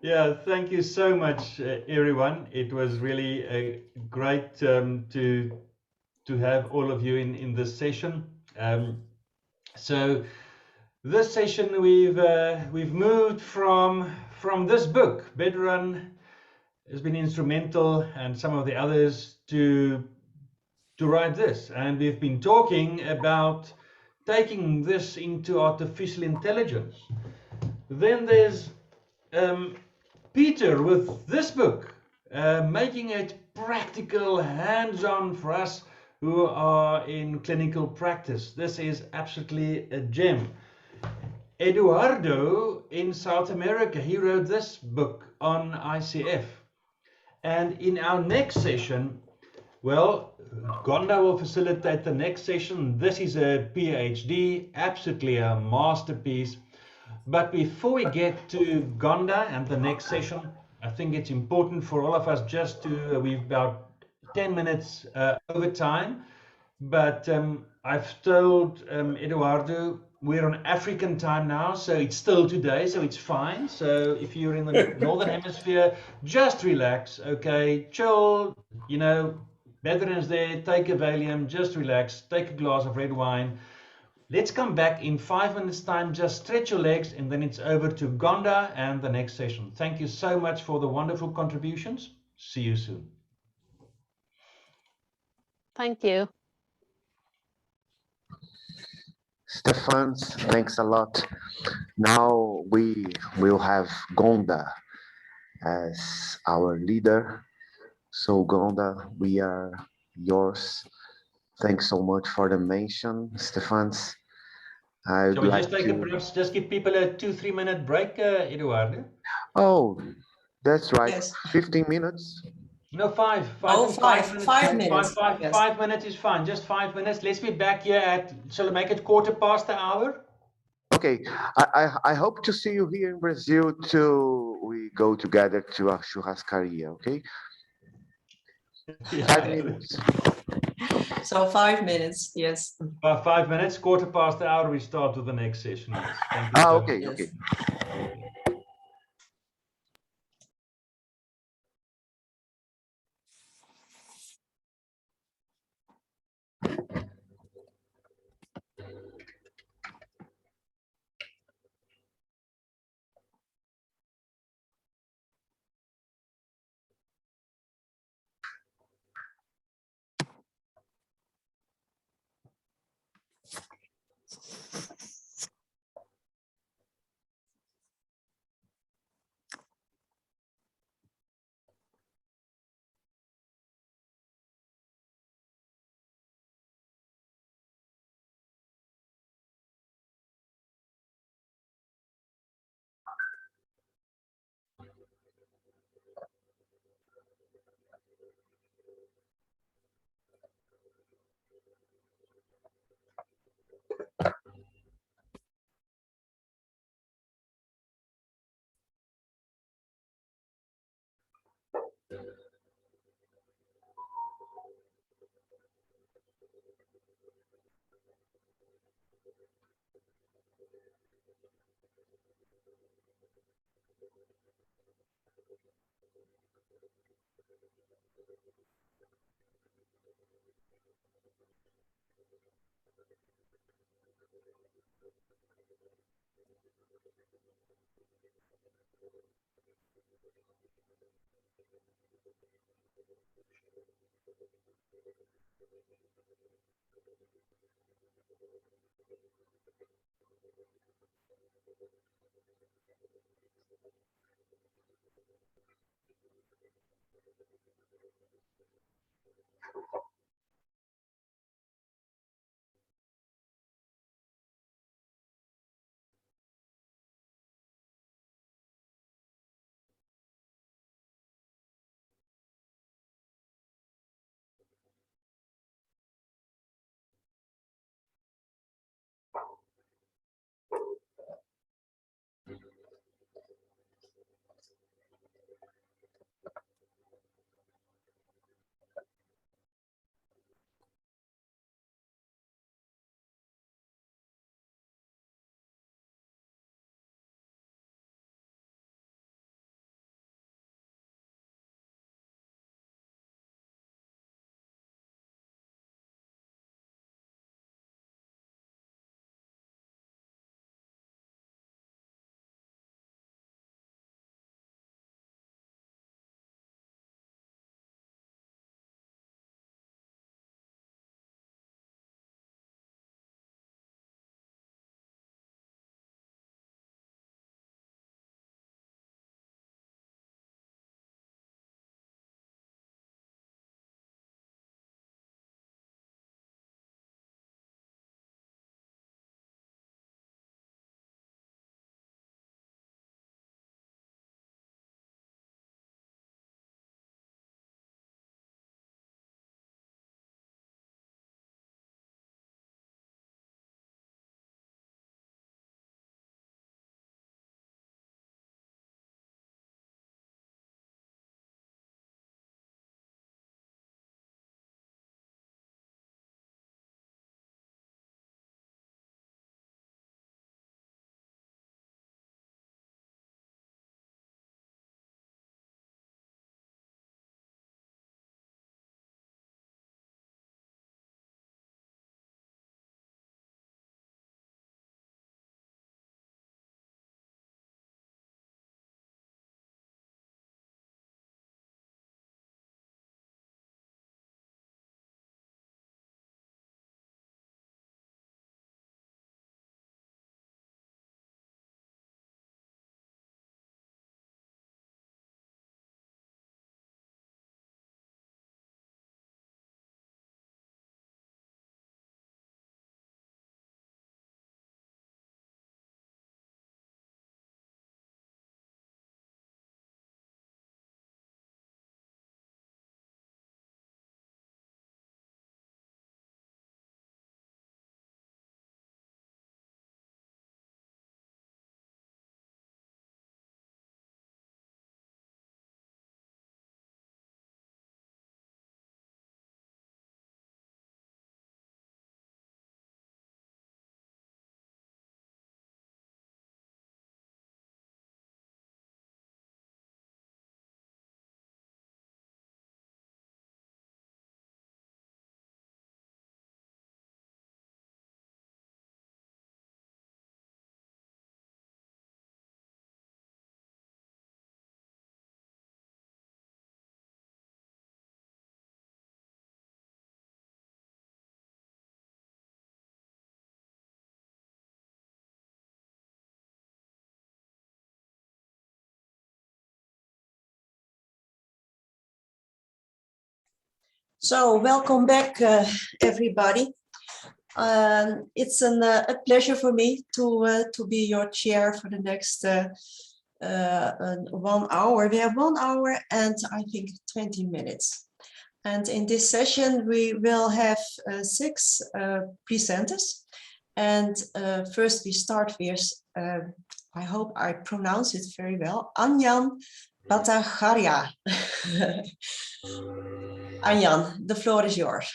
Yeah, thank you so much, everyone. It was really great to have all of you in this session. So this session we've moved from this book. Bedran has been instrumental, and some of the others to write this, and we've been talking about taking this into artificial intelligence. Then there's Peter with this book, making it practical, hands-on for us who are in clinical practice. This is absolutely a gem. Eduardo in South America, he wrote this book on ICF. And in our next session, well, Gonda will facilitate the next session. This is a PhD, absolutely a masterpiece. But before we get to Gonda and the next session, I think it's important for all of us just to, we've about 10 minutes over time. But I've told Eduardo, we're on African time now, so it's still today, so it's fine. So if you're in the Northern Hemisphere, just relax, okay? Chill, Bedran is there, take a Valium, just relax, take a glass of red wine. Let's come back in 5 minutes time, just stretch your legs, and then it's over to Gonda and the next session. Thank you so much for the wonderful contributions. See you soon. Thank you. Stefan, thanks a lot. Now we will have Gonda as our leader. So Gonda, we are yours. Thanks so much for the mention, Stefans. I'd Shall we like just take perhaps just give people a 2-3 minute break, Eduardo? Oh, that's right. Yes. 15 minutes. No, five. Oh, Five minutes. 5 minutes. Yes. 5 minutes is fine. Just 5 minutes. Let's be back here at, shall I make it 1/4 past the hour? Okay, I hope to see you here in Brazil till we go together to a churrascaria, okay? 5 minutes. So 5 minutes, yes. 5 minutes, 1/4 past the hour, we start with the next session. Yes. Thank you. so Okay, much. okay. So welcome back, everybody. It's a pleasure for me to be your chair for the next 1 hour. We have 1 hour and I think 20 minutes. And in this session, we will have 6 presenters. And first we start with, I hope I pronounce it very well, Anjan Bhattacharya. Anjan, the floor is yours.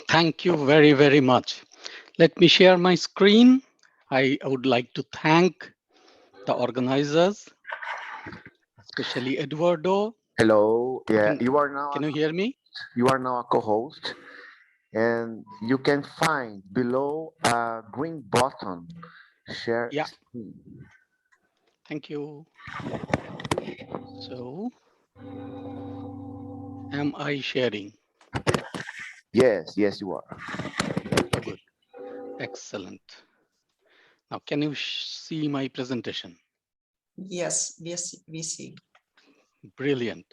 Thank you very, very much. Let me share my screen. I would like to thank the organizers, especially Eduardo. Hello. Yeah, Can you hear me? You are now a co-host, and you can find below a green button. Share screen. Thank you. So, am I sharing? Yes, you are. Oh, good. Excellent. Now, can you see my presentation? Yes, we see. Brilliant.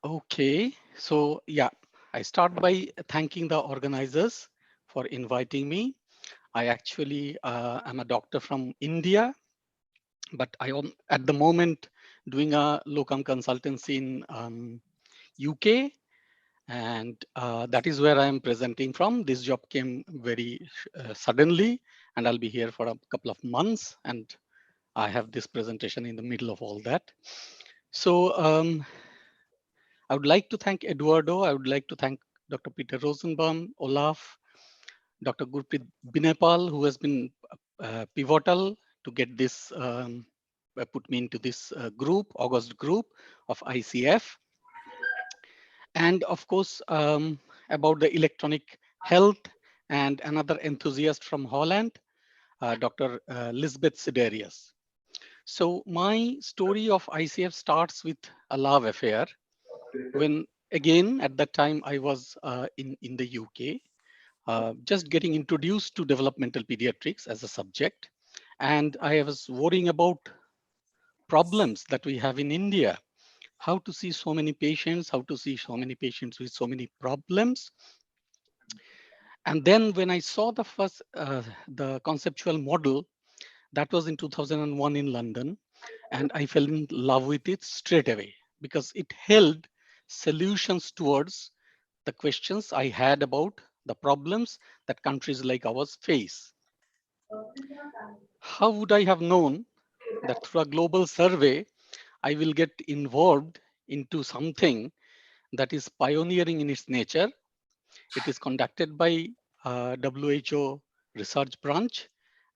Okay, so yeah, I start by thanking the organizers for inviting me. I actually am a doctor from India, but I am at the moment doing a locum consultancy in UK, and that is where I am presenting from. This job came very suddenly, and I'll be here for a couple of months, and I have this presentation in the middle of all that. So I would like to thank Eduardo. I would like to thank Dr. Peter Rosenbaum, Olaf, Dr. Gurpreet Binepal, who has been pivotal to get this, put me into this group, August group of ICF. And of course, about the electronic health and another enthusiast from Holland, Dr. Lisbeth Siderius. So my story of ICF starts with a love affair. When again, at that time, I was in the UK, just getting introduced to developmental pediatrics as a subject. And I was worrying about problems that we have in India, how to see so many patients, how to see so many patients with so many problems. And then when I saw the first, the conceptual model, that was in 2001 in London, and I fell in love with it straight away because it held solutions towards the questions I had about the problems that countries like ours face. How would I have known that through a global survey, I will get involved into something that is pioneering in its nature? It is conducted by WHO research branch,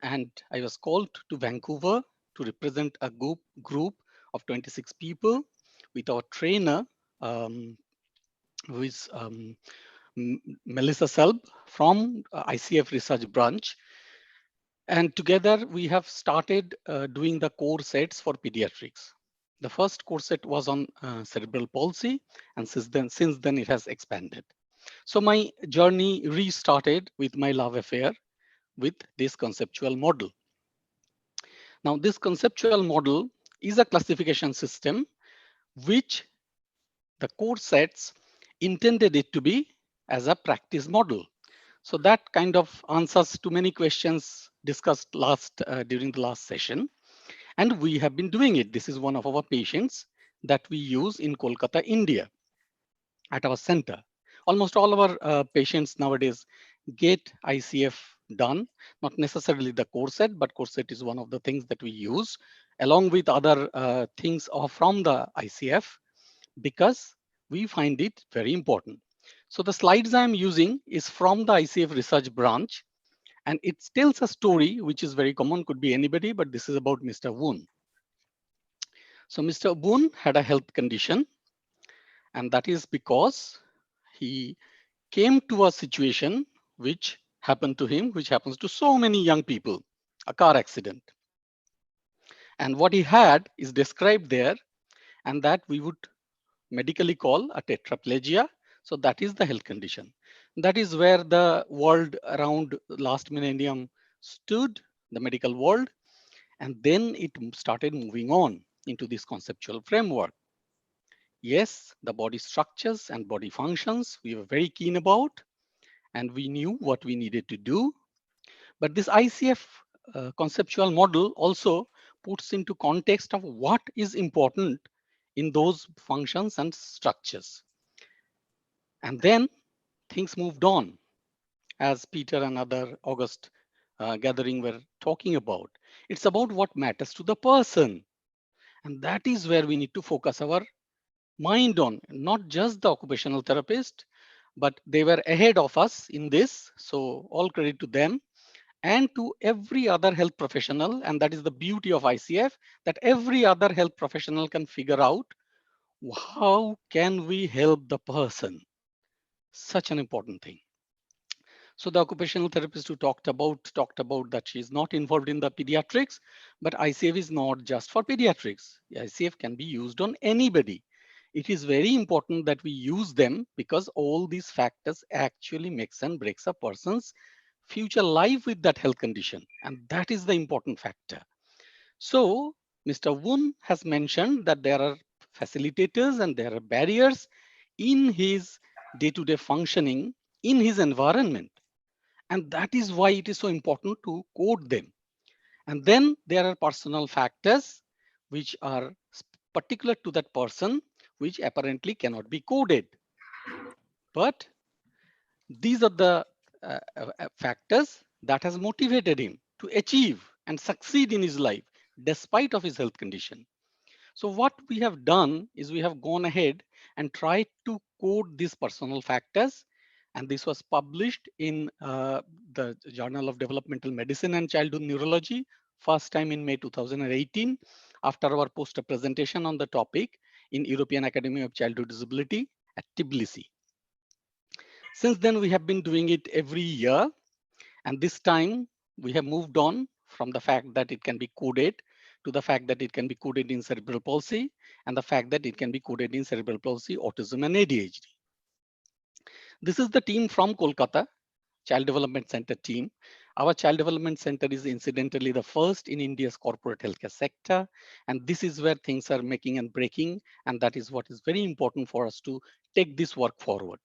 and I was called to Vancouver to represent a group of 26 people with our trainer, who is Melissa Selb from ICF research branch. And together we have started doing the core sets for pediatrics. The first core set was on cerebral palsy, and since then it has expanded. So my journey restarted with my love affair with this conceptual model. Now, this conceptual model is a classification system which the core sets intended it to be as a practice model. So that kind of answers to many questions discussed during the last session. And we have been doing it. This is one of our patients that we use in Kolkata, India, at our center. Almost all of our patients nowadays get ICF done, not necessarily the core set, but core set is one of the things that we use along with other things from the ICF because we find it very important. So the slides I'm using is from the ICF research branch, and it tells a story which is very common, could be anybody, but this is about Mr. Woon. So Mr. Woon had a health condition, and that is because he came to a situation which happened to him, which happens to so many young people, a car accident. And what he had is described there, and that we would medically call a tetraplegia. So that is the health condition. That is where the world around last millennium stood, the medical world, and then it started moving on into this conceptual framework. Yes, the body structures and body functions we were very keen about, and we knew what we needed to do. But this ICF conceptual model also puts into context of what is important in those functions and structures. And then things moved on, as Peter and other August gathering were talking about. It's about what matters to the person. And that is where we need to focus our mind on, not just the occupational therapist, but they were ahead of us in this. So all credit to them and to every other health professional. And that is the beauty of ICF, that every other health professional can figure out how can we help the person. Such an important thing. So the occupational therapist who talked about that she's not involved in the pediatrics, but ICF is not just for pediatrics. ICF can be used on anybody. It is very important that we use them because all these factors actually makes and breaks a person's future life with that health condition. And that is the important factor. So Mr. Woon has mentioned that there are facilitators and there are barriers in his day-to-day functioning in his environment. And that is why it is so important to code them. And then there are personal factors which are particular to that person, which apparently cannot be coded. But these are the factors that has motivated him to achieve and succeed in his life despite of his health condition. So what we have done is we have gone ahead and tried to code these personal factors. And this was published in the Journal of Developmental Medicine and Childhood Neurology, first time in May 2018, after our poster presentation on the topic in European Academy of Childhood Disability at Tbilisi. Since then, we have been doing it every year. And this time we have moved on from the fact that it can be coded to the fact that it can be coded in cerebral palsy and the fact that it can be coded in cerebral palsy, autism, and ADHD. This is the team from Kolkata, Child Development Center team. Our Child Development Center is incidentally the first in India's corporate healthcare sector. And this is where things are making and breaking. And that is what is very important for us to take this work forward.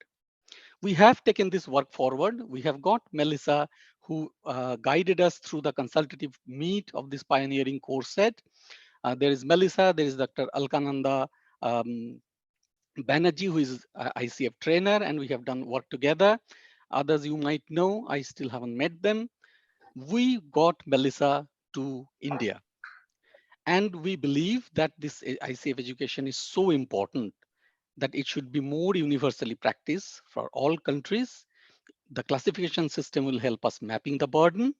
We have taken this work forward. We have got Melissa, who guided us through the consultative meet of this pioneering course set. There is Melissa, there is Dr. Alkananda Banerjee, who is ICF trainer, and we have done work together. Others you might know, I still haven't met them. We got Melissa to India. And we believe that this ICF education is so important that it should be more universally practiced for all countries. The classification system will help us mapping the burden,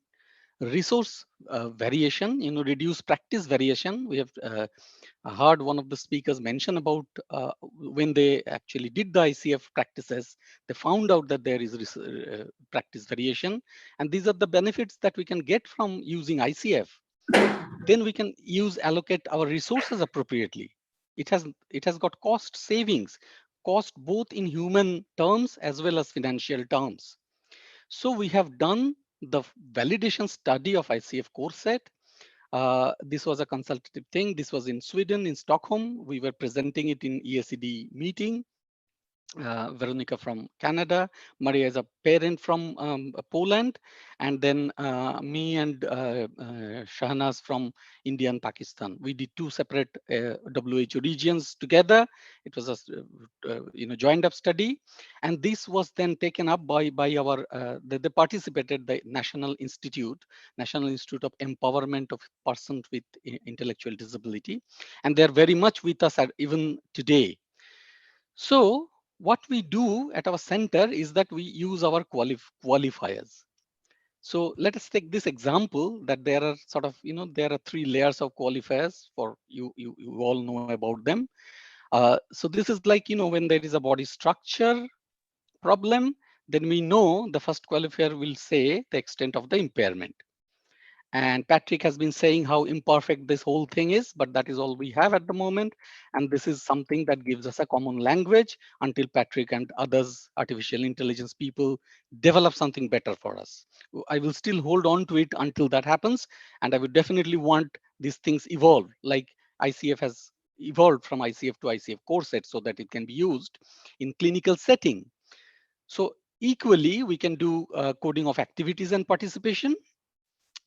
resource variation, reduce practice variation. We have heard one of the speakers mention about when they actually did the ICF practices, they found out that there is practice variation. And these are the benefits that we can get from using ICF. Then we can allocate our resources appropriately. It has got cost savings, cost both in human terms as well as financial terms. So we have done the validation study of ICF course set. This was a consultative thing. This was in Sweden, in Stockholm. We were presenting it in EACD meeting. Veronica from Canada, Maria is a parent from Poland, and then me and Shahnas from India and Pakistan. We did two separate WHO regions together. It was a joined up study, and this was then taken up by our they participated the National Institute of Empowerment of Persons with Intellectual Disability, and they're very much with us even today. So what we do at our center is that we use our qualifiers. So let us take this example that there are there are three layers of qualifiers for you all know about them. So this is like, when there is a body structure problem, then we know the first qualifier will say the extent of the impairment. And Patrick has been saying how imperfect this whole thing is, but that is all we have at the moment. And this is something that gives us a common language until Patrick and others, artificial intelligence people, develop something better for us. I will still hold on to it until that happens. And I would definitely want these things evolve, like ICF has evolved from ICF to ICF core set so that it can be used in clinical setting. So equally, we can do coding of activities and participation.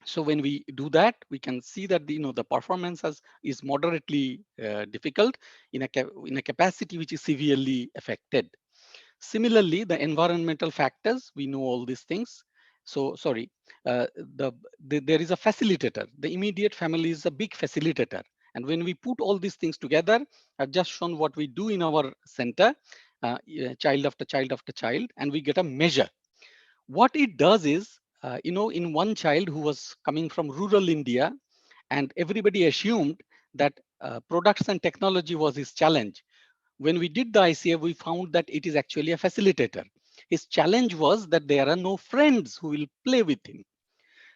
So when we do that, we can see that the performance is moderately difficult in a capacity which is severely affected. Similarly, the environmental factors, we know all these things. So sorry, there is a facilitator. The immediate family is a big facilitator. And when we put all these things together, I've just shown what we do in our center, child after child after child, and we get a measure. What it does is, in one child who was coming from rural India, and everybody assumed that products and technology was his challenge. When we did the ICF, we found that it is actually a facilitator. His challenge was that there are no friends who will play with him.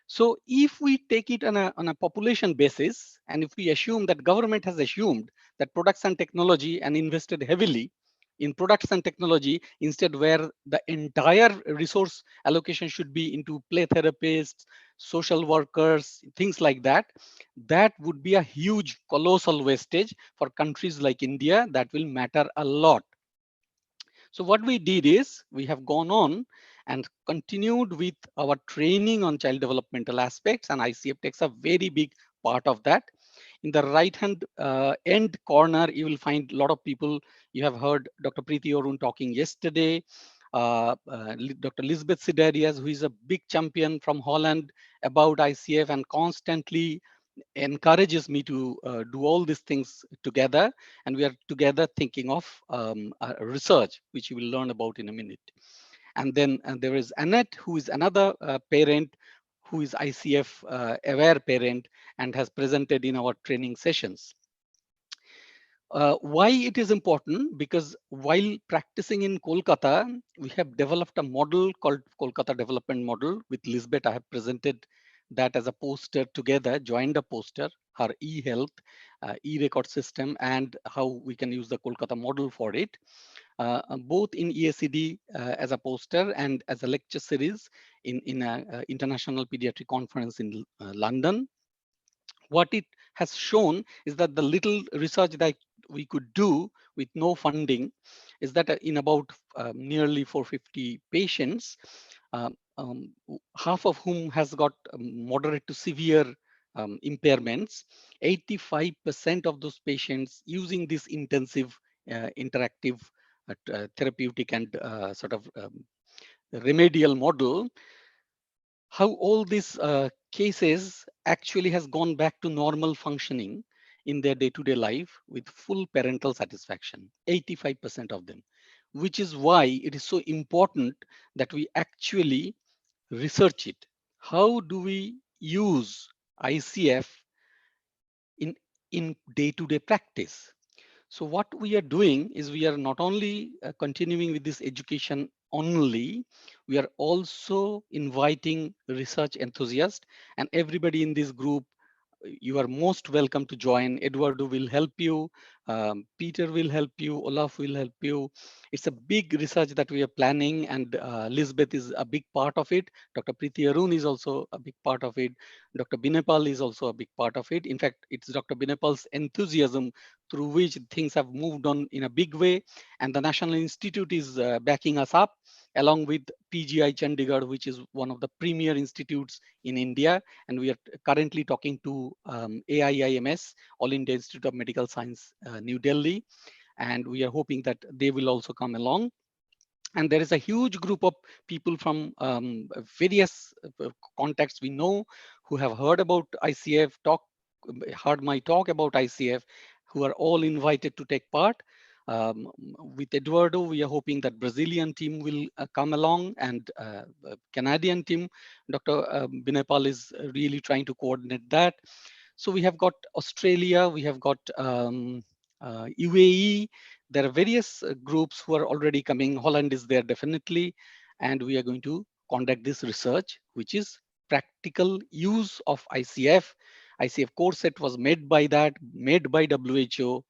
So if we take it on a population basis, and if we assume that government has assumed that products and technology and invested heavily in products and technology, instead where the entire resource allocation should be into play therapists, social workers, things like that, that would be a huge colossal wastage for countries like India. That will matter a lot. So what we did is we have gone on and continued with our training on child developmental aspects, and ICF takes a very big part of that. In the right hand end corner, you will find a lot of people. You have heard Dr. Preeti Arun talking yesterday, Dr. Lisbeth Sidarius, who is a big champion from Holland about ICF and constantly encourages me to do all these things together, and we are together thinking of research, which you will learn about in a minute. And then there is Annette, who is another parent, who is ICF aware parent and has presented in our training sessions. Why it is important? Because while practicing in Kolkata, we have developed a model called Kolkata Development Model with Lisbeth. I have presented that as a poster together, joined a poster, her e-health, e-record system, and how we can use the Kolkata model for it, both in EACD as a poster and as a lecture series in an international pediatric conference in London. What it has shown is that the little research that we could do with no funding is that in about nearly 450 patients, half of whom has got moderate to severe impairments, 85% of those patients using this intensive interactive therapeutic and sort of remedial model, how all these cases actually has gone back to normal functioning in their day-to-day life with full parental satisfaction, 85% of them, which is why it is so important that we actually research it. How do we use ICF in day-to-day practice? So what we are doing is we are not only continuing with this education only, we are also inviting research enthusiasts, and everybody in this group, you are most welcome to join. Eduardo will help you. Peter will help you. Olaf will help you. It's a big research that we are planning, and Lisbeth is a big part of it. Dr. Preeti Arun is also a big part of it. Dr. Binepal is also a big part of it. In fact, it's Dr. Binepal's enthusiasm through which things have moved on in a big way. And the National Institute is backing us up, along with PGI Chandigarh, which is one of the premier institutes in India. And we are currently talking to AIIMS, All India Institute of Medical Science, New Delhi. And we are hoping that they will also come along. And there is a huge group of people from various contexts we know who have heard about ICF, heard my talk about ICF, who are all invited to take part. With Eduardo, we are hoping that Brazilian team will come along, and Canadian team, Dr. Binepal is really trying to coordinate that. So we have got Australia, we have got UAE. There are various groups who are already coming. Holland is there definitely. And we are going to conduct this research, which is practical use of ICF. ICF core set was made by WHO.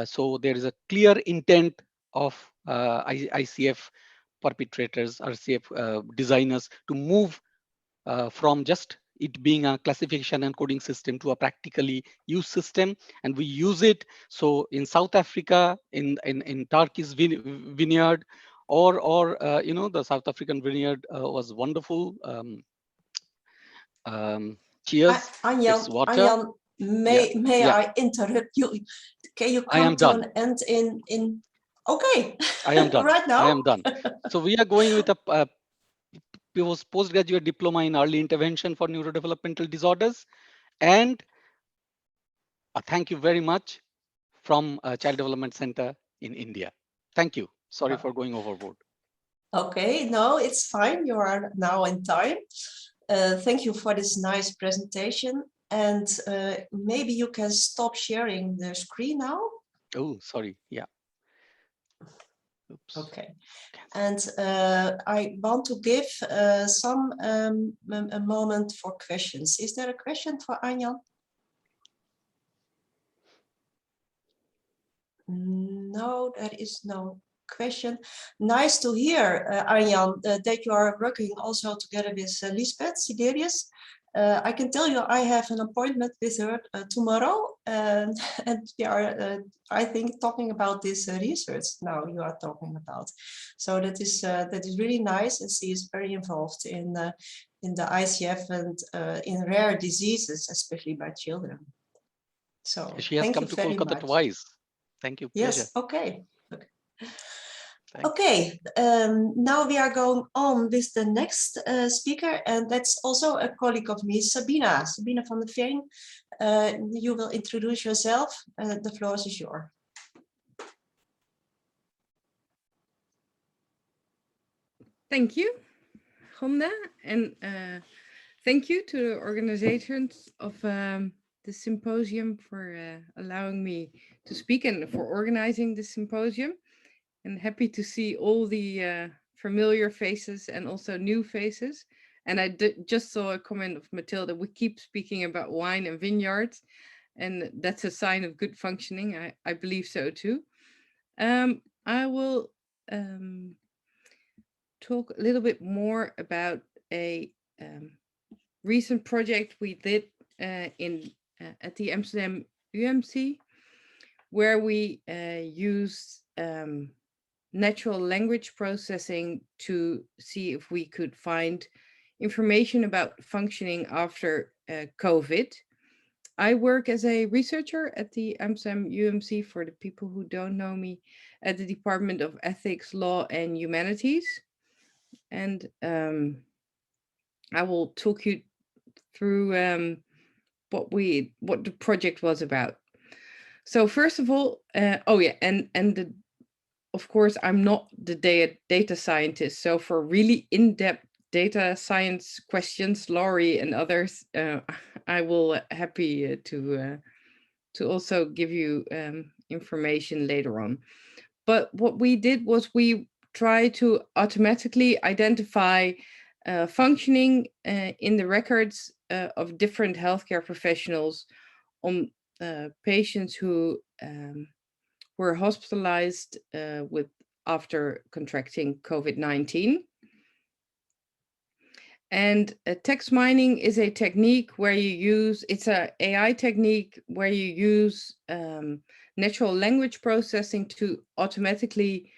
So there is a clear intent of ICF perpetrators, ICF designers to move from just it being a classification and coding system to a practically used system, and we use it. So in South Africa, in Turkey's vineyard, or you know, the South African vineyard was wonderful. Cheers. It's water. Anjan, may Yeah. I interrupt you? Can you I am come to done. an end in okay. I am done. Right now? I am done. So we are going with a postgraduate diploma in early intervention for neurodevelopmental disorders. And thank you very much from Child Development Center in India. Thank you. Sorry for going overboard. Okay, no, it's fine. You are now in time. Thank you for this nice presentation. And maybe you can stop sharing the screen now. Oh, sorry. Yeah. Oops. Okay. And I want to give a moment for questions. Is there a question for Anjan? No, there is no question. Nice to hear, Arjan, that you are working also together with Lisbeth Siderius. I can tell you I have an appointment with her tomorrow, and we are, I think, talking about this research now you are talking about. So that is really nice, and she is very involved in the ICF and in rare diseases, especially by children. So she has come to Kolkata twice. Thank you. Pleasure. Yes. Okay. Okay, now we are going on with the next speaker, and that's also a colleague of me, Sabina van der Veen. You will introduce yourself. The floor is yours. Thank you, Gonda, and thank you to the organizers of the symposium for allowing me to speak and for organizing the symposium. And happy to see all the familiar faces and also new faces. And I just saw a comment of Matilda. We keep speaking about wine and vineyards, and that's a sign of good functioning. I believe so too. I will talk a little bit more about a recent project we did at the Amsterdam UMC, where we used natural language processing to see if we could find information about functioning after COVID. I work as a researcher at the Amsterdam UMC, for the people who don't know me, at the Department of Ethics, Law and Humanities. And I will talk you through what the project was about. So first of all, of course, I'm not the data scientist. So for really in-depth data science questions, Laurie and others, I will happy to also give you information later on. But what we did was we tried to automatically identify functioning in the records of different healthcare professionals on patients who were hospitalized after contracting COVID-19. And text mining is a technique where you use, it's an AI technique where you use natural language processing to automatically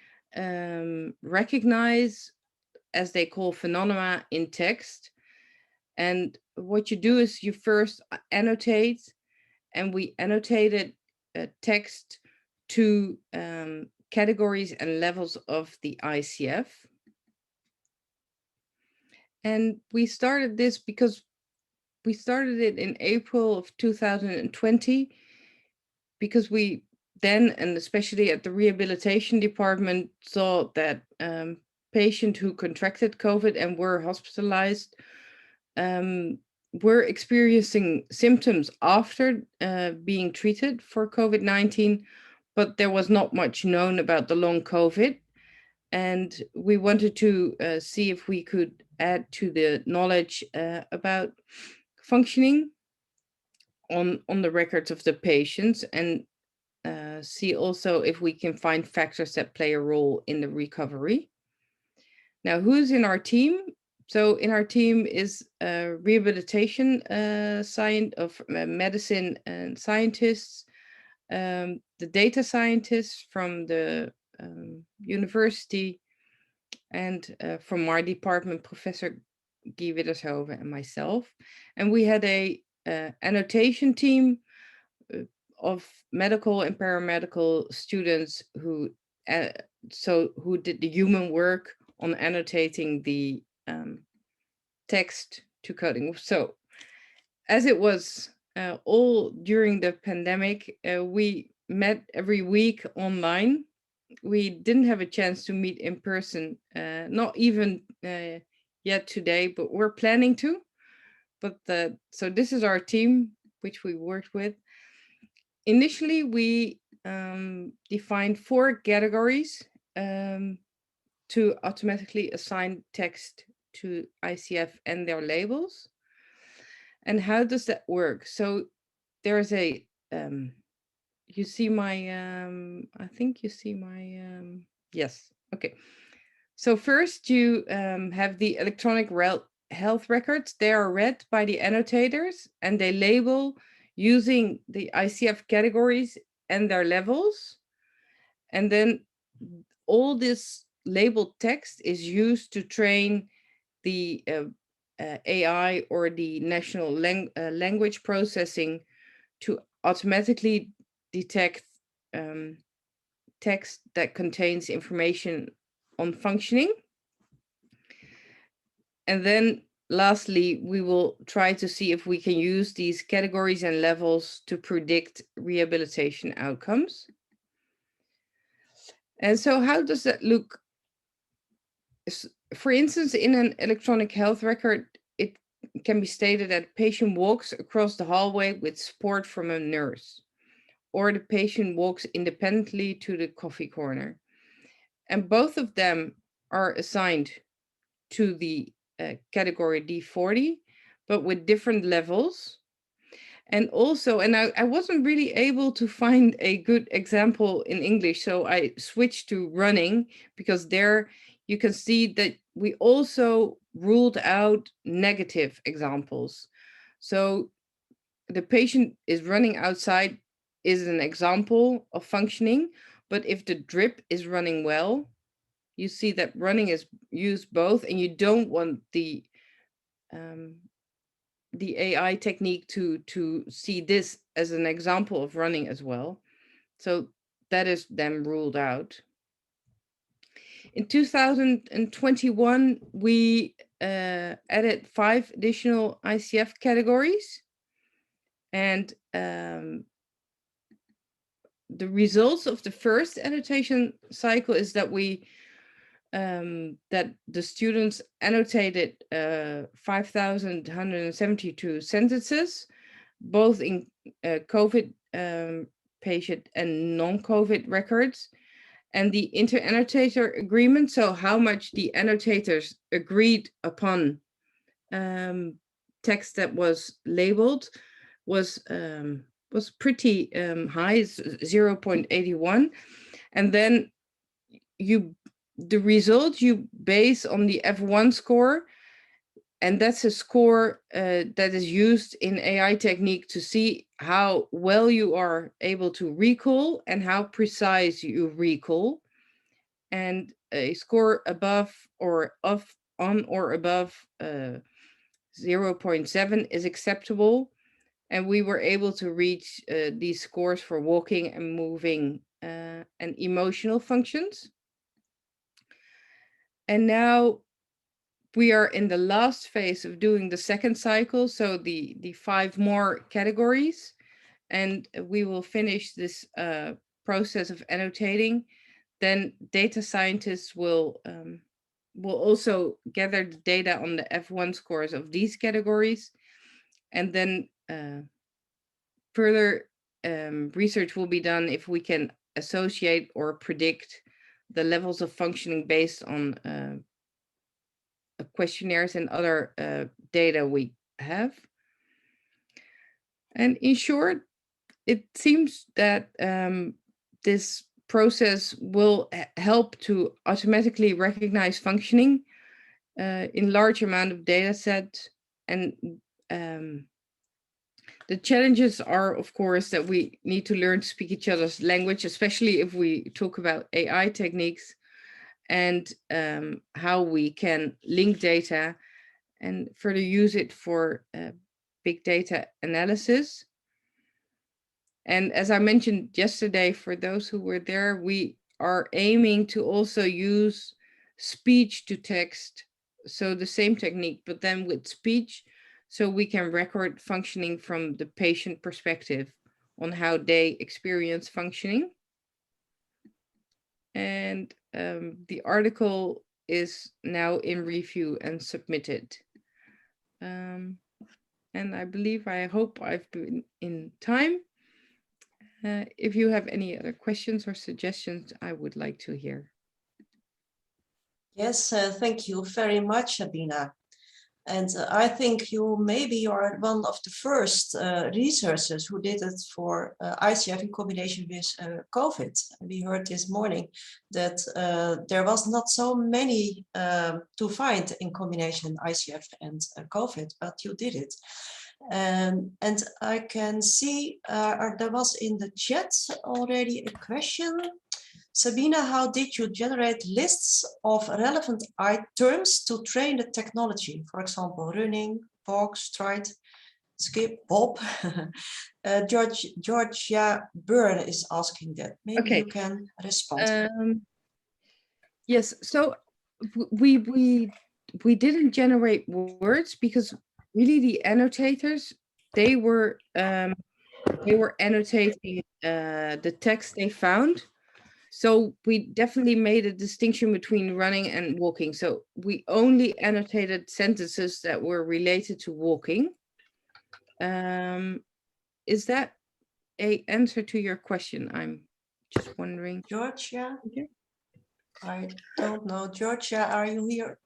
recognize, as they call, phenomena in text. And what you do is you first annotate, and we annotated text to categories and levels of the ICF. And we started this because we started it in April of 2020, because we then, and especially at the rehabilitation department, saw that patients who contracted COVID and were hospitalized were experiencing symptoms after being treated for COVID-19, but there was not much known about the long COVID. And we wanted to see if we could add to the knowledge about functioning on the records of the patients, and see also if we can find factors that play a role in the recovery. Now, who's in our team? So in our team is rehabilitation science of medicine and scientists, the data scientists from the university, and from our department, Professor Guy Widdershoven and myself. And we had a annotation team of medical and paramedical students who did the human work on annotating the text to coding. So as it was all during the pandemic, we met every week online. We didn't have a chance to meet in person, not even yet today, but we're planning to. But so this is our team, which we worked with. Initially, we defined 4 categories to automatically assign text to ICF and their labels. And how does that work? So there's a, you see my, I think you see my, yes, okay. So first you have the electronic health records. They are read by the annotators and they label using the ICF categories and their levels. And then all this labeled text is used to train the AI or the natural language processing to automatically detect text that contains information on functioning. And then lastly, we will try to see if we can use these categories and levels to predict rehabilitation outcomes. And so how does that look? For instance, in an electronic health record, it can be stated that a patient walks across the hallway with support from a nurse, or the patient walks independently to the coffee corner. And both of them are assigned to the category D40, but with different levels. And also, and I wasn't really able to find a good example in English, so I switched to running, because there you can see that we also ruled out negative examples. So the patient is running outside is an example of functioning, but if the drip is running well, you see that running is used both, and you don't want the AI technique to see this as an example of running as well. So that is then ruled out. In 2021, we added 5 additional ICF categories, and the results of the first annotation cycle is that we that the students annotated 5,172 sentences, both in COVID patient and non-COVID records. And the inter-annotator agreement, so how much the annotators agreed upon text that was labeled, was pretty high, 0.81. And then the result you base on the F1 score, and that's a score that is used in AI technique to see how well you are able to recall and how precise you recall. And a score above or on or above 0.7 is acceptable. And we were able to reach these scores for walking and moving and emotional functions. And now we are in the last phase of doing the second cycle, so the 5 more categories, and we will finish this process of annotating. Then data scientists will also gather the data on the F1 scores of these categories, and then further research will be done if we can associate or predict the levels of functioning based on questionnaires and other data we have. And in short, it seems that this process will help to automatically recognize functioning in large amount of data set. And the challenges are, of course, that we need to learn to speak each other's language, especially if we talk about AI techniques, and how we can link data and further use it for big data analysis. And as I mentioned yesterday, for those who were there, we are aiming to also use speech to text. So the same technique, but then with speech, so we can record functioning from the patient perspective on how they experience functioning. And the article is now in review and submitted. And I hope I've been in time. If you have any other questions or suggestions, I would like to hear. Yes, thank you very much, Sabina. And I think you are one of the first researchers who did it for ICF in combination with COVID. We heard this morning that there was not so many to find in combination ICF and COVID, but you did it. And I can see there was in the chat already a question. Sabina, how did you generate lists of relevant terms to train the technology? For example, running, walk, stride, skip, hop. Georgia Byrne is asking that. Maybe you can respond. Yes, so we didn't generate words because really the annotators, they were annotating the text they found. So we definitely made a distinction between running and walking. So we only annotated sentences that were related to walking. Is that an answer to your question? I'm just wondering. Georgia? Okay. I don't know. Georgia, are you here?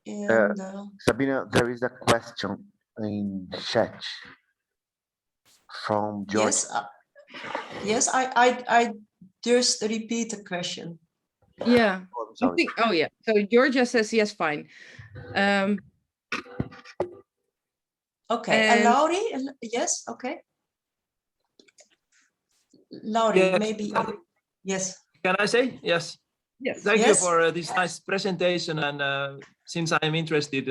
Sabina, there is a question in chat from George. Yes, I just repeat the question. Yeah. Oh, yeah. So Georgia says yes, fine. Okay. And Laurie? Yes. Okay. Laurie, yes. Maybe. Yes. Can I say yes? Yes. Thank you for this nice presentation. And since I'm interested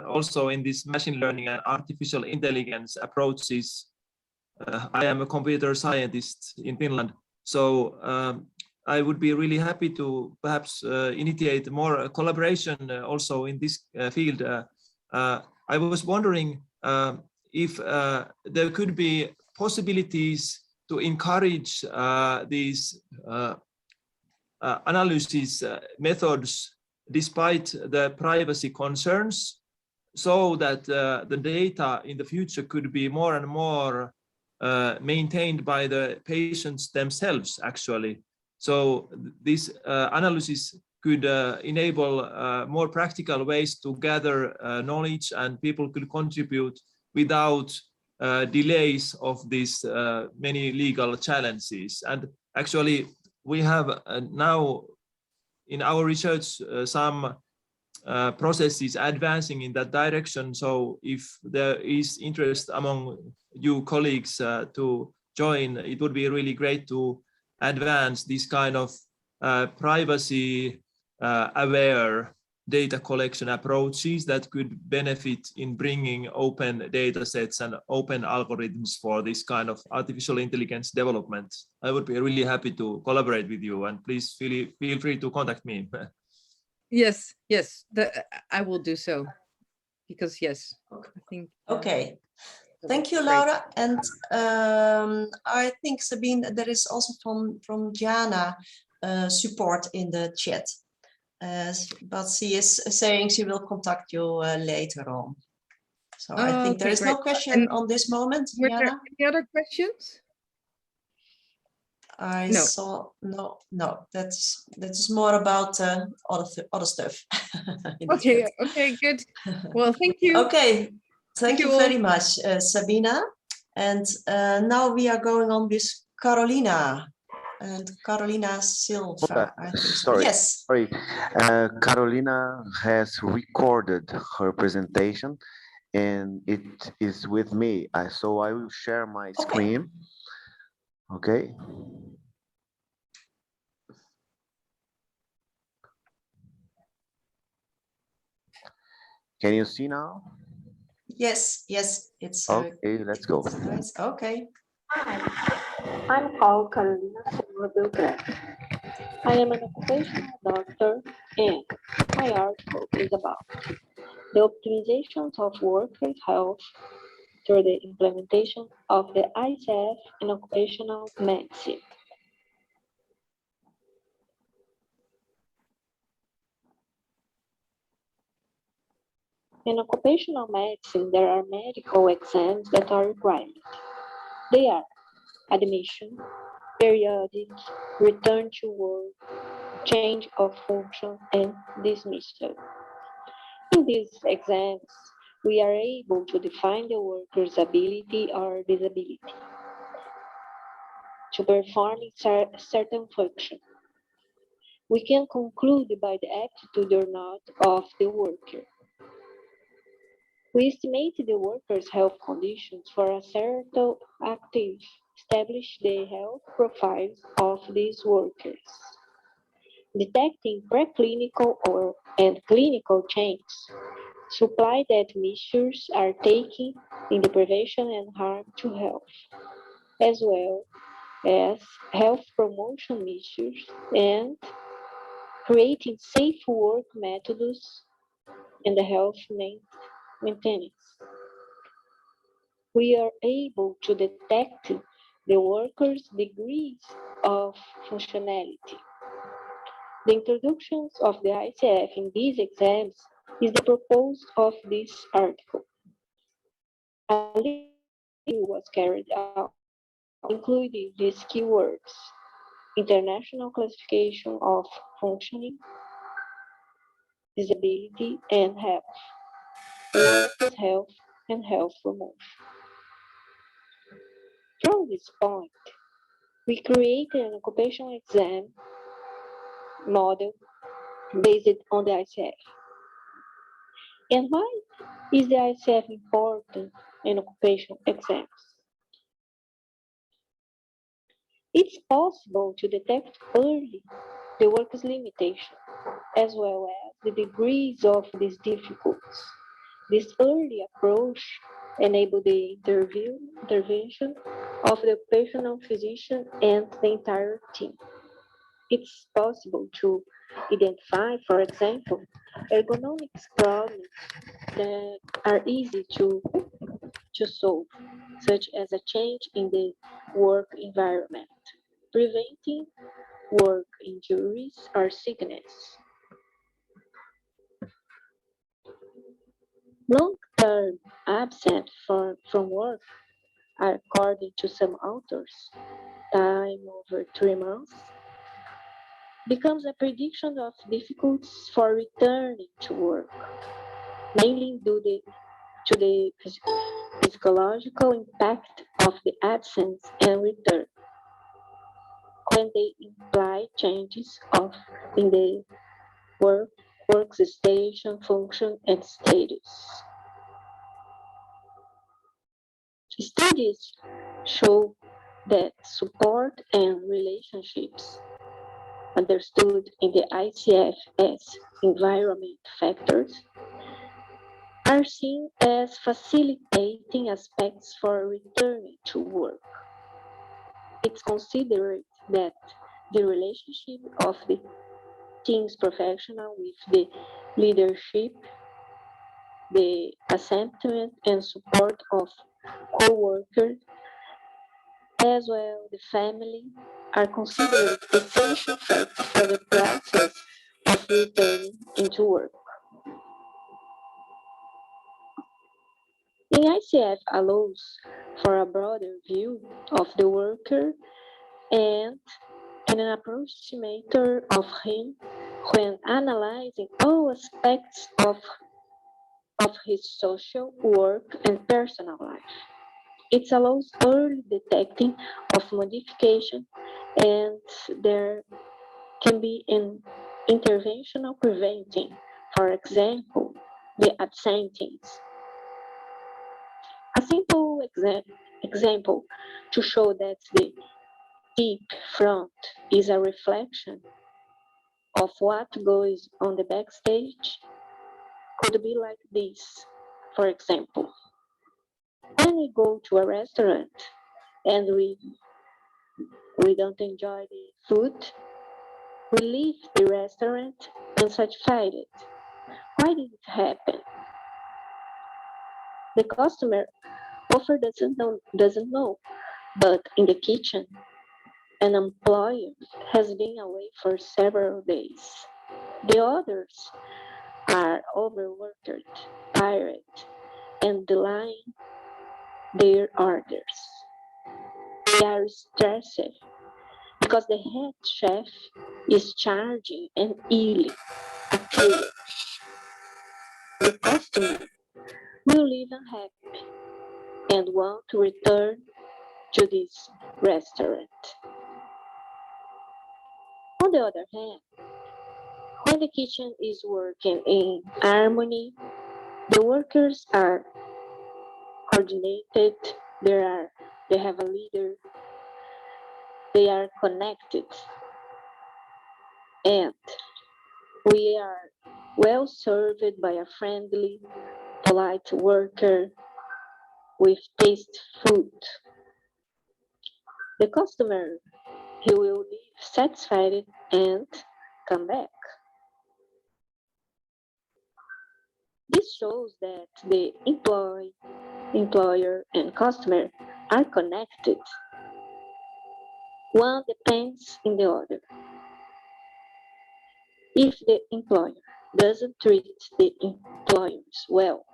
also in this machine learning and artificial intelligence approaches, I am a computer scientist in Finland. So I would be really happy to perhaps initiate more collaboration also in this field. I was wondering if there could be possibilities to encourage these analysis methods despite the privacy concerns, so that the data in the future could be more and more maintained by the patients themselves, actually. So this analysis could enable more practical ways to gather knowledge, and people could contribute without delays of these many legal challenges. And actually, we have now in our research some processes advancing in that direction. So if there is interest among you colleagues to join, it would be really great to advance this kind of privacy aware data collection approaches that could benefit in bringing open data sets and open algorithms for this kind of artificial intelligence development. I would be really happy to collaborate with you, and please feel free to contact me. Yes, I will do so, because yes, I think. Okay, thank you, Laura. And I think, Sabine, there is also from Jana support in the chat. But she is saying she will contact you later on. So I think there is no question on this moment. Were there any other questions? I saw no. That is more about other stuff. Okay, good. Well, thank you. Okay, thank you very much, Sabina. And now we are going on with Carolina. and Carolina Silva, I think so. Sorry, Yes. sorry. Carolina has recorded her presentation and it is with me. So I will share my screen. Okay. Can you see now? Yes, yes, it's okay. Let's go. Nice. Okay. Hi, I'm called Carolina Silva Belgrano. I am an occupational doctor, and my article is about the optimization of worker health through the implementation of the Icf in occupational medicine. In occupational medicine, there are medical exams that are required. They are admission, periodic, return to work, change of function, and dismissal. In these exams, we are able to define the worker's ability or disability to perform certain function. We can conclude by the aptitude or not of the worker. We estimate the worker's health conditions for a certain active, establish the health profiles of these workers, detecting preclinical and clinical changes, supply that measures are taken in the prevention and harm to health, as well as health promotion measures and creating safe work methods and the health maintenance. We are able to detect the workers' degrees of functionality. The introductions of the ICF in these exams is the purpose of this article. A review was carried out, including these keywords: international classification of functioning, disability, and health, workers' health, and health promotion. From this point, we created an occupational exam model based on the ICF. And why is the ICF important in occupational exams? It's possible to detect early the worker's limitation, as well as the degrees of these difficulties. This early approach enables the intervention of the occupational physician and the entire team. It's possible to identify, for example, ergonomics problems that are easy to solve, such as a change in the work environment, preventing work injuries or sickness. Long-term absence from work, according to some authors, time over 3 months, becomes a prediction of difficulties for returning to work, mainly due to the physiological impact of the absence and return, when they imply changes in the workstation function and status. Studies show that support and relationships, understood in the ICF as environment factors, are seen as facilitating aspects for returning to work. It's considered that the relationship of the team's professional with the leadership, the acceptance and support of co-workers, as well the family, are considered essential factors for the process of returning into work. The ICF allows for a broader view of the worker and an approximator of him when analyzing all aspects of his social, work, and personal life. It allows early detecting of modification And there can be an interventional preventing, for example, the absenteeism. A simple example to show that the deep front is a reflection of what goes on the backstage could be like this. For example, when we go to a restaurant and we don't enjoy the food, we leave the restaurant unsatisfied. Why did it happen? The customer often doesn't know, but in the kitchen, an employee has been away for several days. The others are overworked, tired, and delaying their orders. They are stressed because the head chef is charging and eating a cake. The customer will leave unhappy and want to return to this restaurant. On the other hand, when the kitchen is working in harmony, the workers are coordinated, they have a leader, they are connected, and we are well served by a friendly, polite worker with taste food. The customer, he will leave satisfied and come back. This shows that the employer, and customer are connected. One depends on the other. If the employer doesn't treat the employers well,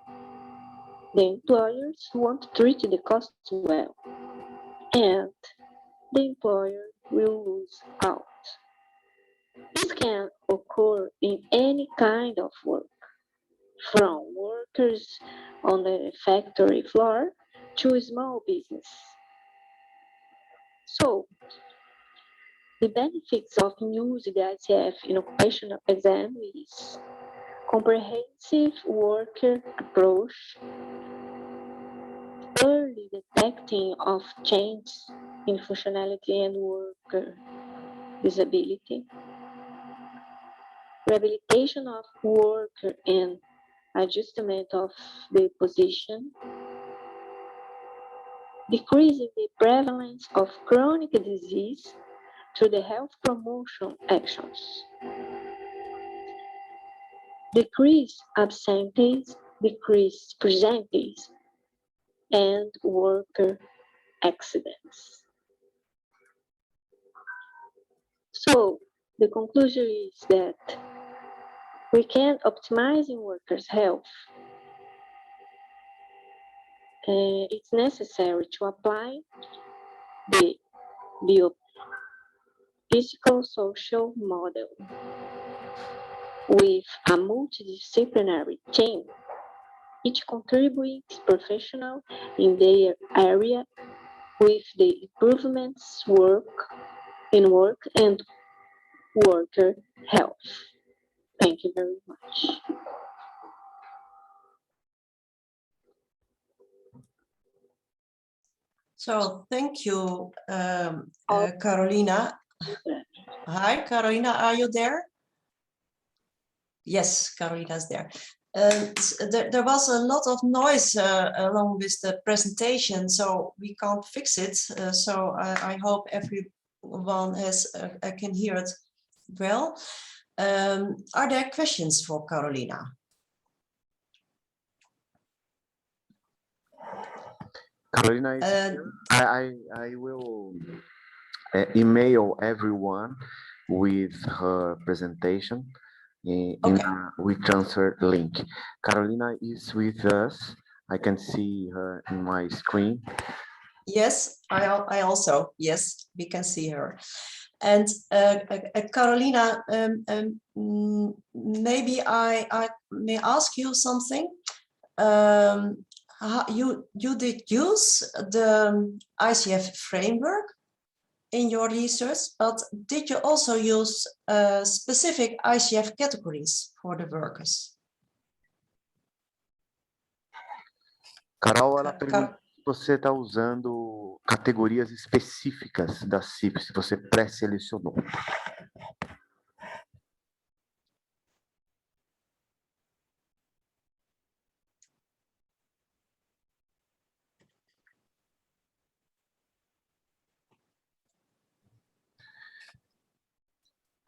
the employers won't treat the customer well, and the employer will lose out. This can occur in any kind of work, from workers on the factory floor to small business. So, the benefits of using the ICF in occupational exam is comprehensive worker approach, early detecting of change in functionality and worker disability, rehabilitation of worker and adjustment of the position, decreasing the prevalence of chronic disease through the health promotion actions, decrease absenteeism, decrease presenteeism, and worker accidents. So the conclusion is that we can optimize in workers' health. It's necessary to apply the biopsychosocial model with a multidisciplinary team, each contributing professional in their area with the improvements in work and worker health. Thank you very much. So thank you, Carolina. Hi, Carolina, are you there? Yes, Carolina's there. There was a lot of noise along with the presentation, so we can't fix it. So I hope everyone can hear it well. Are there questions for Carolina? Carolina, I will email everyone with her presentation in a WeTransfer link. Carolina is with us. I can see her in my screen. Yes, I also, yes, we can see her. And Carolina, maybe I may ask you something. You did use the ICF framework, in your research, but did you also use specific ICF categories for the workers? Carol, ela pergunta se você está usando categorias específicas da CIP, se você pré-selecionou.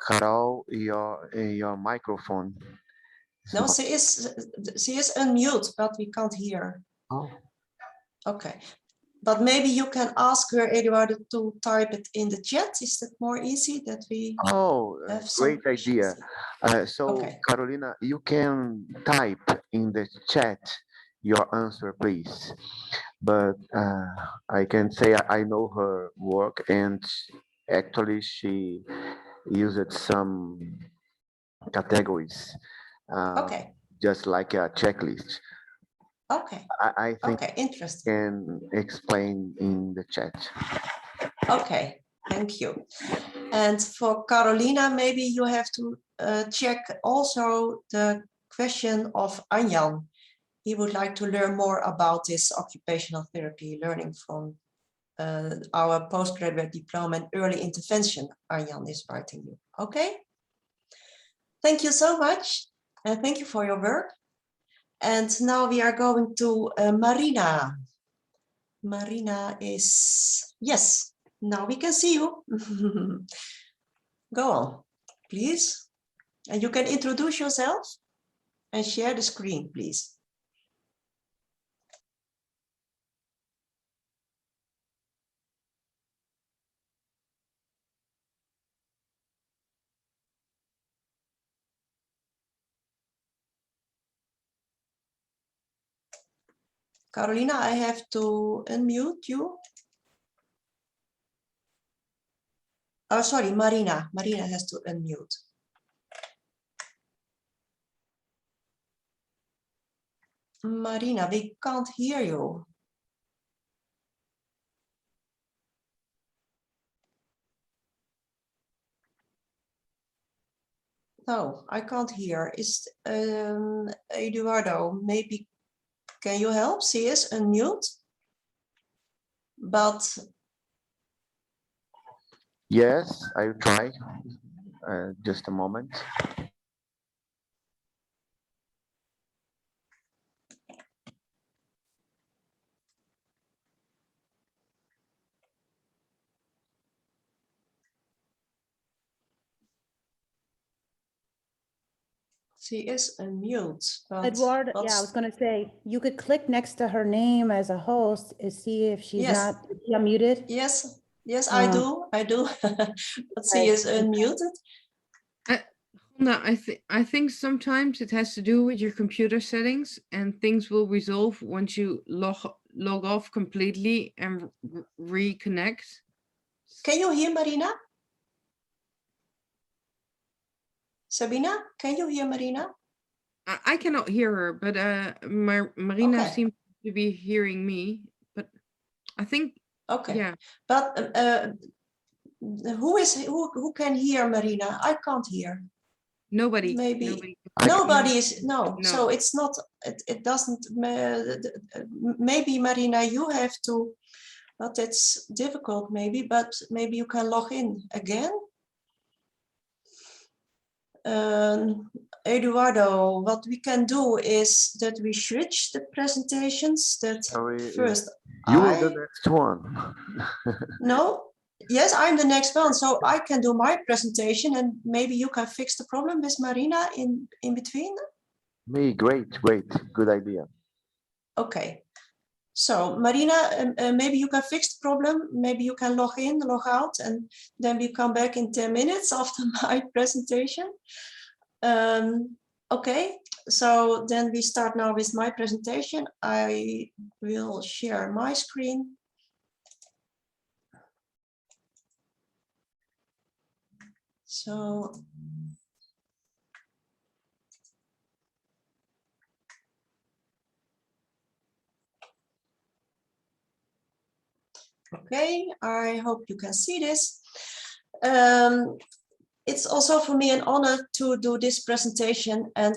Carol, your microphone. No, she is unmute, but we can't hear. Oh. Okay, but maybe you can ask her, Eduardo, to type it in the chat. Is that more easy that we? Oh, have great some... idea. Okay. Carolina, you can type in the chat your answer, please. But I can say I know her work, and actually she used some categories, Okay. just like a checklist. Okay. I think okay, interesting. can explain in the chat. Okay, thank you. And for Carolina, maybe you have to check also the question of Anjan. He would like to learn more about this occupational therapy learning from our postgraduate diploma in early intervention. Anjan is writing you. Okay. Thank you so much. And thank you for your work. And now we are going to Marina. Marina is, yes, now we can see you. Go on, please. And you can introduce yourself and share the screen, please. Carolina, I have to unmute you. Oh, sorry, Marina. Marina has to unmute. Marina, we can't hear you. No, I can't hear. Is Eduardo, maybe can you help? She is unmute. But Yes, I will try. Just a moment. she is unmute. But, Eduardo, yeah, I was going to say, you could click next to her name as a host and see if she's yes. not unmuted. Yes, yes, I do. But she is unmuted. No, I think sometimes it has to do with your computer settings, and things will resolve once you log off completely and reconnect. Can you hear Marina? Sabina, can you hear Marina? I cannot hear her, but Marina Okay. seems to be hearing me. But I think okay. Yeah. But who can hear Marina? I can't hear. Nobody. Maybe Nobody is no. So it's not. It doesn't. Maybe Marina, you have to. But it's difficult. Maybe, but maybe you can log in again. Eduardo, what we can do is that we switch the presentations. That first you are the next one. No. Yes, I'm the next one, so I can do my presentation, and maybe you can fix the problem with Marina in between. Me, great, good idea. Okay. So Marina, maybe you can fix the problem. Maybe you can log in, log out, and then we come back in 10 minutes after my presentation. Okay, so then we start now with my presentation. I will share my screen. So Okay, I hope you can see this. It's also for me an honor to do this presentation, and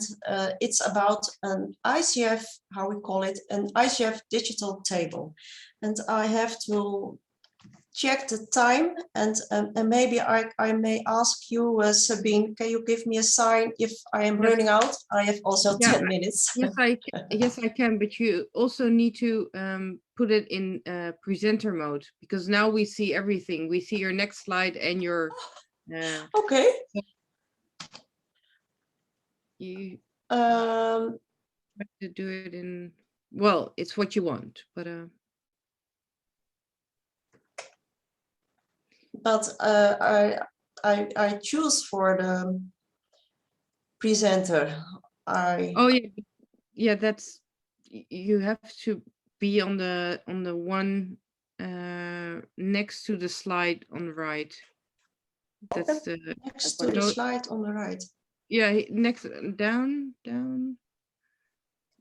it's about an ICF, how we call it, an ICF digital table. And I have to check the time, and maybe I may ask you, Sabine, can you give me a sign if I am running out? I have also 10 minutes. Yes, I can, but you also need to put it in presenter mode, because now we see everything. We see your next slide and your... Okay. You have to do it in, well, it's what you want, but I choose for the presenter. Oh yeah, that's, you have to be on the one next to the slide on the right. That's the next to the slide on the right. Yeah, next, down.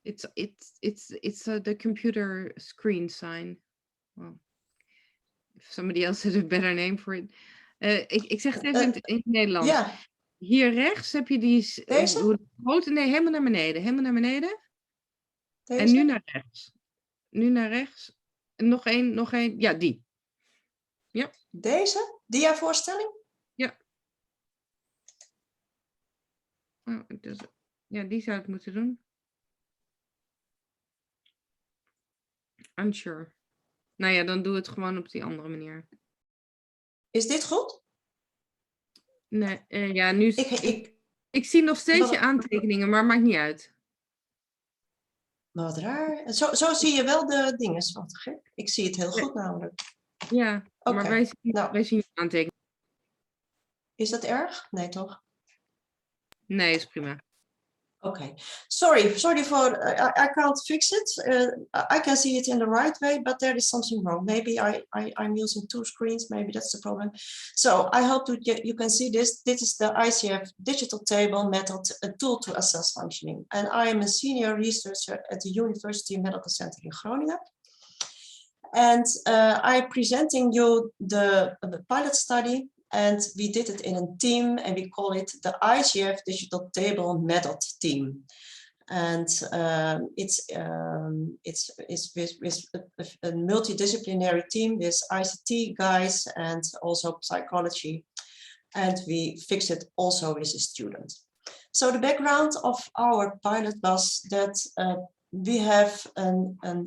It's the computer screen sign. Well, if somebody else has a better name for it. Ik zeg het even in het Nederlands. Ja. Hier rechts heb je die... Deze? Grote, nee, helemaal naar beneden. Helemaal naar beneden. Deze? En nu naar rechts. Nu naar rechts. En nog één. Ja, die. Ja. Deze? Dia-voorstelling? Ja. Oh, dus, ja, die zou ik moeten doen. Unsure. Nou ja, dan doe het gewoon op die andere manier. Is dit goed? Nee, ja, nu... Ik zie nog steeds je aantekeningen, maar maakt niet uit. Wat raar. Zo zie je wel de dingen. Wat gek. Ik zie het heel goed namelijk. Ja, maar wij zien je aantekeningen. Is dat erg? Nee, toch? Nee, is prima. Okay, sorry for I can't fix it. I can see it in the right way, but there is something wrong. Maybe I'm using two screens. Maybe that's the problem. So I hope you can see this. This is the ICF digital table method, a tool to assess functioning. And I am a senior researcher at the University Medical Center in Groningen. And I'm presenting you the pilot study. And we did it in a team, and we call it the ICF Digital Table Method Team. And it's with a multidisciplinary team with ICT guys and also psychology. And we fix it also with a student. So the background of our pilot was that we have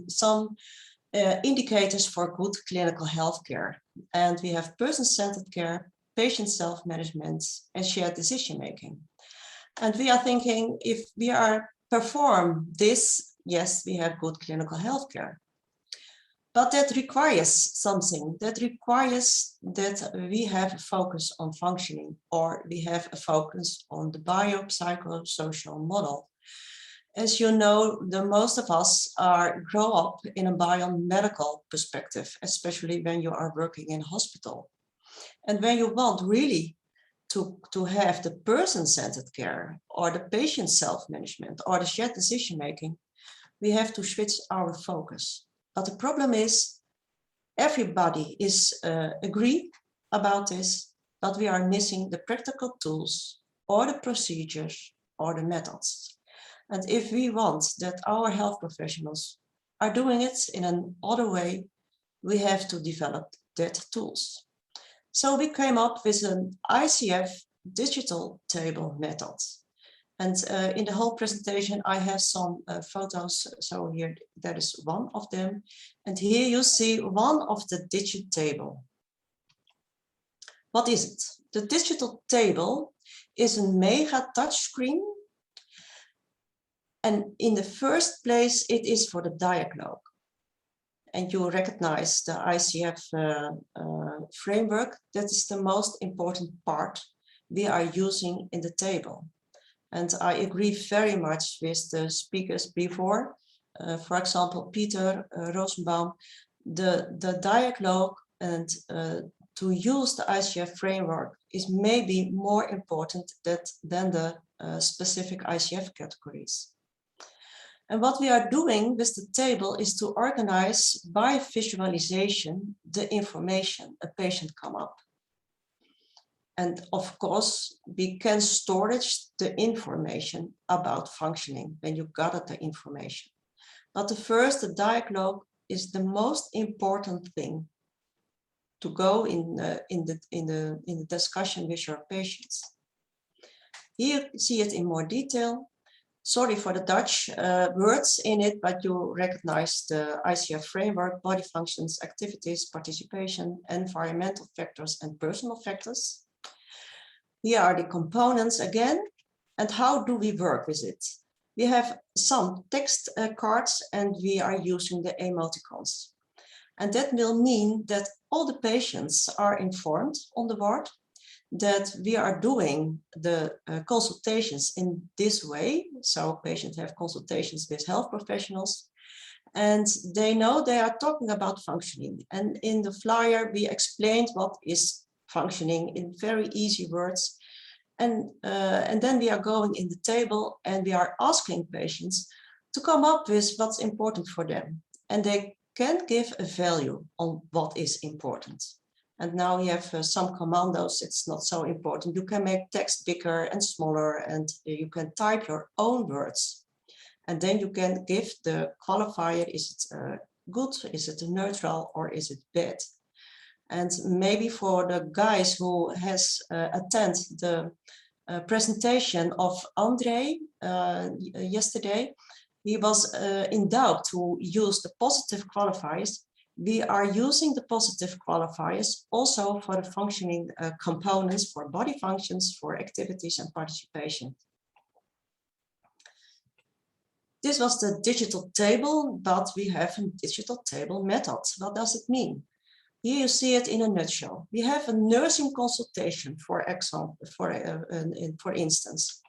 some indicators for good clinical healthcare. And we have person-centered care, patient self-management, and shared decision-making. And we are thinking, if we perform this, yes, we have good clinical healthcare. But that requires something. That requires that we have a focus on functioning, or we have a focus on the biopsychosocial model. As you know, most of us grow up in a biomedical perspective, especially when you are working in a hospital. And when you want really to have the person-centered care or the patient self-management or the shared decision-making, we have to switch our focus. But the problem is everybody is agree about this, but we are missing the practical tools or the procedures or the methods. And if we want that our health professionals are doing it in an other way, we have to develop that tools. So we came up with an ICF digital table method. And in the whole presentation, I have some photos. So here, that is one of them. And here you see one of the digital table. What is it? The digital table is a mega touchscreen. And in the first place, it is for the dialogue. And you recognize the ICF framework. That is the most important part we are using in the table. And I agree very much with the speakers before. For example, Peter Rosenbaum, the dialogue and to use the ICF framework is maybe more important than the specific ICF categories. And what we are doing with the table is to organize by visualization the information a patient come up. And of course, we can storage the information about functioning when you gather the information. But the dialogue is the most important thing to go in the discussion with your patients. Here you see it in more detail. Sorry for the Dutch words in it, but you recognize the ICF framework: body functions, activities, participation, environmental factors, and personal factors. Here are the components again, and how do we work with it? We have some text cards, and we are using the emoticons. And that will mean that all the patients are informed on the ward, that we are doing the consultations in this way. So patients have consultations with health professionals, and they know they are talking about functioning. And in the flyer, we explained what is functioning in very easy words. And then we are going in the table and we are asking patients to come up with what's important for them. And they can give a value on what is important. And now we have some commandos. It's not so important. You can make text bigger and smaller, and you can type your own words. And then you can give the qualifier, is it good, is it neutral, or is it bad? And maybe for the guys who has attended the presentation of Andre yesterday, he was in doubt to use the positive qualifiers. We are using the positive qualifiers also for the functioning components, for body functions, for activities and participation. This was the digital table, but we have a digital table method. What does it mean? Here you see it in a nutshell. We have a nursing consultation, for example, for instance.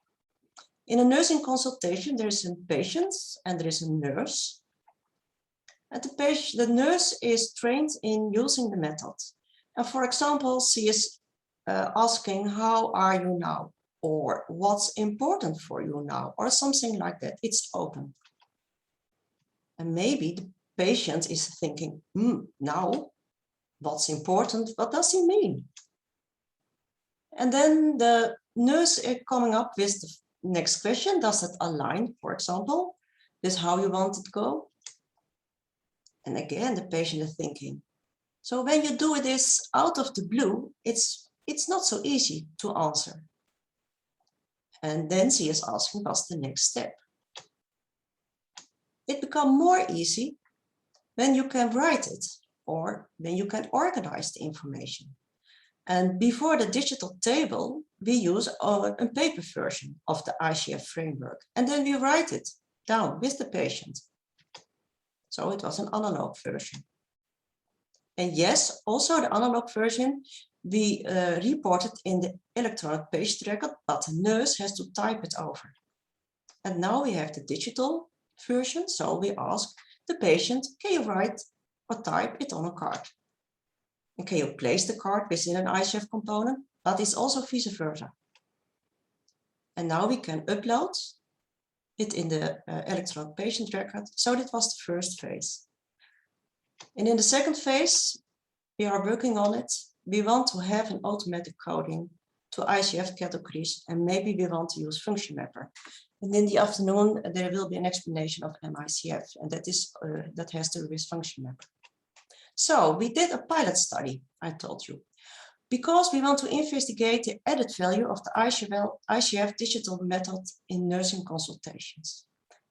In a nursing consultation, there is a patient and there is a nurse. And the nurse is trained in using the method. And for example, she is asking, how are you now? Or what's important for you now? Or something like that. It's open. And maybe the patient is thinking, now, what's important? What does he mean? And then the nurse is coming up with the next question. Does it align, for example, with how you want it to go? And again, the patient is thinking. So when you do this out of the blue, it's not so easy to answer. And then she is asking, what's the next step? It becomes more easy when you can write it or when you can organize the information. And before the digital table, we use a paper version of the ICF framework. And then we write it down with the patient. So it was an analog version. And yes, also the analog version, we reported in the electronic patient record, but the nurse has to type it over. And now we have the digital version. So we ask the patient, can you write or type it on a card? And can you place the card within an ICF component? But it's also vice versa. And now we can upload it in the electronic patient record. So that was the first phase. And in the second phase, we are working on it. We want to have an automatic coding to ICF categories, and maybe we want to use function mapper. And in the afternoon, there will be an explanation of MICF, and that has to do with function mapper. So we did a pilot study, I told you, because we want to investigate the added value of the ICF digital method in nursing consultations.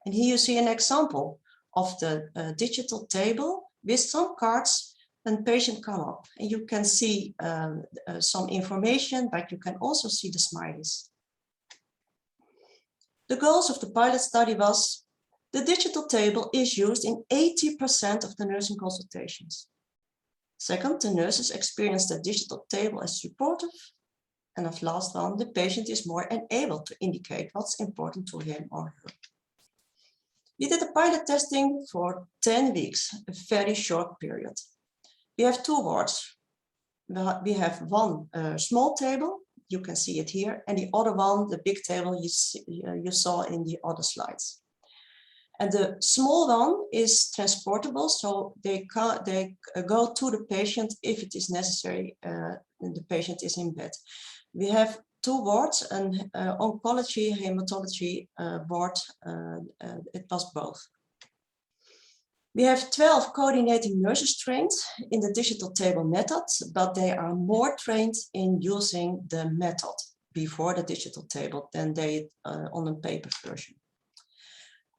And here you see an example of the digital table with some cards and patient come up. And you can see some information, but you can also see the smileys. The goals of the pilot study was the digital table is used in 80% of the nursing consultations. Second, the nurses experience the digital table as supportive. And the last one, the patient is more enabled to indicate what's important to him or her. We did a pilot testing for 10 weeks, a very short period. We have two wards. We have one small table, you can see it here, and the other one, the big table you saw in the other slides. And the small one is transportable, so they go to the patient if it is necessary and the patient is in bed. We have 2 wards, an oncology, hematology ward. It was both. We have 12 coordinating nurses trained in the digital table method, but they are more trained in using the method before the digital table than they on a paper version.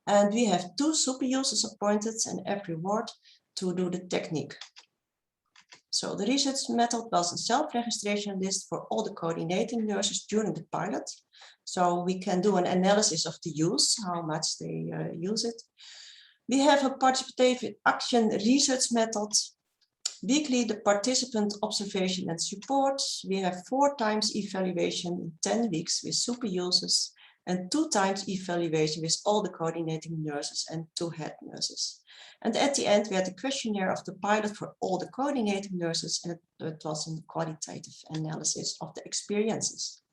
And we have 2 super users appointed in every ward to do the technique. So the research method was a self-registration list for all the coordinating nurses during the pilot. So we can do an analysis of the use, how much they use it. We have a participative action research method. Weekly, the participant observation and support. We have 4 times evaluation in 10 weeks with super users and 2 times evaluation with all the coordinating nurses and 2 head nurses. And at the end, we had a questionnaire of the pilot for all the coordinating nurses, and it was a qualitative analysis of the experiences.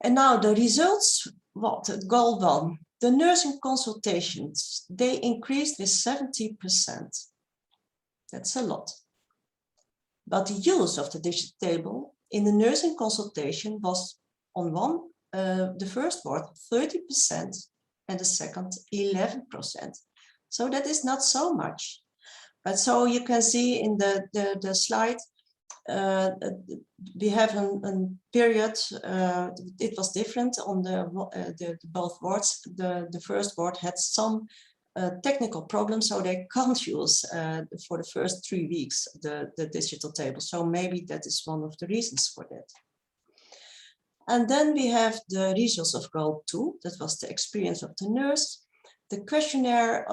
And now the results, what? Goal 1, the nursing consultations, they increased with 70%. That's a lot. But the use of the digital table in the nursing consultation was on the first ward 30% and the second 11%. So that is not so much. But so you can see in the slide, we have a period, it was different on the both wards. The first ward had some technical problems, so they can't use for the first 3 weeks the digital table. So maybe that is one of the reasons for that. And then we have the results of goal 2, that was the experience of the nurse. The questionnaire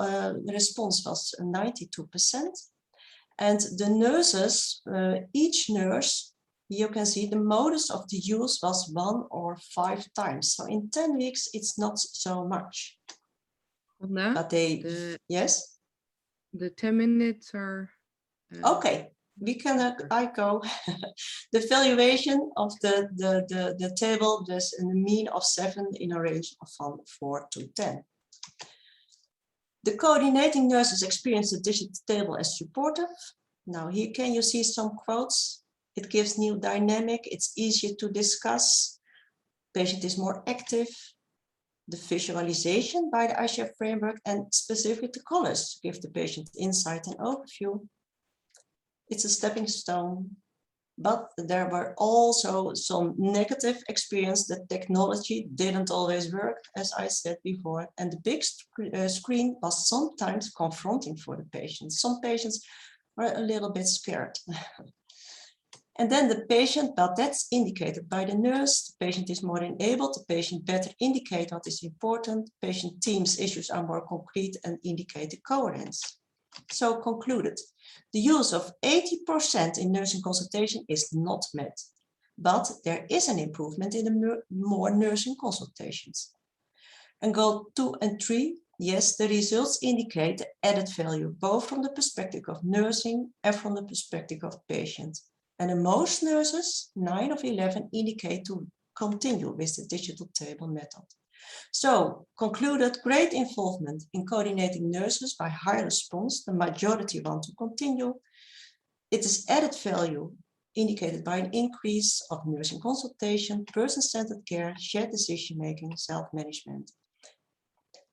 response was 92%. And the nurses, each nurse, you can see the modus of the use was 1 or 5 times. So in 10 weeks, it's not so much. Anna, but they, yes? The 10 minutes are... Okay, we can, I go. The valuation of the table was in a mean of 7 in a range of 4 to 10. The coordinating nurses experience the digital table as supportive. Now here can you see some quotes. It gives new dynamic, it's easier to discuss. Patient is more active. The visualization by the Icf framework and specifically the colors give the patient insight and overview. It's a stepping stone, but there were also some negative experience that technology didn't always work, as I said before, and the big screen was sometimes confronting for the patients. Some patients were a little bit scared. And then the patient, but that's indicated by the nurse, the patient is more enabled, the patient better indicate what is important, patient teams issues are more concrete and indicate the coherence. So concluded, the use of 80% in nursing consultation is not met, but there is an improvement in the more nursing consultations. And goal 2 and 3, yes, the results indicate the added value, both from the perspective of nursing and from the perspective of patient. And in most nurses, 9 of 11 indicate to continue with the digital table method. So concluded great involvement in coordinating nurses by high response, the majority want to continue. It is added value indicated by an increase of nursing consultation, person-centered care, shared decision-making, self-management.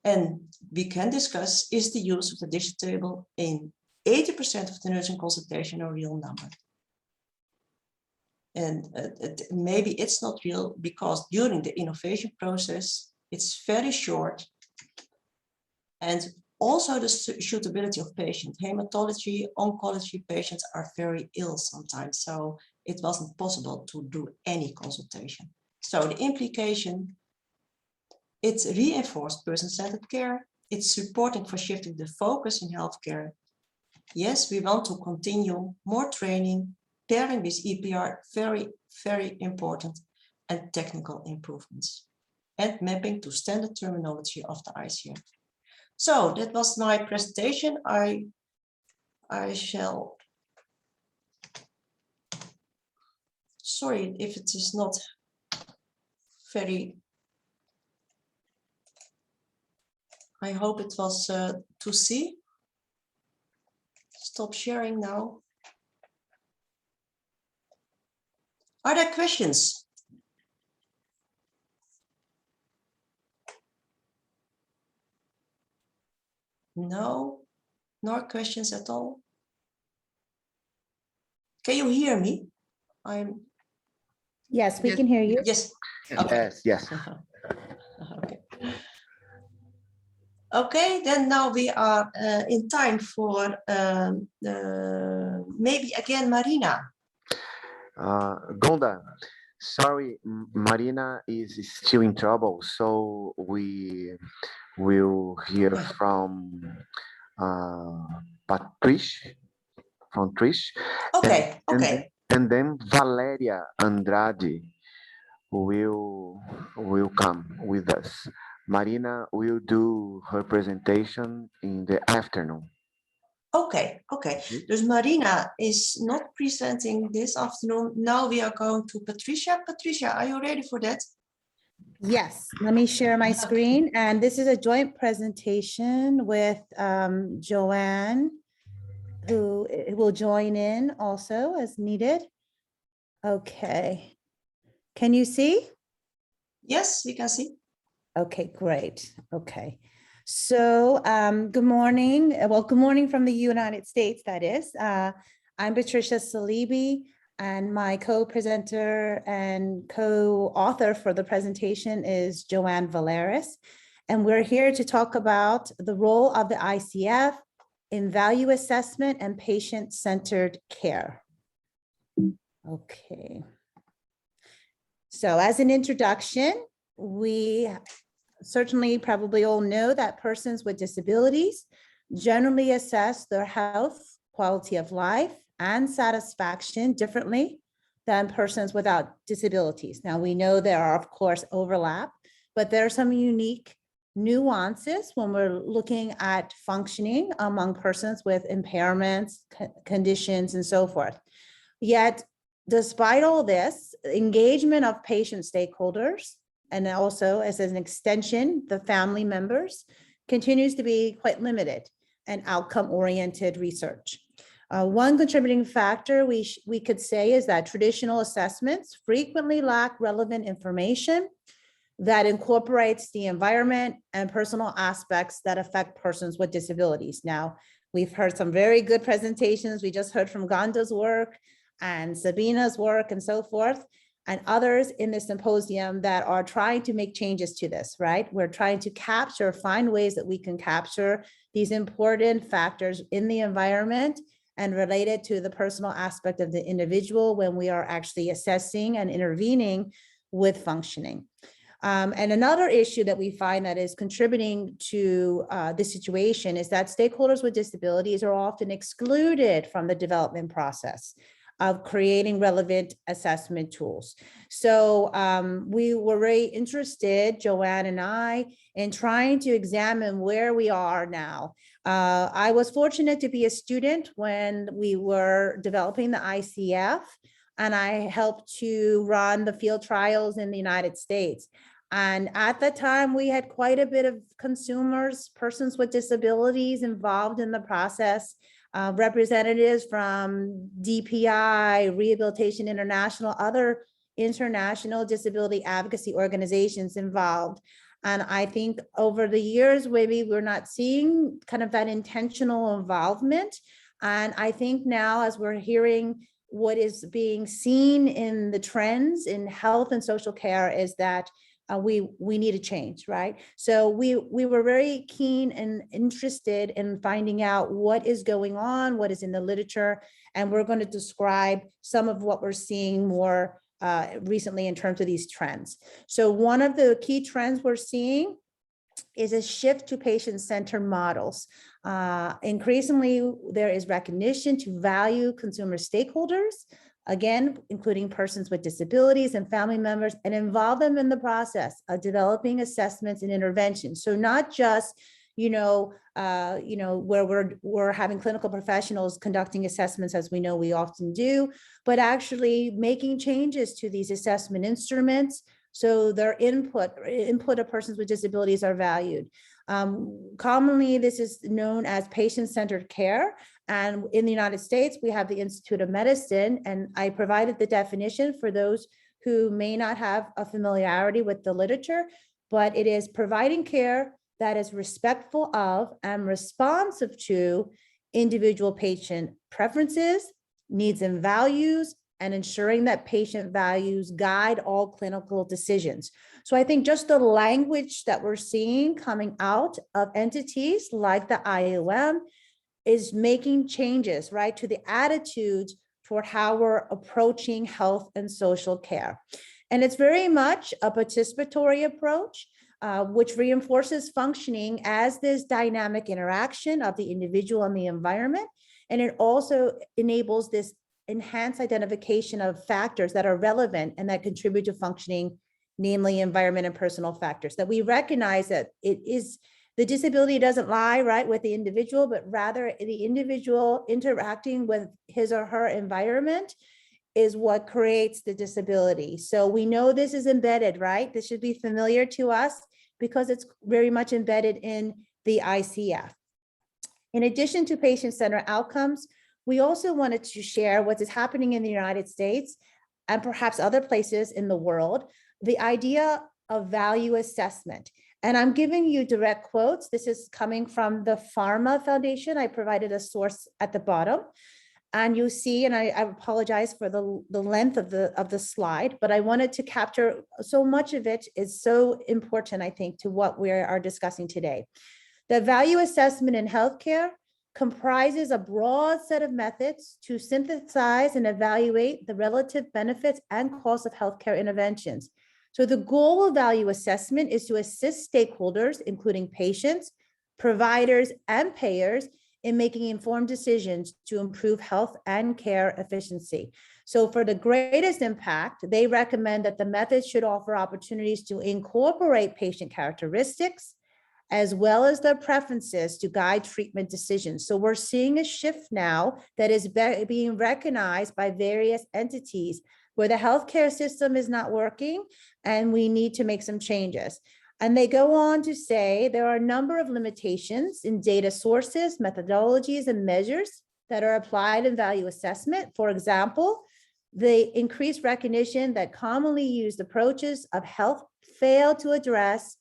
And we can discuss, is the use of the digital table in 80% of the nursing consultation a real number? And maybe it's not real because during the innovation process, it's very short. And also the suitability of patients, hematology, oncology patients are very ill sometimes. So it wasn't possible to do any consultation. So the implication, it's reinforced person-centered care. It's supporting for shifting the focus in healthcare. Yes, we want to continue more training, pairing with EPR, very, very important, and technical improvements, and mapping to standard terminology of the ICF. So that was my presentation. I shall, sorry if it is not very, I hope it was to see. Stop sharing now. Are there questions? No, no questions at all. Can you hear me? Yes, we can hear you. Yes. Okay. Yes. Okay. Okay, then now we are in time for maybe again Marina. Gonda, sorry, Marina is still in trouble, so we will hear from Patrice, from Trish. Okay, okay. And then Valeria Andrade will come with us. Marina will do her presentation in the afternoon. Okay, okay. Dus Marina is not presenting this afternoon. Now we are going to Patricia. Patricia, are you ready for that? Yes, let me share my screen. And this is a joint presentation with Joanne, who will join in also as needed. Okay. Can you see? Yes, we can see. Okay, great. Okay. So good morning. Well, good morning from the United States, that is. I'm Patricia Salibi, and my co-presenter and co-author for the presentation is Joanne Valeris. And we're here to talk about the role of the ICF in value assessment and patient-centered care. Okay. So as an introduction, we certainly probably all know that persons with disabilities generally assess their health, quality of life, and satisfaction differently than persons without disabilities. Now, we know there are, of course, overlap, but there are some unique nuances when we're looking at functioning among persons with impairments, conditions, and so forth. Yet, despite all this, engagement of patient stakeholders, and also as an extension, the family members, continues to be quite limited and outcome-oriented research. One contributing factor we could say is that traditional assessments frequently lack relevant information that incorporates the environment and personal aspects that affect persons with disabilities. Now, we've heard some very good presentations. We just heard from Gonda's work and Sabina's work and so forth, and others in the symposium that are trying to make changes to this, right? We're trying to find ways that we can capture these important factors in the environment and related to the personal aspect of the individual when we are actually assessing and intervening with functioning. And another issue that we find that is contributing to this situation is that stakeholders with disabilities are often excluded from the development process of creating relevant assessment tools. So we were very interested, Joanne and I, in trying to examine where we are now. I was fortunate to be a student when we were developing the ICF, and I helped to run the field trials in the United States. And at the time, we had quite a bit of consumers, persons with disabilities involved in the process. Representatives from DPI, Rehabilitation International, other international disability advocacy organizations involved. And I think over the years, maybe we're not seeing kind of that intentional involvement. And I think now, as we're hearing what is being seen in the trends in health and social care, is that we need a change, right? So we were very keen and interested in finding out what is going on, what is in the literature, and we're going to describe some of what we're seeing more recently in terms of these trends. So one of the key trends we're seeing is a shift to patient-centered models. Increasingly, there is recognition to value consumer stakeholders, again, including persons with disabilities and family members, and involve them in the process of developing assessments and interventions. So not just, where we're having clinical professionals conducting assessments, as we know we often do, but actually making changes to these assessment instruments So their input of persons with disabilities are valued. Commonly, this is known as patient-centered care. And in the United States, we have the Institute of Medicine, and I provided the definition for those who may not have a familiarity with the literature, but it is providing care that is respectful of and responsive to individual patient preferences, needs and values, and ensuring that patient values guide all clinical decisions. So I think just the language that we're seeing coming out of entities like the IOM is making changes, right, to the attitudes toward how we're approaching health and social care. And it's very much a participatory approach, which reinforces functioning as this dynamic interaction of the individual and the environment. And it also enables this enhanced identification of factors that are relevant and that contribute to functioning, namely environment and personal factors, that we recognize that it is the disability doesn't lie right with the individual, but rather the individual interacting with his or her environment is what creates the disability. So we know this is embedded, right? This should be familiar to us because it's very much embedded in the ICF. In addition to patient-centered outcomes, we also wanted to share what is happening in the United States and perhaps other places in the world, the idea of value assessment. And I'm giving you direct quotes. This is coming from the Pharma Foundation. I provided a source at the bottom. And you see, and I apologize for the length of the slide, but I wanted to capture so much of it is so important, I think, to what we are discussing today. The value assessment in healthcare comprises a broad set of methods to synthesize and evaluate the relative benefits and costs of healthcare interventions. So the goal of value assessment is to assist stakeholders, including patients, providers, and payers, in making informed decisions to improve health and care efficiency. So for the greatest impact, they recommend that the methods should offer opportunities to incorporate patient characteristics, as well as their preferences to guide treatment decisions. So we're seeing a shift now that is being recognized by various entities where the healthcare system is not working and we need to make some changes. And they go on to say there are a number of limitations in data sources, methodologies, and measures that are applied in value assessment. For example, the increased recognition that commonly used approaches of health fail to address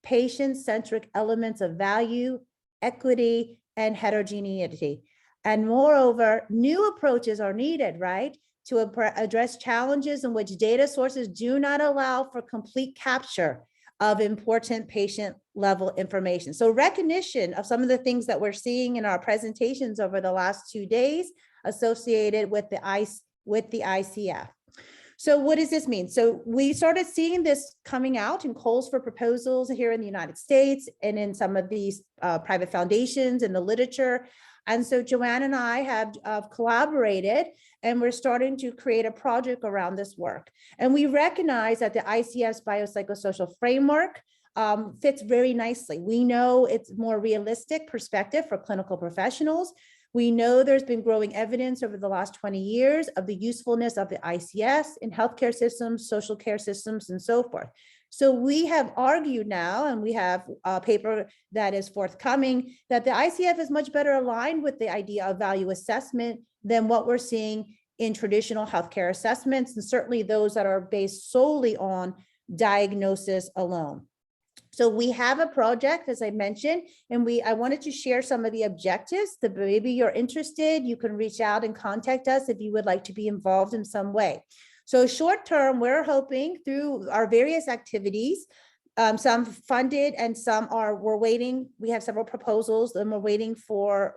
patient-centric elements of value, equity, and heterogeneity. And moreover, new approaches are needed, right, to address challenges in which data sources do not allow for complete capture of important patient-level information. So recognition of some of the things that we're seeing in our presentations over the last 2 days associated with the ICF. So what does this mean? So we started seeing this coming out in calls for proposals here in the United States and in some of these private foundations in the literature. And so Joanne and I have collaborated, and we're starting to create a project around this work. And we recognize that the ICF's biopsychosocial framework fits very nicely. We know it's more realistic perspective for clinical professionals. We know there's been growing evidence over the last 20 years of the usefulness of the ICS in healthcare systems, social care systems, and so forth. So we have argued now, and we have a paper that is forthcoming, that the ICF is much better aligned with the idea of value assessment than what we're seeing in traditional healthcare assessments, and certainly those that are based solely on diagnosis alone. So we have a project, as I mentioned, and I wanted to share some of the objectives that maybe you're interested, you can reach out and contact us if you would like to be involved in some way. So short term, we're hoping through our various activities, some funded and some we're waiting. We have several proposals and we're waiting for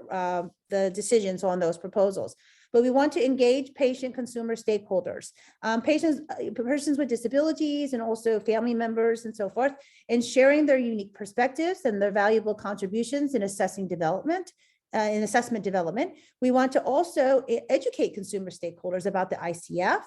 the decisions on those proposals. But we want to engage patient consumer stakeholders, persons with disabilities and also family members and so forth, in sharing their unique perspectives and their valuable contributions in assessment development. We want to also educate consumer stakeholders about the ICF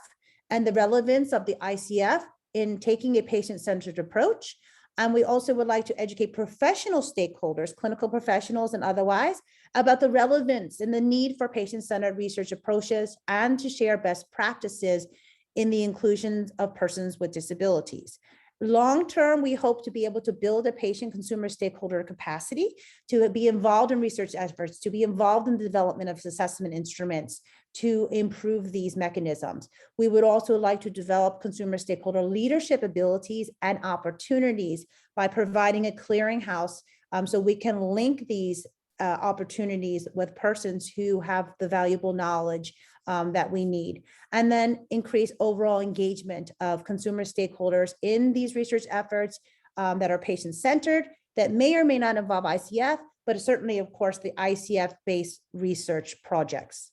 and the relevance of the ICF in taking a patient-centered approach. And we also would like to educate professional stakeholders, clinical professionals and otherwise, about the relevance and the need for patient-centered research approaches and to share best practices in the inclusion of persons with disabilities. Long-term, we hope to be able to build a patient consumer stakeholder capacity to be involved in research efforts, to be involved in the development of assessment instruments to improve these mechanisms. We would also like to develop consumer stakeholder leadership abilities and opportunities by providing a clearinghouse so we can link these opportunities with persons who have the valuable knowledge that we need, and then increase overall engagement of consumer stakeholders in these research efforts that are patient-centered, that may or may not involve ICF, but certainly, of course, the ICF-based research projects.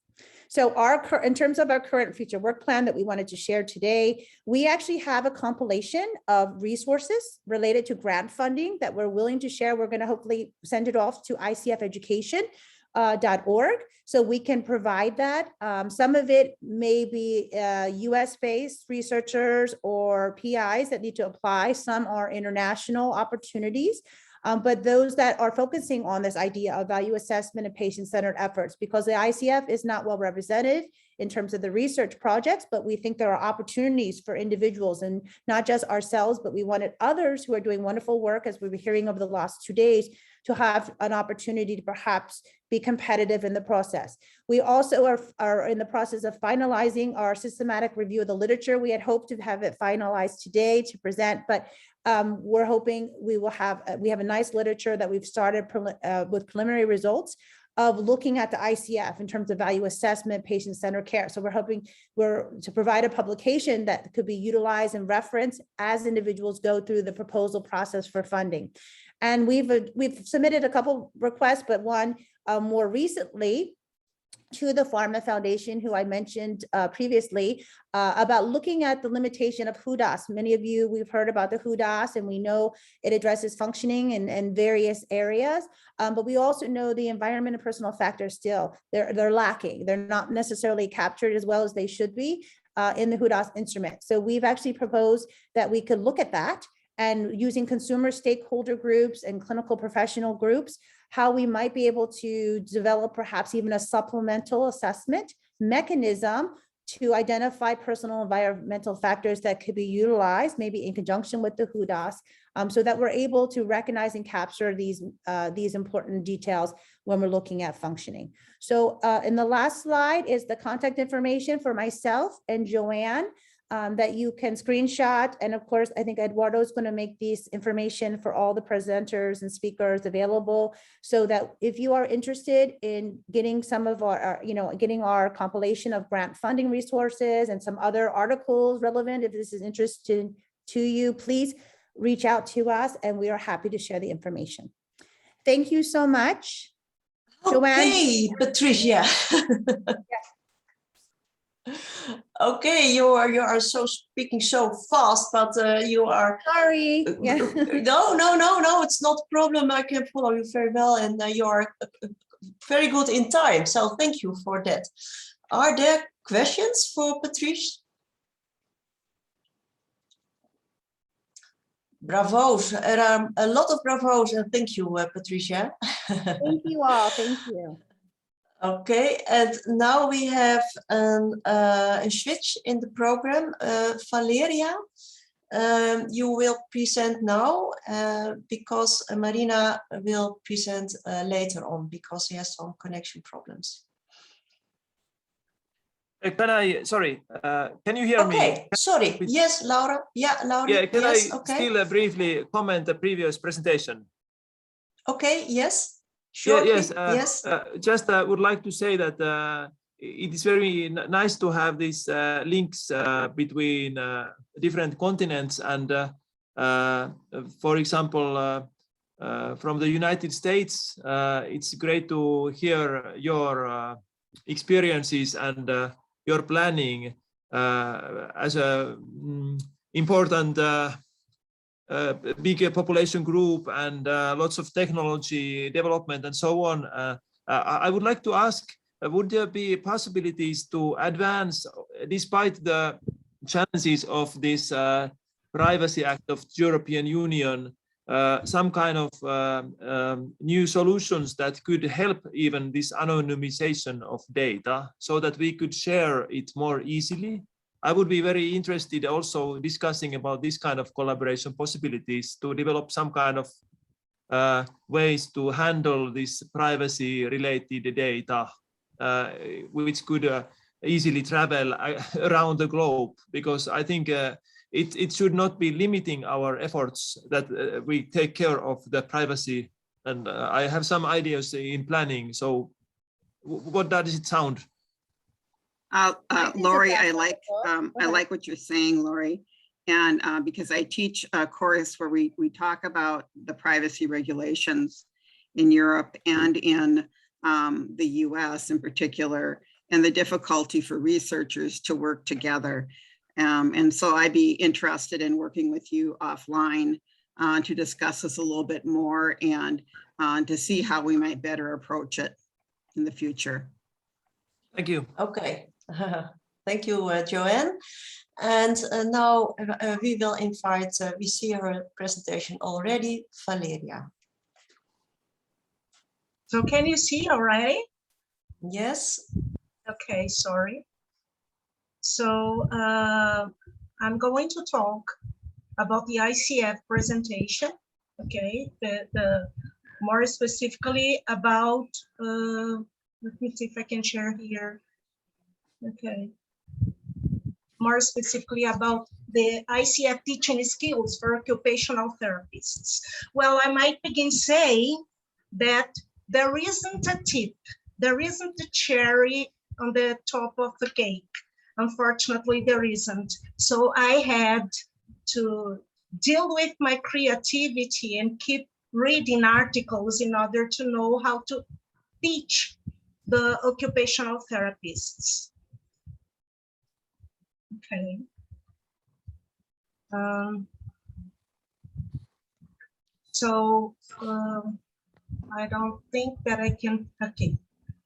So in terms of our current future work plan that we wanted to share today, we actually have a compilation of resources related to grant funding that we're willing to share. We're going to hopefully send it off to icfeducation.org so we can provide that. Some of it may be US-based researchers or PIs that need to apply. Some are international opportunities. But those that are focusing on this idea of value assessment and patient-centered efforts, because the ICF is not well represented in terms of the research projects, but we think there are opportunities for individuals, and not just ourselves, but we wanted others who are doing wonderful work, as we were hearing over the last 2 days, to have an opportunity to perhaps be competitive in the process. We also are in the process of finalizing our systematic review of the literature. We had hoped to have it finalized today to present, but we're hoping we have a nice literature that we've started with preliminary results of looking at the ICF in terms of value assessment, patient-centered care. So we're hoping to provide a publication that could be utilized and referenced as individuals go through the proposal process for funding. And we've submitted a couple requests, but one more recently to the Pharma Foundation, who I mentioned previously, about looking at the limitation of HUDAS. Many of you, we've heard about the HUDAS, and we know it addresses functioning in various areas, but we also know the environment and personal factors still, they're lacking. They're not necessarily captured as well as they should be in the HUDAS instrument. So we've actually proposed that we could look at that, and using consumer stakeholder groups and clinical professional groups, how we might be able to develop perhaps even a supplemental assessment mechanism to identify personal environmental factors that could be utilized, maybe in conjunction with the HUDAS, so that we're able to recognize and capture these important details when we're looking at functioning. So in the last slide is the contact information for myself and Joanne, that you can screenshot. And of course, I think Eduardo is going to make this information for all the presenters and speakers available, so that if you are interested in getting some of getting our compilation of grant funding resources and some other articles relevant, if this is interesting to you, please reach out to us and we are happy to share the information. Thank you so much. Okay, Joanne. Patricia. Okay, you are so speaking so fast, but you are sorry. Yeah. No, it's not a problem. I can follow you very well, and you are very good in time. So thank you for that. Are there questions for Patricia? Bravos. There are a lot of bravos, and thank you, Patricia. Thank you all. Thank you. Okay, and now we have a switch in the program. Valeria, you will present now because Marina will present later on because she has some connection problems. Can you hear me? Okay, sorry. Yes, Laura. Yeah, Laura. Yeah, can yes, I okay. still briefly comment the previous presentation? Okay, yes. Shortly, yeah, yes. Just would like to say that it is very nice to have these links between different continents, and for example, from the United States, it's great to hear your experiences and your planning as a important big population group and lots of technology development and so on. I would like to ask, would there be possibilities to advance, despite the challenges of this Privacy Act of the European Union, some kind of new solutions that could help even this anonymization of data so that we could share it more easily? I would be very interested also discussing about this kind of collaboration possibilities to develop some kind of ways to handle this privacy related data, which could easily travel around the globe, because I think it should not be limiting our efforts that we take care of the privacy. And I have some ideas in planning. So what does it sound? Lori, I like what you're saying, Lori. And because I teach a course where we talk about the privacy regulations in Europe and in the US in particular, and the difficulty for researchers to work together. And so I'd be interested in working with you offline to discuss this a little bit more and to see how we might better approach it in the future. Thank you. Okay. Thank you, Joanne. And now we will invite, we see her presentation already, Valeria. So can you see already? Yes. Okay, sorry. So I'm going to talk about the ICF presentation, okay? The more specifically about, let me see if I can share here. Okay. More specifically about the ICF teaching skills for occupational therapists. Well, I might begin saying that there isn't a tip, there isn't a cherry on the top of the cake. Unfortunately, there isn't. So I had to deal with my creativity and keep reading articles in order to know how to teach the occupational therapists. Okay. I don't think that I can, okay.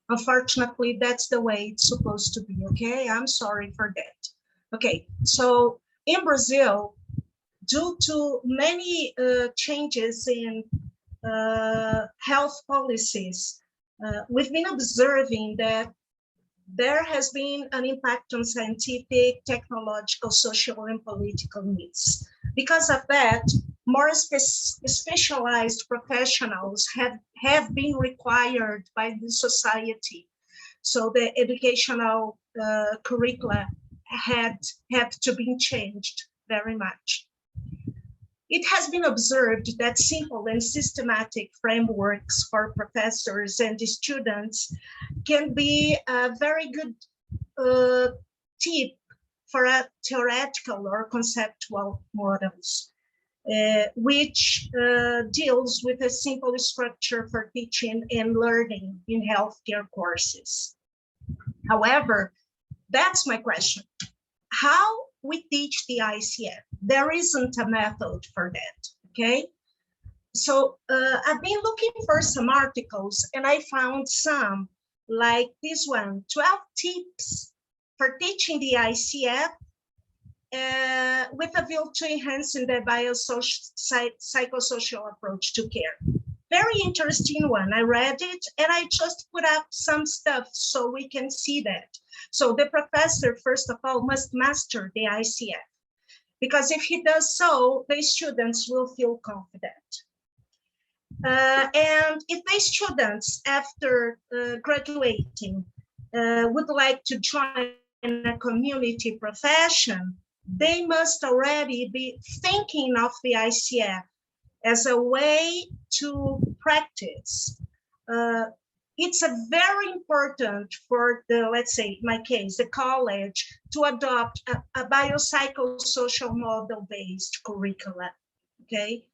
Unfortunately, that's the way it's supposed to be, okay? I'm sorry for that. Okay, so in Brazil, due to many changes in health policies, we've been observing that there has been an impact on scientific, technological, social, and political needs. Because of that, more specialized professionals have been required by the society. So the educational curricula have to be changed very much. It has been observed that simple and systematic frameworks for professors and students can be a very good tip for a theoretical or conceptual models, which deals with a simple structure for teaching and learning in healthcare courses. However, that's my question. How we teach the ICF? There isn't a method for that, okay? So I've been looking for some articles and I found some like this one, 12 tips for teaching the ICF with a view to enhancing the psychosocial approach to care. Very interesting one. I read it and I just put up some stuff so we can see that. So the professor, first of all, must master the ICF, because if he does so, the students will feel confident. And if the students, after graduating, would like to join a community profession, they must already be thinking of the ICF as a way to practice. It's a very important for the, let's say, in my case, the college, to adopt a biopsychosocial model-based curricula, okay?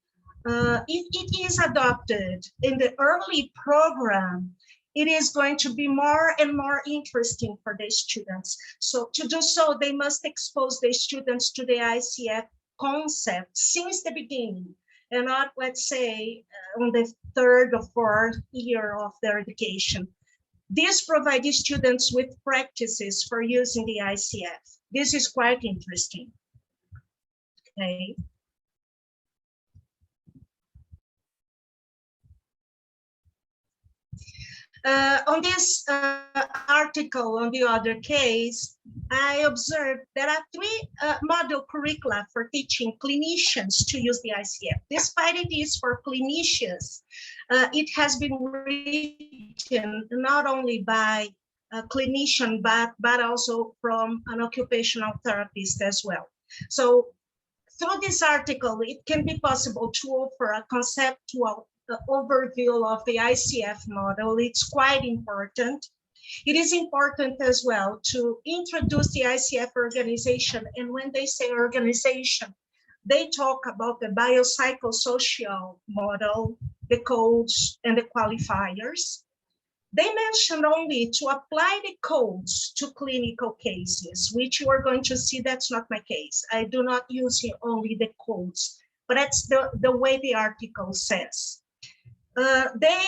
If it is adopted in the early program, it is going to be more and more interesting for the students. So to do so, they must expose the students to the ICF concept since the beginning, and not, let's say, on the third or fourth year of their education. This provides students with practices for using the ICF. This is quite interesting. Okay. On this article, on the other case, I observed there are three model curricula for teaching clinicians to use the ICF. Despite it is for clinicians, it has been written not only by a clinician, but also from an occupational therapist as well. So through this article, it can be possible to offer a conceptual overview of the ICF model. It's quite important. It is important as well to introduce the ICF organization. And when they say organization, they talk about the biopsychosocial model, the codes, and the qualifiers. They mentioned only to apply the codes to clinical cases, which you are going to see that's not my case. I do not use only the codes, but that's the way the article says. They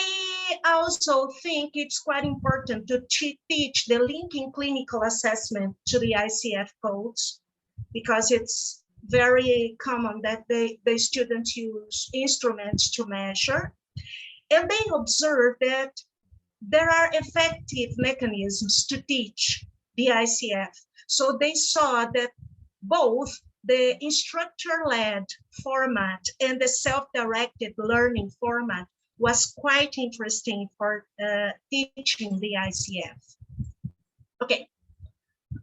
also think it's quite important to teach the linking clinical assessment to the ICF codes, because it's very common that the students use instruments to measure. And they observe that there are effective mechanisms to teach the ICF. So they saw that both the instructor-led format and the self-directed learning format was quite interesting for teaching the ICF. Okay,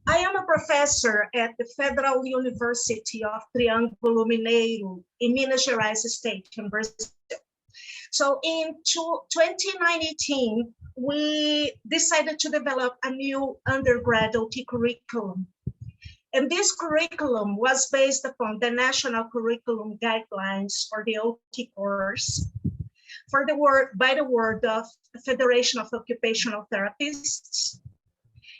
I am a professor at the Federal University of Triângulo Mineiro in Minas Gerais state in Brazil. So in 2019, we decided to develop a new undergrad OT curriculum. And this curriculum was based upon the National Curriculum Guidelines for the OT course, by the word of the Federation of Occupational Therapists.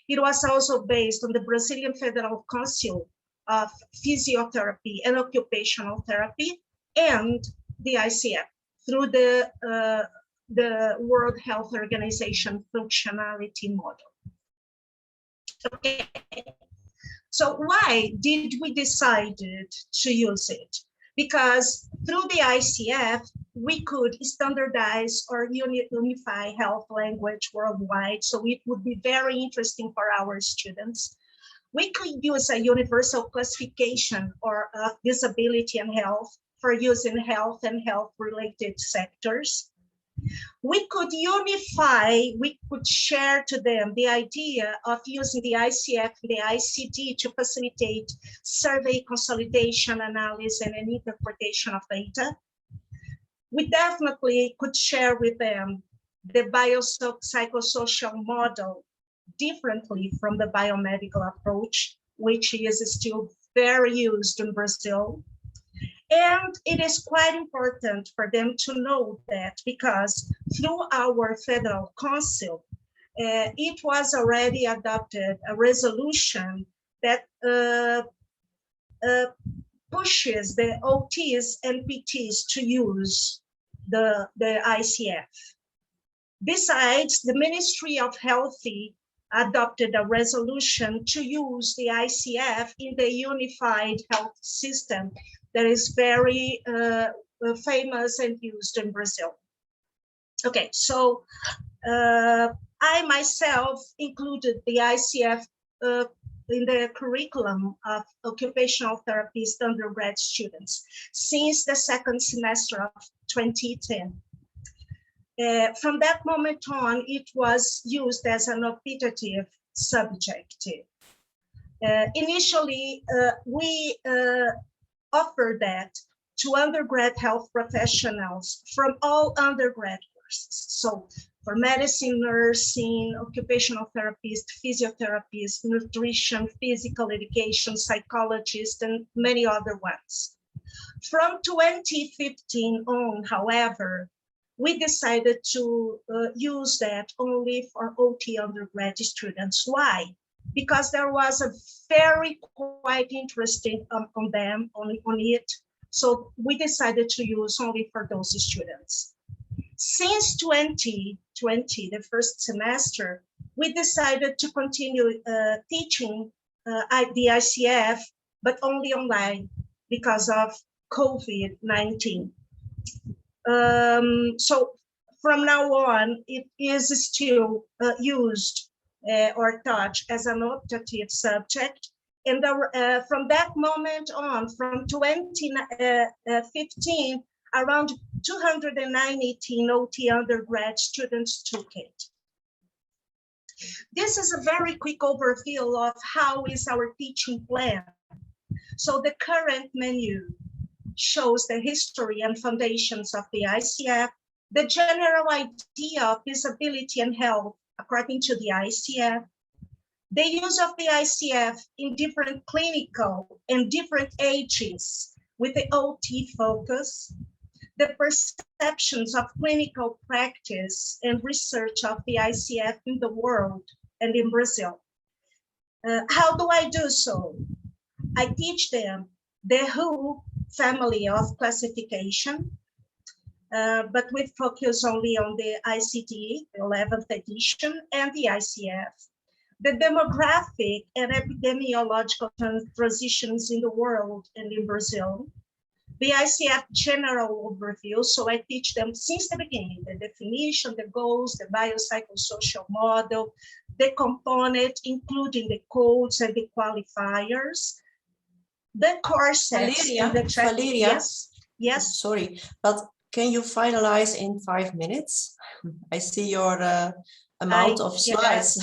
It was also based on the Brazilian Federal Council of Physiotherapy and Occupational Therapy and the ICF through the World Health Organization functionality model. Okay, so why did we decide to use it? Because through the ICF, we could standardize or unify health language worldwide, so it would be very interesting for our students. We could use a universal classification or disability and health for use in health and health-related sectors. We could unify, we could share to them the idea of using the ICF, the ICD to facilitate survey consolidation, analysis, and an interpretation of data. We definitely could share with them the biopsychosocial model differently from the biomedical approach, which is still very used in Brazil. And it is quite important for them to know that, because through our federal council, it was already adopted a resolution that pushes the OTs and PTs to use the ICF. Besides, the Ministry of Health adopted a resolution to use the ICF in the unified health system that is very famous and used in Brazil. Okay, so I myself included the ICF in the curriculum of occupational therapist undergrad students since the second semester of 2010. From that moment on, it was used as an optative subject. Initially, we offered that to undergrad health professionals from all undergrad courses. So for medicine, nursing, occupational therapist, physiotherapist, nutrition, physical education, psychologist, and many other ones. From 2015 on, however, we decided to use that only for OT undergrad students. Why? Because there was a very quite interesting on it. So we decided to use only for those students. Since 2020, the first semester, we decided to continue teaching the ICF, but only online because of COVID-19. So from now on, it is still used or taught as an optative subject. And from that moment on, from 2015, around 219 OT undergrad students took it. This is a very quick overview of how is our teaching plan. So the current menu shows the history and foundations of the ICF, the general idea of disability and health according to the ICF, the use of the ICF in different clinical and different ages with the OT focus, the perceptions of clinical practice and research of the ICF in the world and in Brazil. How do I do so? I teach them the WHO family of classification, but with focus only on the ICD, the 11th edition, and the ICF. The demographic and epidemiological transitions in the world and in Brazil. The ICF general overview, so I teach them since the beginning, the definition, the goals, the biopsychosocial model, the component, including the codes and the qualifiers, the corsets. Valeria, yes. Sorry, but can you finalize in 5 minutes? I see your amount of slides.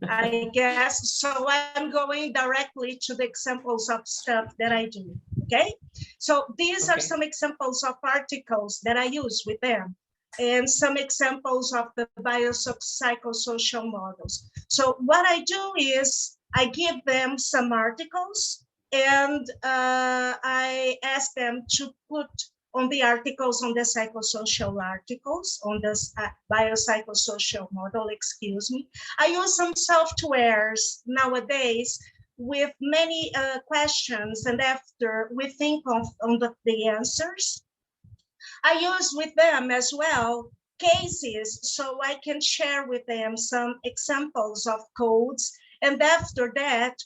I guess, so I'm going directly to the examples of stuff that I do, okay? So these are some examples of articles that I use with them and some examples of the biopsychosocial models. So what I do is I give them some articles and I ask them to put on the articles, on the psychosocial articles, on the biopsychosocial model, excuse me. I use some softwares nowadays with many questions, and after we think on the answers, I use with them as well cases, so I can share with them some examples of codes, and after that,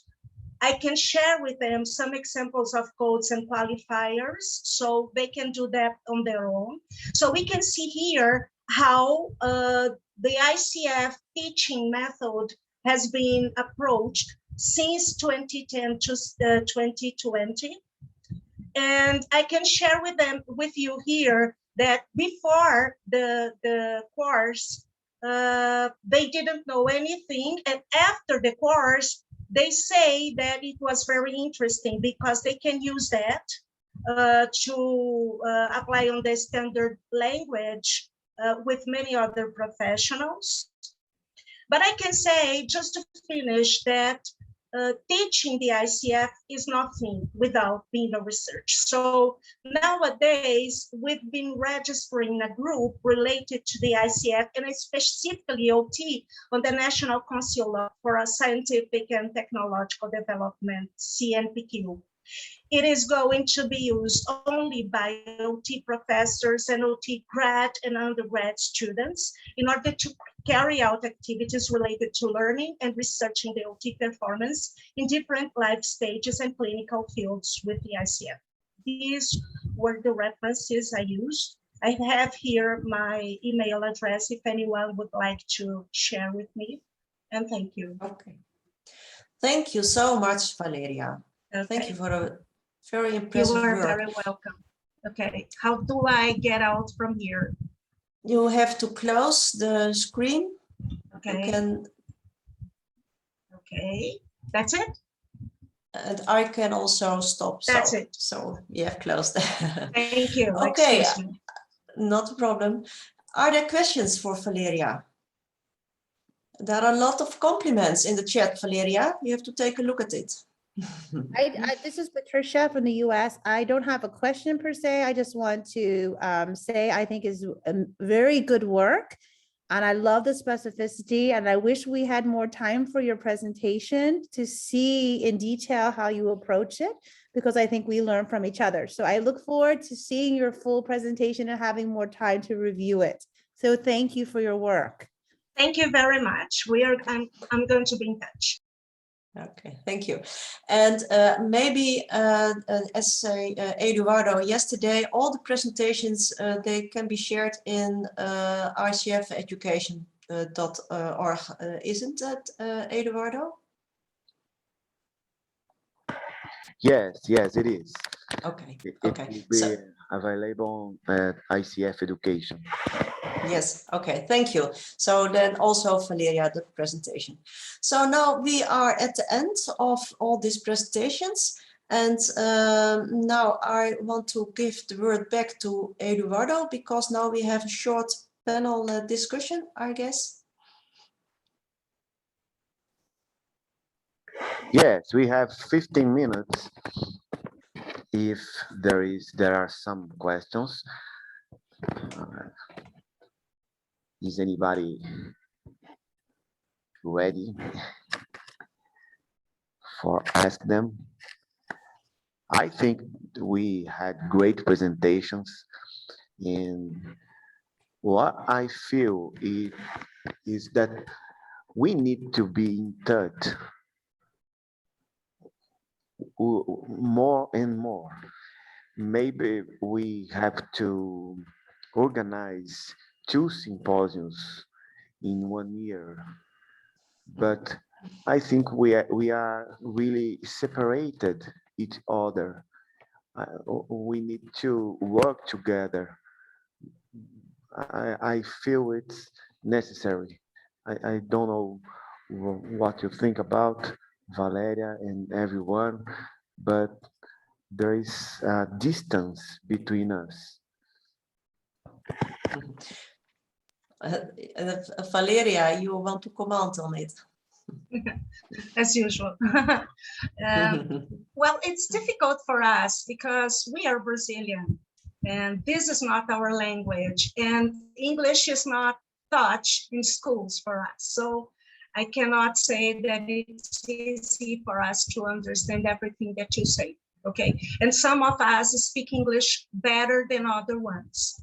I can share with them some examples of codes and qualifiers, so they can do that on their own. So we can see here how the ICF teaching method has been approached since 2010 to 2020. And I can share with you here that before the course, they didn't know anything, and after the course, they say that it was very interesting because they can use that to apply on the standard language with many other professionals. But I can say, just to finish, that teaching the ICF is nothing without being a research. So nowadays, we've been registering a group related to the ICF and specifically OT on the National Council for Scientific and Technological Development, CNPq. It is going to be used only by OT professors and OT grad and undergrad students in order to carry out activities related to learning and researching the OT performance in different life stages and clinical fields with the ICF. These were the references I used. I have here my email address if anyone would like to share with me. And thank you. Okay. Thank you so much, Valeria. Okay. Thank you for a very impressive You are work. very welcome. Okay, how do I get out from here? You have to close the screen. Okay. You can. Okay, that's it? And I can also stop. That's it. So yeah, closed. Thank you. Okay, Excuse me. not a problem. Are there questions for Valeria? There are a lot of compliments in the chat, Valeria. You have to take a look at it. This is Patricia from the US. I don't have a question per se. I just want to say I think is very good work. And I love the specificity, and I wish we had more time for your presentation to see in detail how you approach it, because I think we learn from each other. So I look forward to seeing your full presentation and having more time to review it. So thank you for your work. Thank you very much. I'm going to be in touch. Okay, thank you. And maybe, as Eduardo yesterday, all the presentations, they can be shared in icfeducation.org. Isn't that, Eduardo? Yes, yes, it is. Okay, It okay. will be So, available at ICF Education. yes, okay, thank you. So then also Valeria, the presentation. So now we are at the end of all these presentations. And now I want to give the word back to Eduardo, because now we have a short panel discussion, I guess. Yes, we have 15 minutes. If there are some questions. Is anybody ready for ask them? I think we had great presentations, and what I feel is that we need to be in touch more and more. Maybe we have to organize 2 symposiums in 1 year, but I think we are really separated each other. We need to work together. I feel it's necessary. I don't know what you think about Valeria and everyone, but there is a distance between us. Valeria, you want to comment on it? As usual. Well, it's difficult for us because we are Brazilian and this is not our language, and English is not taught in schools for us. So I cannot say that it's easy for us to understand everything that you say, okay? And some of us speak English better than other ones.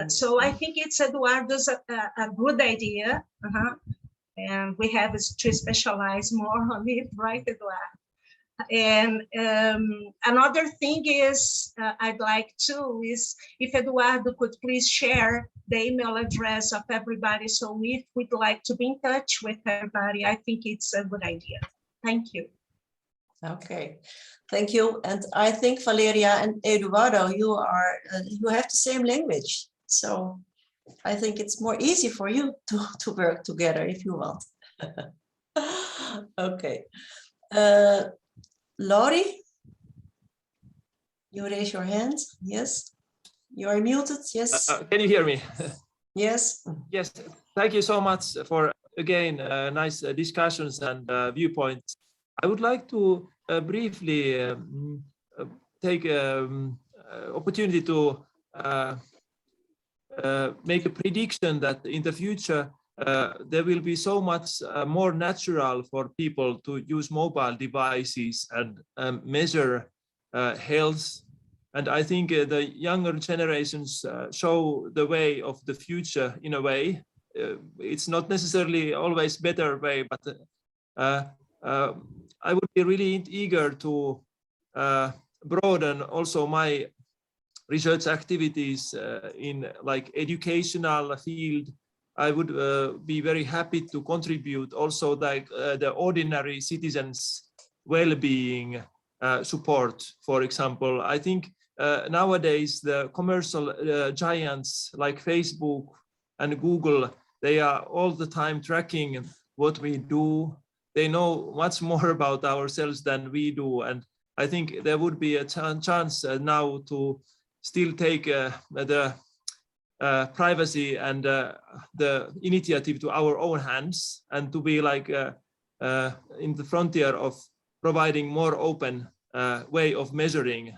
So I think it's Eduardo's a good idea. And we have to specialize more on it, right, Eduardo? And another thing is, I'd like to, is if Eduardo could please share the email address of everybody. So if we'd like to be in touch with everybody, I think it's a good idea. Thank you. Okay, thank you. And I think Valeria and Eduardo, you have the same language. So I think it's more easy for you to work together if you want. Okay. Laurie, you raise your hand. Yes. You are muted. Yes. Can you hear me? Yes. Yes. Thank you so much for, again, nice discussions and viewpoints. I would like to briefly take opportunity to make a prediction that in the future there will be so much more natural for people to use mobile devices and measure health. And I think the younger generations show the way of the future in a way. It's not necessarily always better way, but I would be really eager to broaden also my research activities in like educational field. I would be very happy to contribute also like the ordinary citizens' well-being support. For example, I think nowadays the commercial giants like Facebook and Google, they are all the time tracking what we do. They know much more about ourselves than we do, and I think there would be a chance now to still take the privacy and the initiative to our own hands, and to be like in the frontier of providing more open way of measuring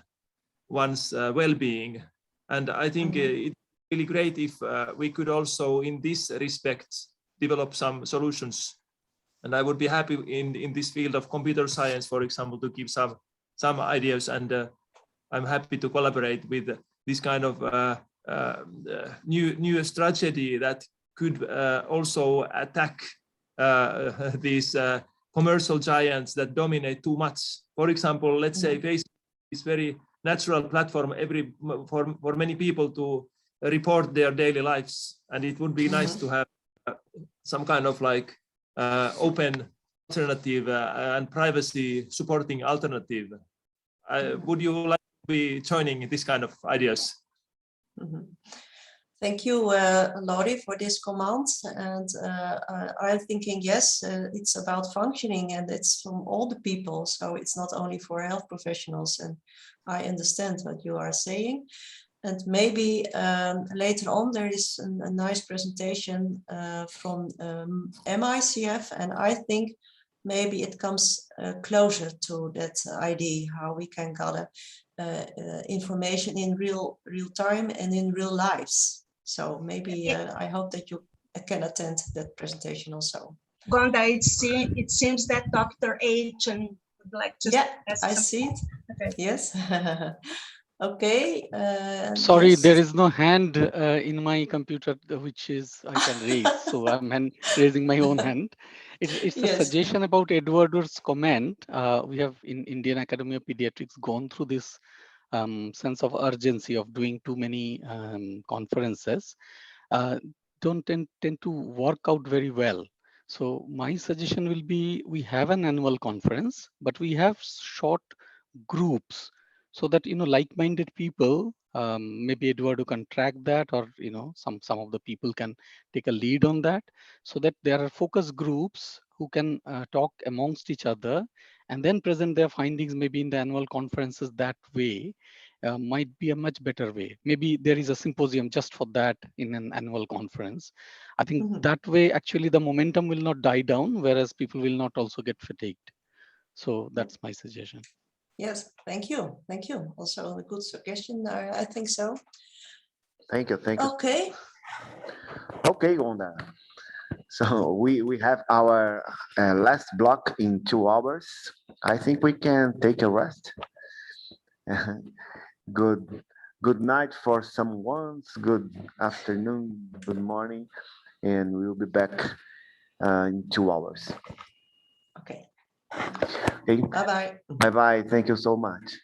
one's well-being. And I think it's really great if we could also in this respect develop some solutions. And I would be happy in this field of computer science, for example, to give some ideas, and I'm happy to collaborate with this kind of new strategy that could also attack these commercial giants that dominate too much. For example, let's say Facebook is very natural platform for many people to report their daily lives, and it would be nice to have some kind of like open alternative and privacy supporting alternative. Would you like to be joining this kind of ideas? Thank you, Lori, for this command. And I'm thinking, yes, it's about functioning, and it's from all the people. So it's not only for health professionals. And I understand what you are saying. And maybe later on, there is a nice presentation from MICF. And I think maybe it comes closer to that idea, how we can gather information in real time and in real lives. So maybe I hope that you can attend that presentation also. Gonda, it seems that Dr. H would like to. Yeah, I see it. Okay. Yes. Okay. Sorry, yes. there is no hand in my computer which is I can raise. So I'm raising my own hand. It's a suggestion about Eduardo's comment. We have in Indian Academy of Pediatrics gone through this sense of urgency of doing too many conferences. Don't tend to work out very well. So my suggestion will be, we have an annual conference, but we have short groups, so that, you know, like-minded people, maybe Eduardo can track that, or, you know, some of the people can take a lead on that, so that there are focus groups who can talk amongst each other and then present their findings maybe in the annual conferences. That way might be a much better way. Maybe there is a symposium just for that in an annual conference. I think that way actually the momentum will not die down, whereas people will not also get fatigued. So that's my suggestion. Yes, thank you. Thank you. Also a good suggestion. I think so. Thank you. Thank you. Okay. Okay, Gonda. So we have our last block in 2 hours. I think we can take a rest. Good night for some ones. Good afternoon, good morning, and we'll be back in 2 hours. Okay. Okay. Bye-bye. Bye-bye. Thank you so much.